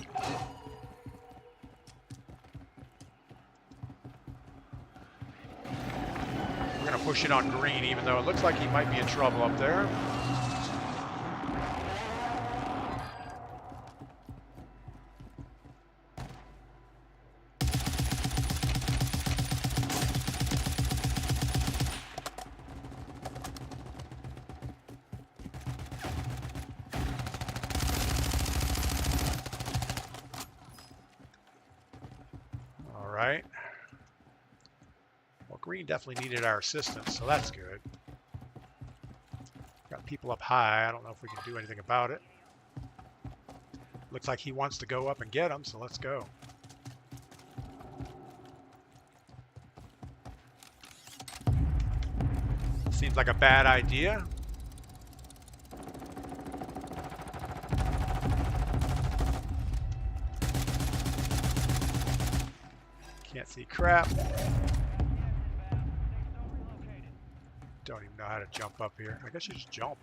going to push it on green, even though it looks like he might be in trouble up there. Right. Well, green definitely needed our assistance, so that's good. Got people up high. I don't know if we can do anything about it. Looks like he wants to go up and get them, so let's go. Seems like a bad idea. Can't see crap. Don't even know how to jump up here. I guess you just jump.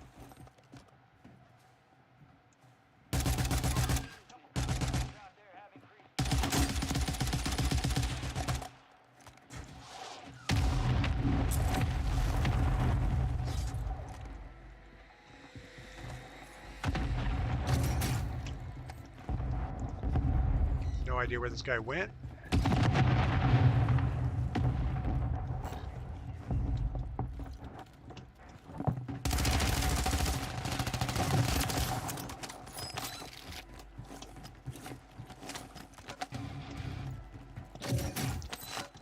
No idea where this guy went.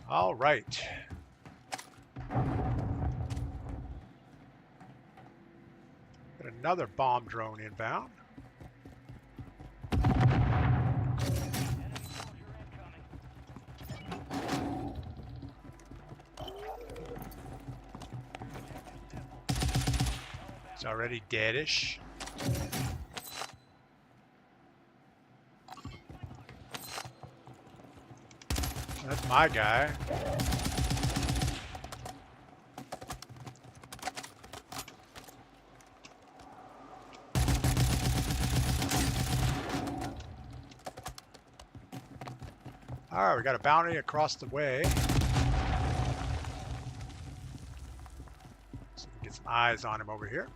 All right. Got another bomb drone inbound. It's already deadish. That's my guy. All right, we got a bounty across the way. So we can get some eyes on him over here.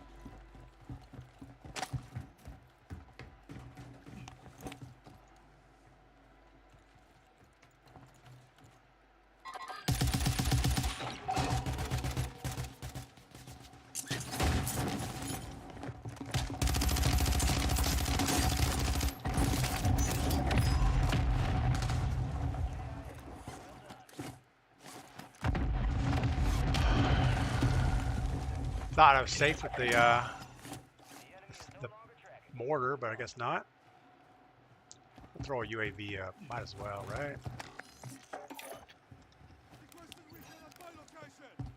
Thought I was safe with the mortar, but I guess not. We'll throw a UAV up. Might as well, right?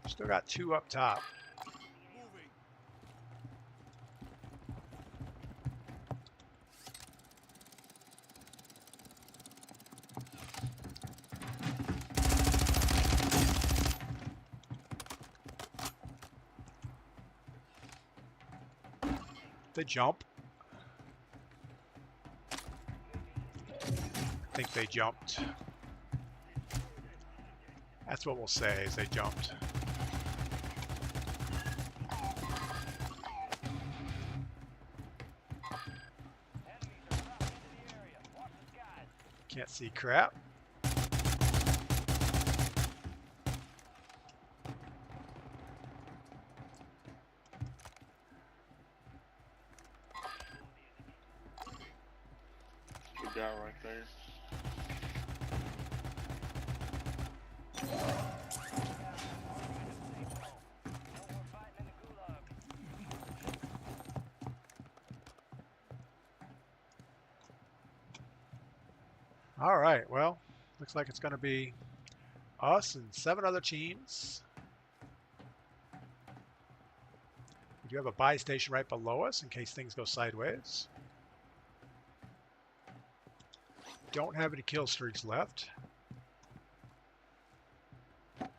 Still got two up top. They jump. I think they jumped. That's what we'll say, is they jumped. Can't see crap. Good guy right there. All right, well, looks like it's going to be us and 7 other teams. We do have a buy station right below us in case things go sideways. Don't have any kill streaks left. Loadout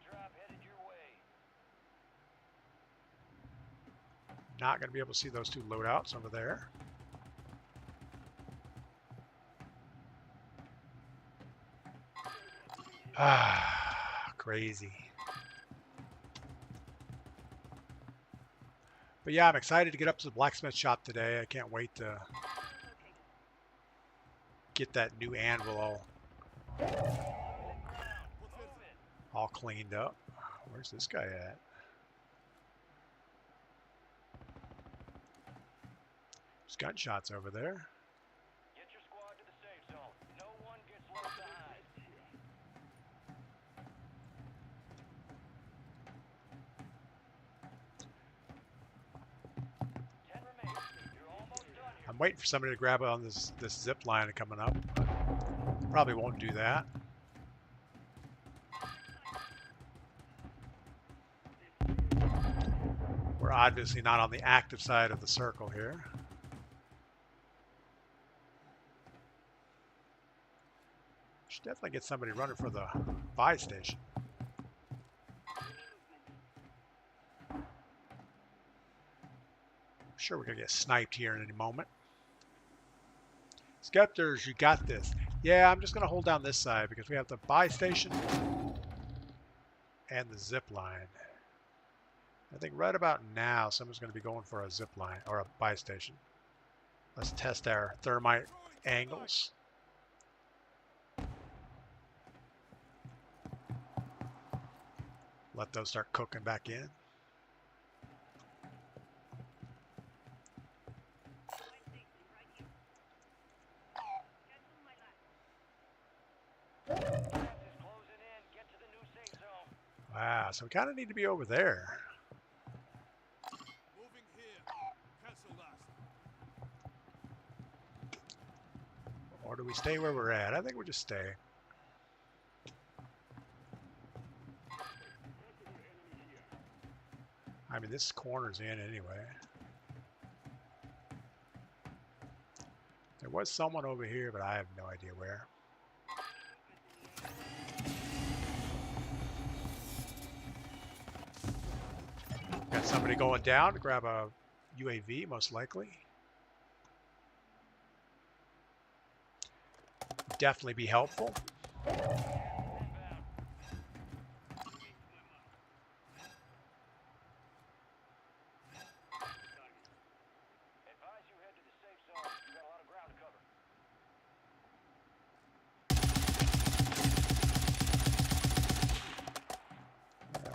drop headed your way. Not going to be able to see those 2 loadouts over there. Ah, crazy. But yeah, I'm excited to get up to the blacksmith shop today. I can't wait to get that new anvil all cleaned up. Where's this guy at? There's gunshots over there. Get your squad to the safe zone. No one gets left behind. 10 remain. You're almost done here. I'm waiting for somebody to grab on this zip line coming up. Probably won't do that. We're obviously not on the active side of the circle here. Should definitely get somebody running for the buy station. I'm sure we're going to get sniped here in any moment. Skepters, you got this. Yeah, I'm just going to hold down this side because we have the buy station and the zip line. I think right about now someone's going to be going for a zip line or a buy station. Let's test our thermite angles. Let those start cooking back in. Wow, so we kind of need to be over there. Moving here. Cancel last. Or do we stay where we're at? I think we'll just stay. I mean, this corner's in anyway. There was someone over here, but I have no idea where. Got somebody going down to grab a UAV, most likely. Definitely be helpful.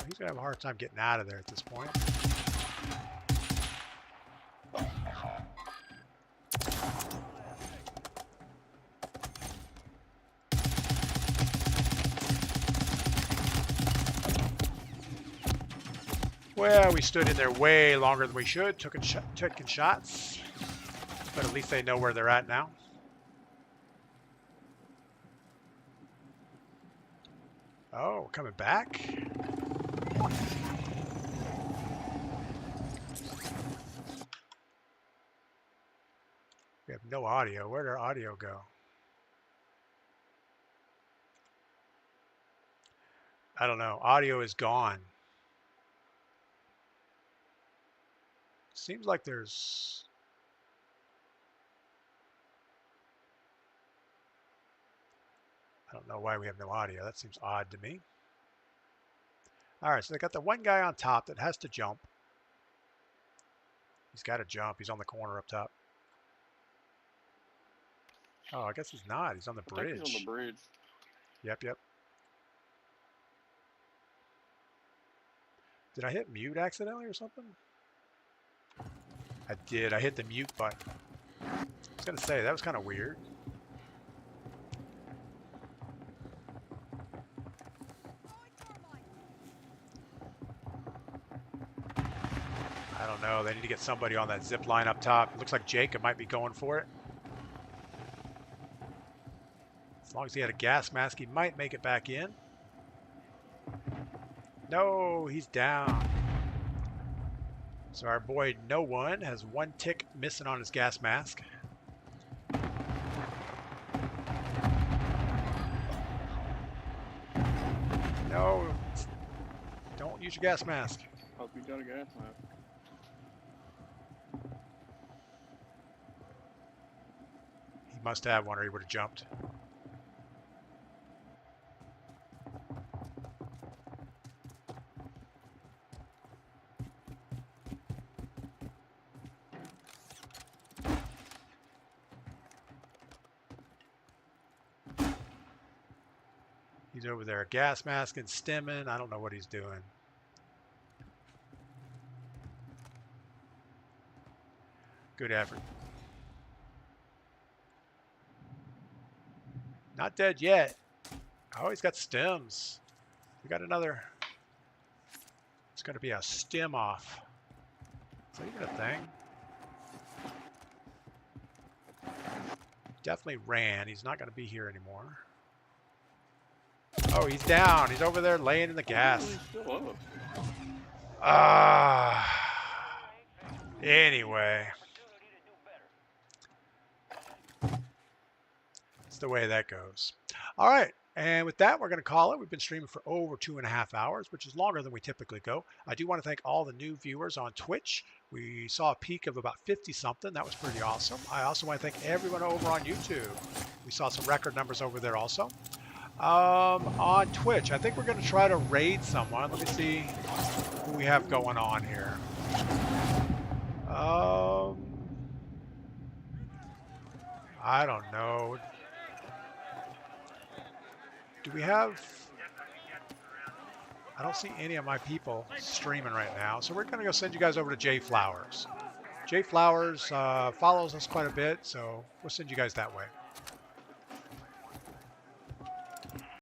He's gonna have a hard time getting out of there at this point. Well, we stood in there way longer than we should, taking shots, but at least they know where they're at now. Oh, coming back. We have no audio. Where'd our audio go? I don't know. Audio is gone. Seems like there's... I don't know why we have no audio. That seems odd to me. All right, so they got the one guy on top that has to jump. He's got to jump. He's on the corner up top. Oh, I guess he's not. He's on the I think he's on the bridge. bridge. Yep, yep. Did I hit mute accidentally or something? I did. I hit the mute button. I was going to say, that was kind of weird. I don't know. They need to get somebody on that zip line up top. It looks like Jacob might be going for it. As long as he had a gas mask, he might make it back in. No, he's down. So our boy No One has 1 tick missing on his gas mask. No, don't use your gas mask. Hope you got a gas mask. He must have one or he would have jumped. He's over there, gas mask and stimming. I don't know what he's doing. Good effort. Not dead yet. Oh, he's got stems. We got another. It's going to be a stem off. Is that even a thing? Definitely ran. He's not going to be here anymore. Oh, he's down. He's over there laying in the gas. He's still up. Anyway. That's the way that goes. All right. And with that, we're going to call it. We've been streaming for over 2.5 hours, which is longer than we typically go. I do want to thank all the new viewers on Twitch. We saw a peak of about 50-something. That was pretty awesome. I also want to thank everyone over on YouTube. We saw some record numbers over there also. On Twitch, I think we're going to try to raid someone. Let me see who we have going on here. I don't know. Do we have... I don't see any of my people streaming right now, so we're going to go send you guys over to Jay Flowers. Jay Flowers follows us quite a bit, so we'll send you guys that way.